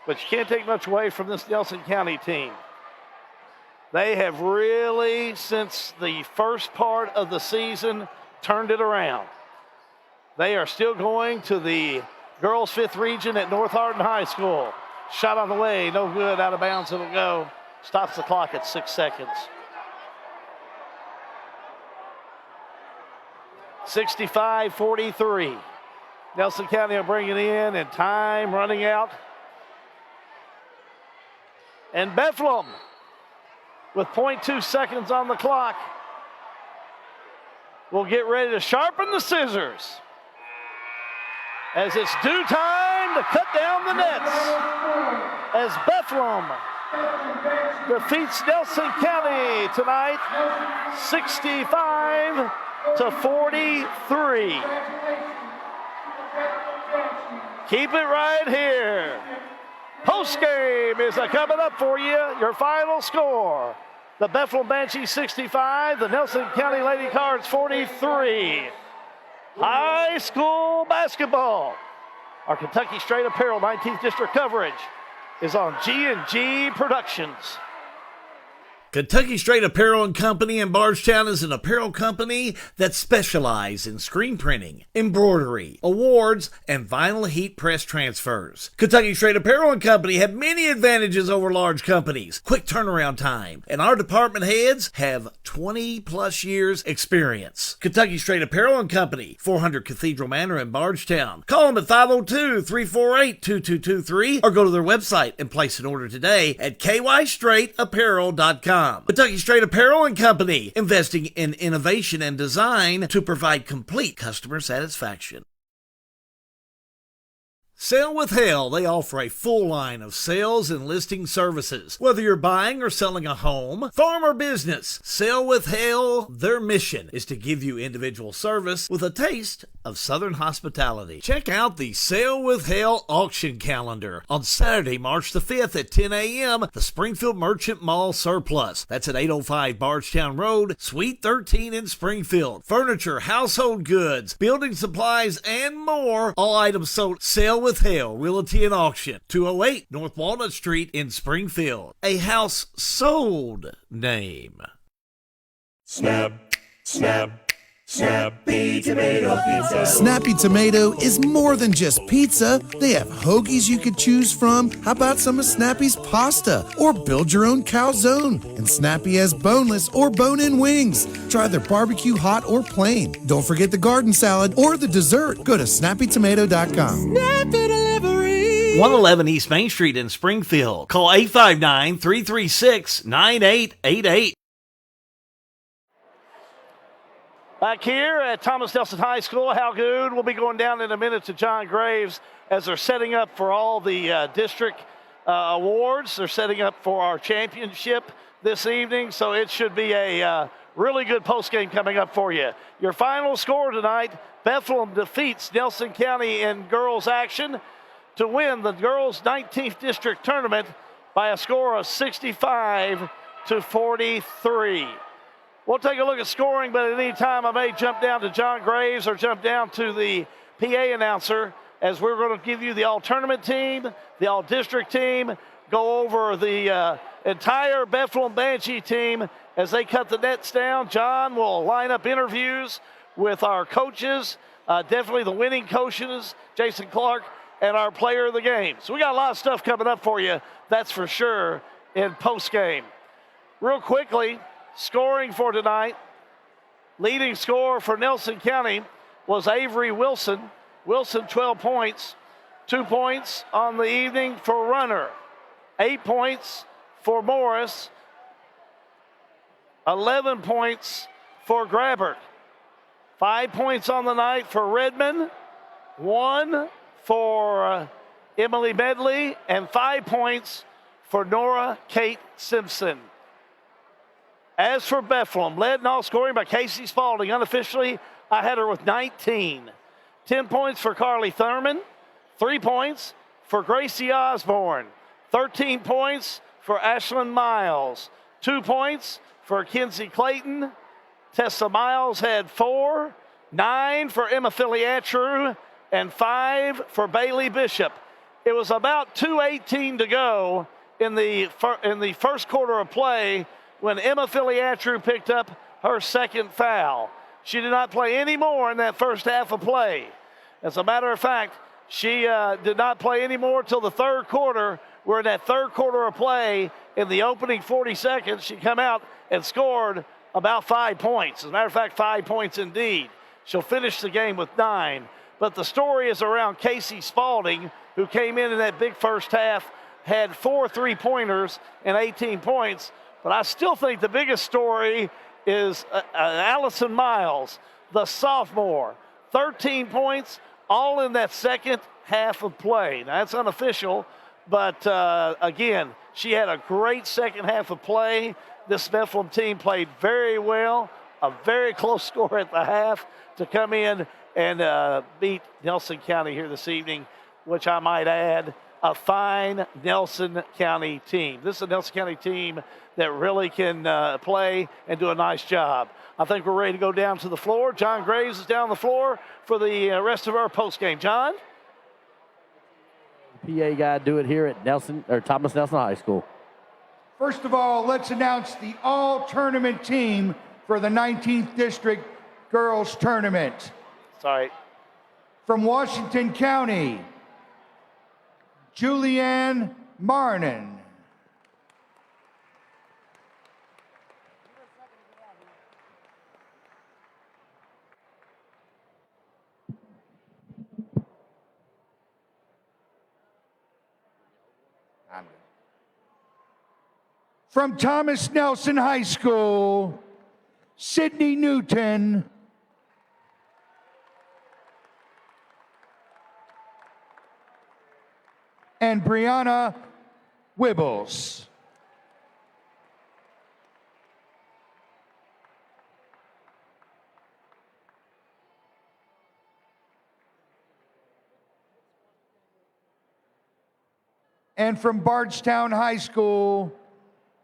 But you can't take much away from this Nelson County team. They have really, since the first part of the season, turned it around. They are still going to the girls' 5th region at North Hardin High School. Shot on the way, no good, out of bounds it'll go. Stops the clock at 6 seconds. 65-43. Nelson County will bring it in, and time running out. And Bethlehem, with 0.2 seconds on the clock, will get ready to sharpen the scissors as it's due time to cut down the nets. As Bethlehem defeats Nelson County tonight 65-43. Keep it right here. Post game is coming up for you. Your final score: the Bethlehem Banshees 65, the Nelson County Lady Cards 43. High school basketball. Our Kentucky Straight Apparel 19th District coverage is on G&G Productions.
Kentucky Straight Apparel and Company in Bardstown is an apparel company that specializes in screen printing, embroidery, awards, and vinyl heat press transfers. Kentucky Straight Apparel and Company have many advantages over large companies: quick turnaround time, and our department heads have 20 plus years experience. Kentucky Straight Apparel and Company, 400 Cathedral Manor in Bardstown. Call them at 502-348-2223 or go to their website and place an order today at kystraightapparel.com. Kentucky Straight Apparel and Company, investing in innovation and design to provide complete customer satisfaction. Sale with Hale. They offer a full line of sales and listing services. Whether you're buying or selling a home, farm or business, Sale with Hale, their mission is to give you individual service with a taste of Southern hospitality. Check out the Sale with Hale auction calendar on Saturday, March the 5th at 10 a.m. the Springfield Merchant Mall Surplus. That's at 805 Bardstown Road, Suite 13 in Springfield. Furniture, household goods, building supplies, and more. All items sold. Sale with Hale Realty and Auction, 208 North Walnut Street in Springfield. A house sold name.
Snap, snap, Snappy Tomato Pizza.
Snappy Tomato is more than just pizza. They have hoagies you could choose from. How about some of Snappy's pasta? Or build your own calzone. And Snappy has boneless or bone-in wings. Try their barbecue hot or plain. Don't forget the garden salad or the dessert. Go to snappytomato.com.
Snappy Delivery. 111 East Main Street in Springfield. Call 859-336-9888.
Back here at Thomas Nelson High School, Hal Good will be going down in a minute to John Graves as they're setting up for all the district awards. They're setting up for our championship this evening, so it should be a really good postgame coming up for you. Your final score tonight, Bethlehem defeats Nelson County in girls action to win the girls 19th district tournament by a score of 65-43. We'll take a look at scoring, but at any time I may jump down to John Graves or jump down to the PA announcer as we're going to give you the all-tournament team, the all-district team, go over the entire Bethlehem Banshee team as they cut the nets down. John will line up interviews with our coaches, definitely the winning coaches, Jason Clark, and our player of the game. So we got a lot of stuff coming up for you, that's for sure, in postgame. Real quickly, scoring for tonight, leading scorer for Nelson County was Avery Wilson. Wilson, 12 points. 2 points on the evening for Runner. 8 points for Morris. 11 points for Grabbert. 5 points on the night for Redmond. 1 for Emily Medley. And 5 points for Nora Kate Simpson. As for Bethlehem, led in all scoring by Casey Spalding. Unofficially, I had her with 19. 10 points for Carly Thurman. 3 points for Gracie Osborne. 13 points for Ashlyn Miles. 2 points for Kinsey Clayton. Tessa Miles had 4. 9 for Emma Filiatru. And 5 for Bailey Bishop. It was about 2:18 to go in the first quarter of play when Emma Filiatru picked up her second foul. She did not play any more in that first half of play. As a matter of fact, she did not play any more till the third quarter. We're in that third quarter of play. In the opening 40 seconds, she come out and scored about 5 points. As a matter of fact, 5 points indeed. She'll finish the game with 9. But the story is around Casey Spalding, who came in that big first half, had 4 3-pointers and 18 points. But I still think the biggest story is Allison Miles, the sophomore. 13 points, all in that second half of play. Now, that's unofficial, But again, she had a great second half of play. This Bethlehem team played very well, a very close score at the half to come in and beat Nelson County here this evening, which I might add, a fine Nelson County team. This is a Nelson County team that really can play and do a nice job. I think we're ready to go down to the floor. John Graves is down the floor for the rest of our postgame. John?
PA guy do it here at Thomas Nelson High School.
First of all, let's announce the all-tournament team for the 19th District Girls Tournament.
Sorry.
From Washington County, Julianne Marnin. From Thomas Nelson High School, Sydney Newton. And Brianna Wibbles. And from Bardstown High School,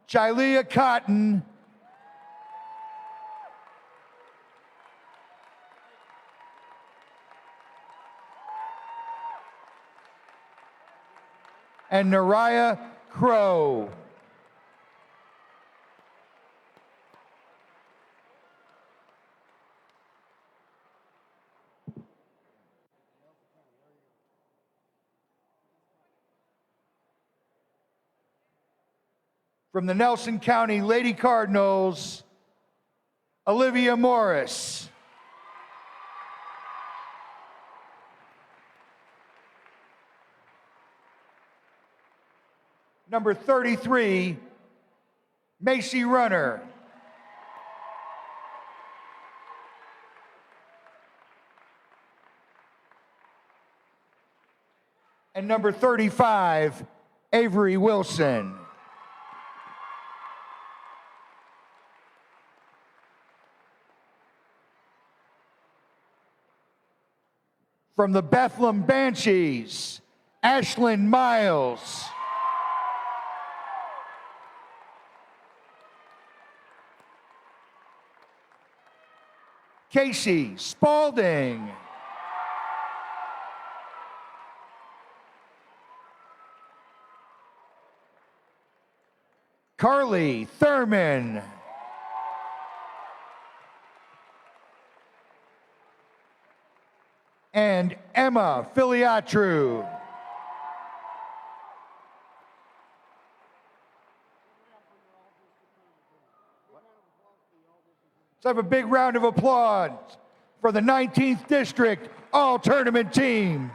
Jylea Cotton. And Nariah Crow. From the Nelson County Lady Cardinals, Olivia Morris. Number 33, Macy Runner. And number 35, Avery Wilson. From the Bethlehem Banshees, Ashlyn Miles. Casey Spalding. Carly Thurman. And Emma Filiatru. Let's have a big round of applause for the 19th District All-Tournament team.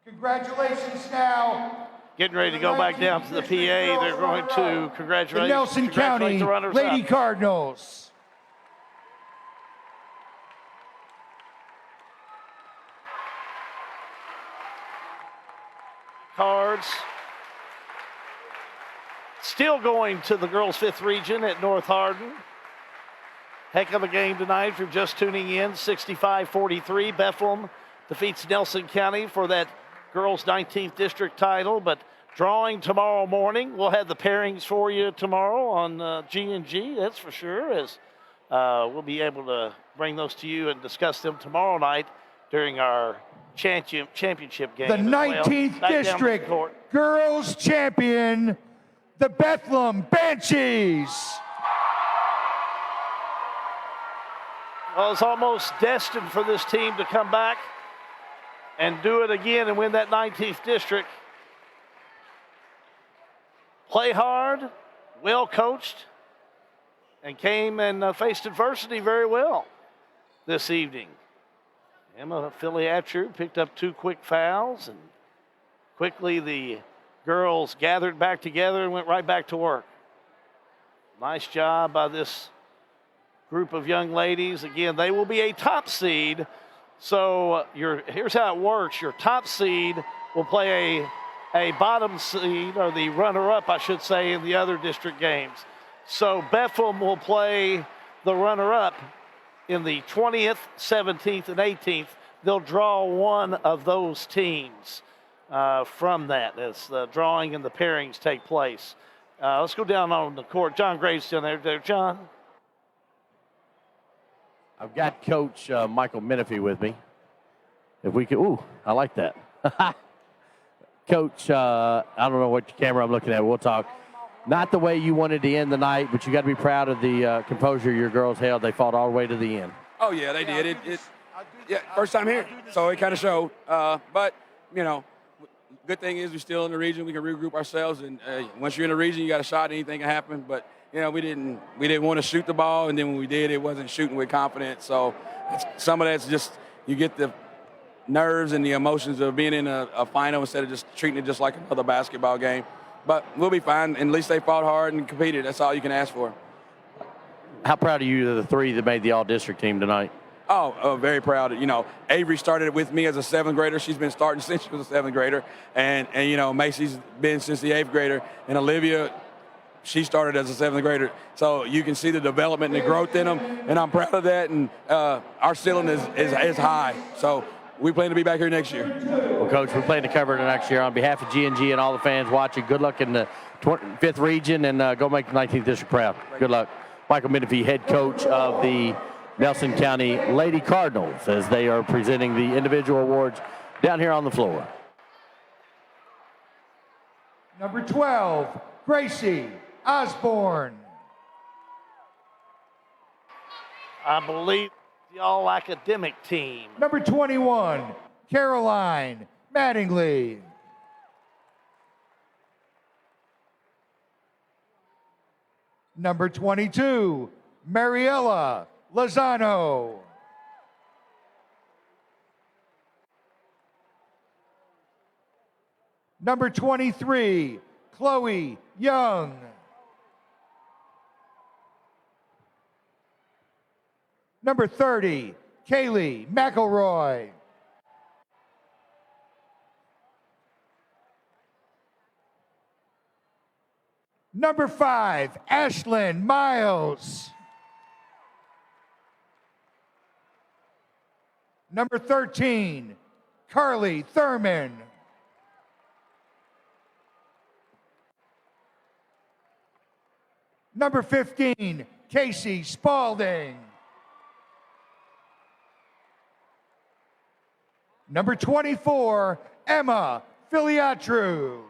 Congratulations now.
Getting ready to go back down to the PA. They're going to congratulate
the Nelson County
the runners
Lady
up.
Cardinals.
Cards. Still going to the girls' 5th region at North Hardin. Heck of a game tonight if you're just tuning in. 65-43. Bethlehem defeats Nelson County for that girls' 19th district title, but drawing tomorrow morning. We'll have the pairings for you tomorrow on G&G, that's for sure, as we'll be able to bring those to you and discuss them tomorrow night during our championship game.
The 19th District Girls Champion, the Bethlehem Banshees.
Well, it's almost destined for this team to come back and do it again and win that 19th district. Play hard, well coached, and came and faced adversity very well this evening. Emma Filiatru picked up 2 quick fouls, and quickly the girls gathered back together and went right back to work. Nice job by this group of young ladies. Again, they will be a top seed. So here's how it works. Your top seed will play a bottom seed, or the runner-up, I should say, in the other district games. So Bethlehem will play the runner-up in the 20th, 17th, and 18th. They'll draw one of those teams from that as the drawing and the pairings take place. Let's go down on the court. John Graves down there. John?
I've got Coach Michael Menifee with me. If we could, I like that. Coach, I don't know what camera I'm looking at. We'll talk. Not the way you wanted to end the night, but you got to be proud of the composure your girls held. They fought all the way to the end.
Oh, yeah, they did. Yeah, first time here, so it kind of showed. But, you know, good thing is we're still in the region. We can regroup ourselves, and once you're in the region, you got a shot. Anything can happen. But, you know, we didn't want to shoot the ball, and then when we did, it wasn't shooting with confidence. So some of that's just you get the nerves and the emotions of being in a final instead of just treating it just like another basketball game. But we'll be fine, and at least they fought hard and competed. That's all you can ask for.
How proud are you of the 3 that made the all-district team tonight?
Oh, very proud. You know, Avery started with me as a 7th grader. She's been starting since she was a 7th grader. And you know, Macy's been since the 8th grader. And Olivia, she started as a 7th grader. So you can see the development and the growth in them. And I'm proud of that. And our ceiling is high. So we plan to be back here next year.
Well, Coach, we plan to cover it next year. On behalf of G&G and all the fans watching, good luck in the 5th region, and go make the 19th district proud. Good luck. Michael Menifee, head coach of the Nelson County Lady Cardinals, as they are presenting the individual awards down here on the floor.
Number 12, Gracie Osborne.
I believe the all-academic team.
Number 21, Caroline Mattingly. Number 22, Mariella Lozano. Number 23, Chloe Young. Number 30, Kaylee McElroy. Number 5, Ashlyn Miles. Number 13, Carly Thurman. Number 15, Casey Spalding. Number 24, Emma Filiatru.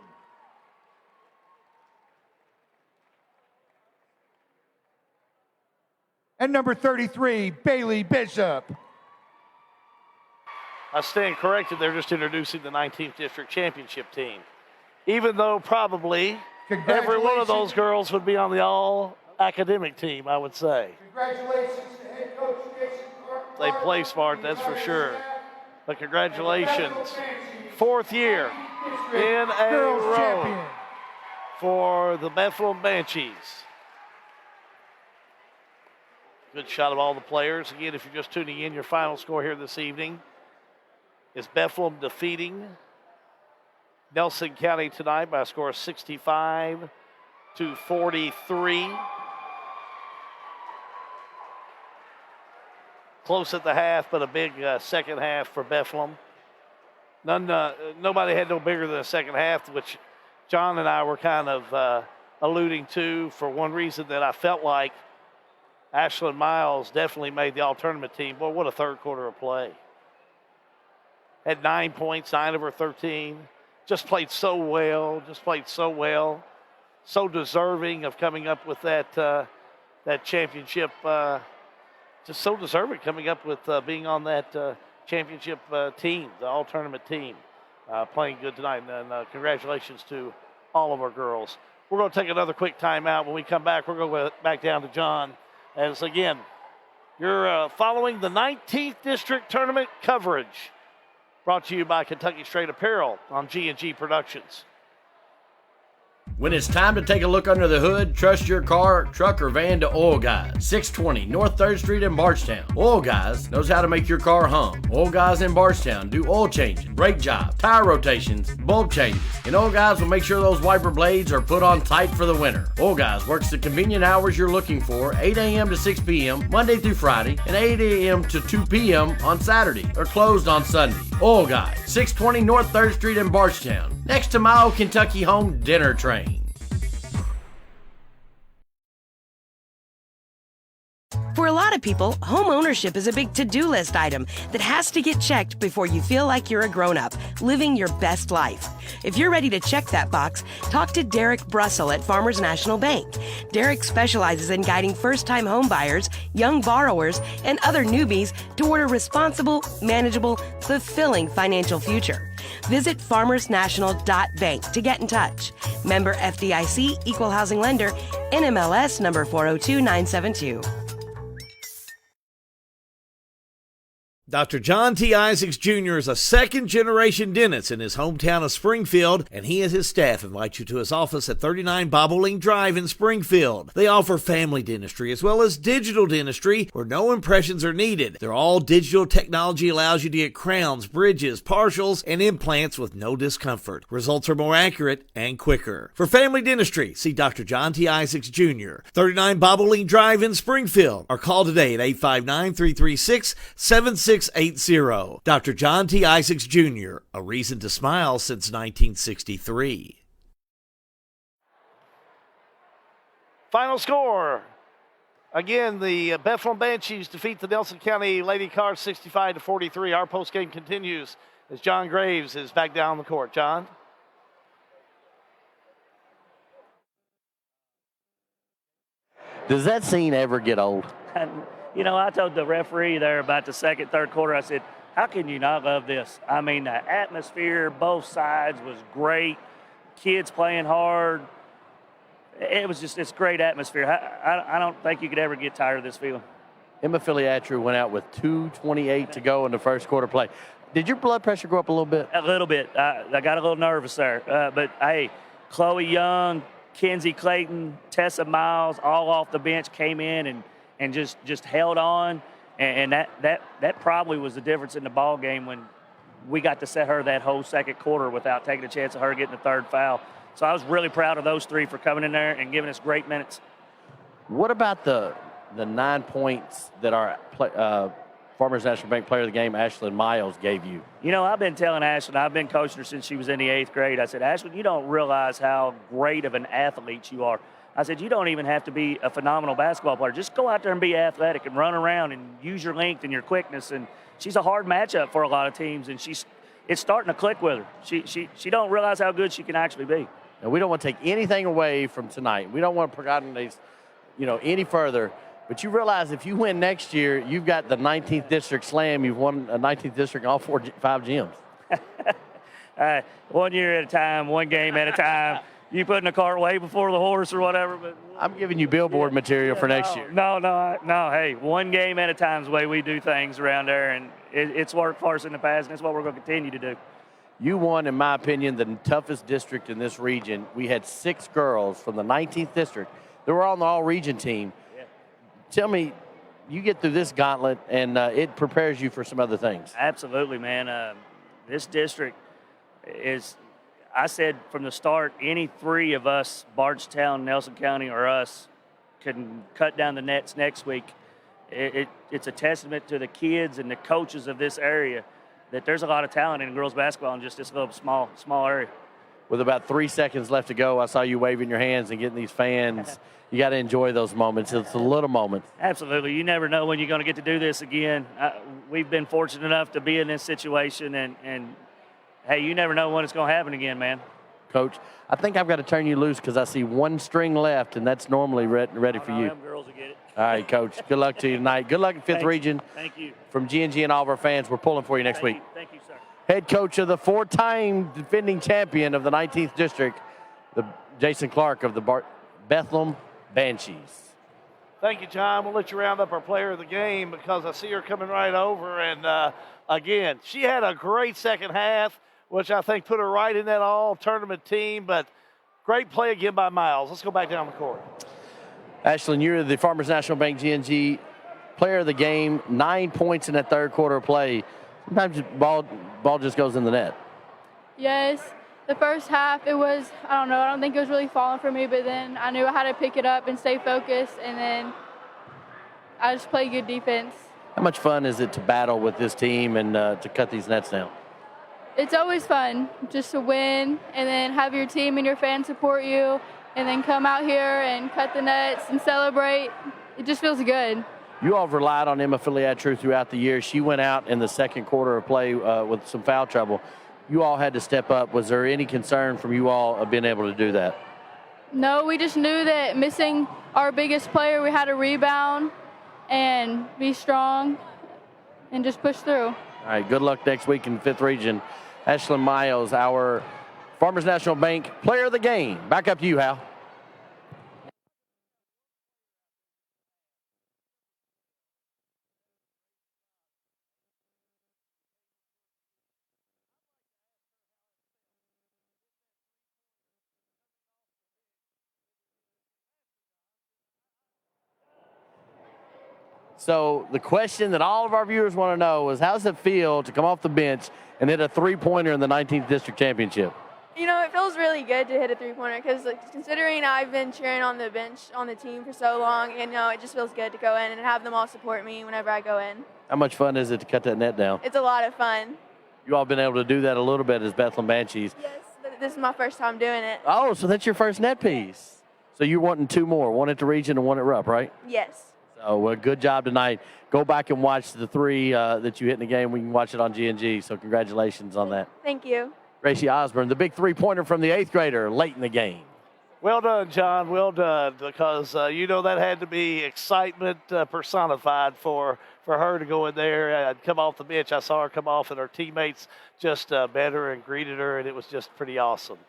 And number 33, Bailey Bishop.
I stand corrected. They're just introducing the 19th District Championship team. Even though probably every one of those girls would be on the all-academic team, I would say.
Congratulations to head coach Jason Clark.
They play smart, that's for sure. But congratulations. 4th year in a row for the Bethlehem Banshees. Good shot of all the players. Again, if you're just tuning in, your final score here this evening is Bethlehem defeating Nelson County tonight by a score of 65-43. Close at the half, but a big second half for Bethlehem. Nobody had no bigger than a second half, which John and I were kind of alluding to for one reason, that I felt like Ashlyn Miles definitely made the all-tournament team. Boy, what a third quarter of play. Had 9 points, 9 of her 13. Just played so well, So deserving of coming up with that championship. Just so deserving coming up with being on that championship team, the all-tournament team. Playing good tonight, and congratulations to all of our girls. We're going to take another quick timeout. When we come back, we're going to go back down to John. As again, You're following the 19th District Tournament coverage, brought to you by Kentucky Straight Apparel on G&G Productions.
When it's time to take a look under the hood, trust your car, truck, or van to Oil Guys, 620 North 3rd Street in Bardstown. Oil Guys knows how to make your car hum. Oil Guys in Bardstown do oil changes, brake jobs, tire rotations, bulb changes, and Oil Guys will make sure those wiper blades are put on tight for the winter. Oil Guys works the convenient hours you're looking for, 8 a.m. to 6 p.m., Monday through Friday, and 8 a.m. to 2 p.m. on Saturday. They're closed on Sunday. Oil Guys, 620 North 3rd Street in Bardstown, next to my old Kentucky Home Dinner Train.
For a lot of people, home ownership is a big to-do list item that has to get checked before you feel like you're a grown-up, living your best life. If you're ready to check that box, talk to Derek Brussel at Farmers National Bank. Derek specializes in guiding first-time home buyers, young borrowers, and other newbies toward a responsible, manageable, fulfilling financial future. Visit farmersnational.bank to get in touch. Member FDIC, Equal Housing Lender, NMLS number 402972.
Dr. John T. Isaacs Jr. is a second-generation dentist in his hometown of Springfield, and he and his staff invite you to his office at 39 Bobolink Drive in Springfield. They offer family dentistry as well as digital dentistry where no impressions are needed. Their all-digital technology allows you to get crowns, bridges, partials, and implants with no discomfort. Results are more accurate and quicker. For family dentistry, see Dr. John T. Isaacs Jr., 39 Bobolink Drive in Springfield, or call today at 859-336-7680. Dr. John T. Isaacs Jr., a reason to smile since 1963.
Final score. Again, the Bethlehem Banshees defeat the Nelson County Lady Cards 65-43. Our postgame continues as John Graves is back down the court. John?
Does that scene ever get old?
You know, I told the referee there about the second, third quarter, I said, how can you not love this? I mean, the atmosphere, both sides was great. Kids playing hard. It was just, it's great atmosphere. I don't think you could ever get tired of this feeling.
Emma Filiatru went out with 2:28 to go in the first quarter play. Did your blood pressure go up a little bit?
A little bit. I got a little nervous there. But, hey, Chloe Young, Kenzie Clayton, Tessa Miles, all off the bench came in and just held on, and that probably was the difference in the ball game when we got to set her that whole second quarter without taking a chance of her getting the third foul. So I was really proud of those three for coming in there and giving us great minutes.
What about the 9 points that our Farmers National Bank Player of the Game, Ashlyn Miles, gave you?
You know, I've been telling Ashlyn, I've been coaching her since she was in the 8th grade. I said, Ashlyn, you don't realize how great of an athlete you are. I said, you don't even have to be a phenomenal basketball player. Just go out there and be athletic and run around and use your length and your quickness. And she's a hard matchup for a lot of teams, and it's starting to click with her. She don't realize how good she can actually be.
And we don't want to take anything away from tonight. We don't want to procrastinate, any further. But you realize if you win next year, you've got the 19th District Slam. You've won a 19th District in all 5 gyms.
1 year at a time, one game at a time. You putting the cart way before the horse or whatever. But
I'm giving you billboard material for next year.
No. Hey, one game at a time is the way we do things around there, and it's worked for us in the past, and that's what we're going to continue to do.
You won, in my opinion, the toughest district in this region. We had 6 girls from the 19th District that were on the all-region team. Yeah. Tell me, you get through this gauntlet, and it prepares you for some other things.
Absolutely, man. This district is – I said from the start, any 3 of us, Bardstown, Nelson County, or us, can cut down the nets next week. It's a testament to the kids and the coaches of this area that there's a lot of talent in girls basketball in just this little small area.
With about 3 seconds left to go, I saw you waving your hands and getting these fans. You got to enjoy those moments. It's the little moments.
Absolutely. You never know when you're going to get to do this again. We've been fortunate enough to be in this situation, and hey, you never know when it's going to happen again, man.
Coach, I think I've got to turn you loose because I see 1 string left, and that's normally ready for you.
Them girls will get it.
All right, Coach. Good luck to you tonight. Good luck in 5th Region.
Thank you.
From G&G and all of our fans, we're pulling for you next week.
Thank you, sir.
Head coach of the 4-time defending champion of the 19th District, Jason Clark of the Bethlehem Banshees.
Thank you, John. We'll let you round up our player of the game because I see her coming right over. And, again, she had a great second half, which I think put her right in that all-tournament team. But great play again by Miles. Let's go back down the court.
Ashlyn, you're the Farmers National Bank GNG player of the game. 9 points in that third quarter of play. Sometimes the ball just goes in the net.
Yes, the first half, it was, I don't think it was really falling for me, but then I knew I had to pick it up and stay focused, and then I just played good defense.
How much fun is it to battle with this team and to cut these nets down?
It's always fun just to win and then have your team and your fans support you and then come out here and cut the nets and celebrate. It just feels good.
You all have relied on Emma Filiatru throughout the year. She went out in the second quarter of play with some foul trouble. You all had to step up. Was there any concern from you all of being able to do that?
No, we just knew that missing our biggest player, we had to rebound and be strong and just push through.
All right, good luck next week in the 5th region. Ashlyn Miles, our Farmers National Bank player of the game. Back up to you, Hal. So the question that all of our viewers want to know is, how does it feel to come off the bench and hit a three-pointer in the 19th District Championship?
You know, it feels really good to hit a three-pointer because considering I've been cheering on the bench on the team for so long, and, you know, it just feels good to go in and have them all support me whenever I go in.
How much fun is it to cut that net down?
It's a lot of fun.
You all been able to do that a little bit as Bethlehem Banshees.
Yes, this is my first time doing it.
Oh, so that's your first net piece. So you're wanting 2 more, 1 at the region and 1 at Rupp, right?
Yes.
So well, good job tonight. Go back and watch the 3 that you hit in the game. We can watch it on GNG, so congratulations on that.
Thank you.
Gracie Osborne, the big three-pointer from the 8th grader late in the game.
Well done, John. Well done, because you know that had to be excitement personified for her to go in there and come off the bench. I saw her come off, and her teammates just met her and greeted her, and it was just pretty awesome.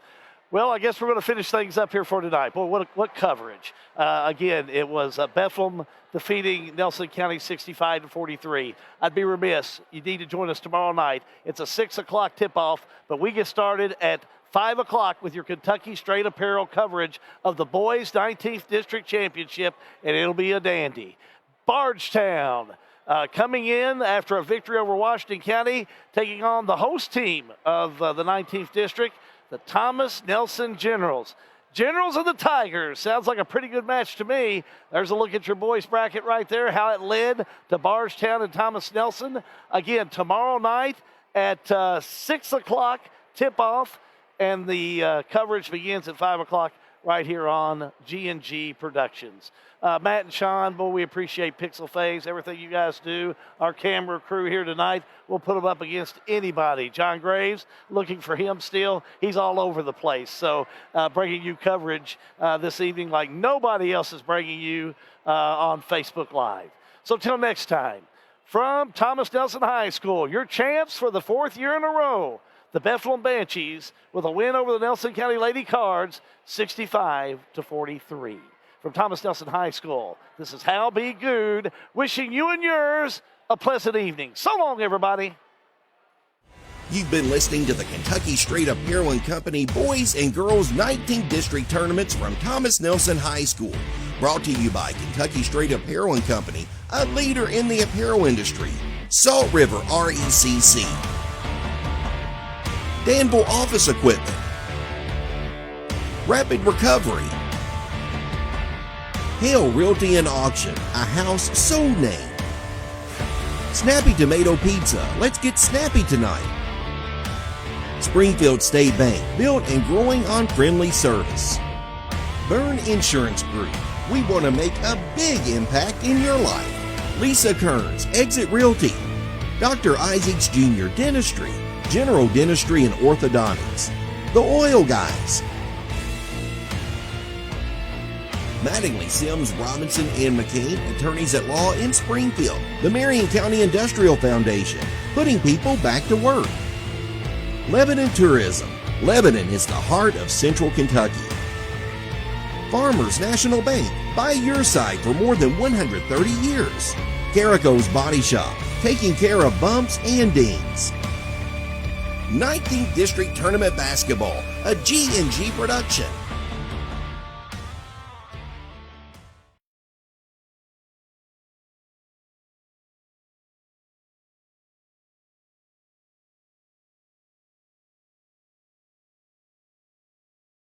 Well, I guess we're going to finish things up here for tonight. Boy, what coverage. Again, it was Bethlehem defeating Nelson County 65-43. I'd be remiss. You need to join us tomorrow night. It's a 6 o'clock tip-off, but we get started at 5 o'clock with your Kentucky Straight Apparel coverage of the Boys 19th District Championship, and it'll be a dandy. Bardstown coming in after a victory over Washington County, taking on the host team of the 19th District, the Thomas Nelson Generals. Generals of the Tigers. Sounds like a pretty good match to me. There's a look at your boys bracket right there, how it led to Bardstown and Thomas Nelson. Again, tomorrow night at 6 o'clock tip-off, and the coverage begins at 5 o'clock right here on G&G Productions. Matt and Sean, boy, we appreciate Pixel Phase, everything you guys do. Our camera crew here tonight, we'll put them up against anybody. John Graves, looking for him still. He's all over the place. So bringing you coverage this evening like nobody else is bringing you on Facebook Live. So till next time, from Thomas Nelson High School, your champs for the 4th year in a row, the Bethlehem Banshees with a win over the Nelson County Lady Cards, 65-43. From Thomas Nelson High School, this is Hal B. Good wishing you and yours a pleasant evening. So long, everybody.
You've been listening to the Kentucky Straight Apparel and Company Boys and Girls 19th District Tournaments from Thomas Nelson High School. Brought to you by Kentucky Straight Apparel and Company, a leader in the apparel industry. Salt River RECC. Danville Office Equipment. Rapid Recovery. Hale Realty and Auction, a house so named. Snappy Tomato Pizza, let's get snappy tonight. Springfield State Bank, built and growing on friendly service. Byrne Insurance Group, we want to make a big impact in your life. Lisa Kearns, Exit Realty. Dr. Isaacs Jr. Dentistry, General Dentistry and Orthodontics. The Oil Guys. Mattingly, Sims, Robinson, and McCain, attorneys at law in Springfield. The Marion County Industrial Foundation, putting people back to work. Lebanon Tourism. Lebanon is the heart of Central Kentucky. Farmers National Bank, by your side for more than 130 years. Carico's Body Shop, taking care of bumps and dings. 19th District Tournament Basketball, a G&G production.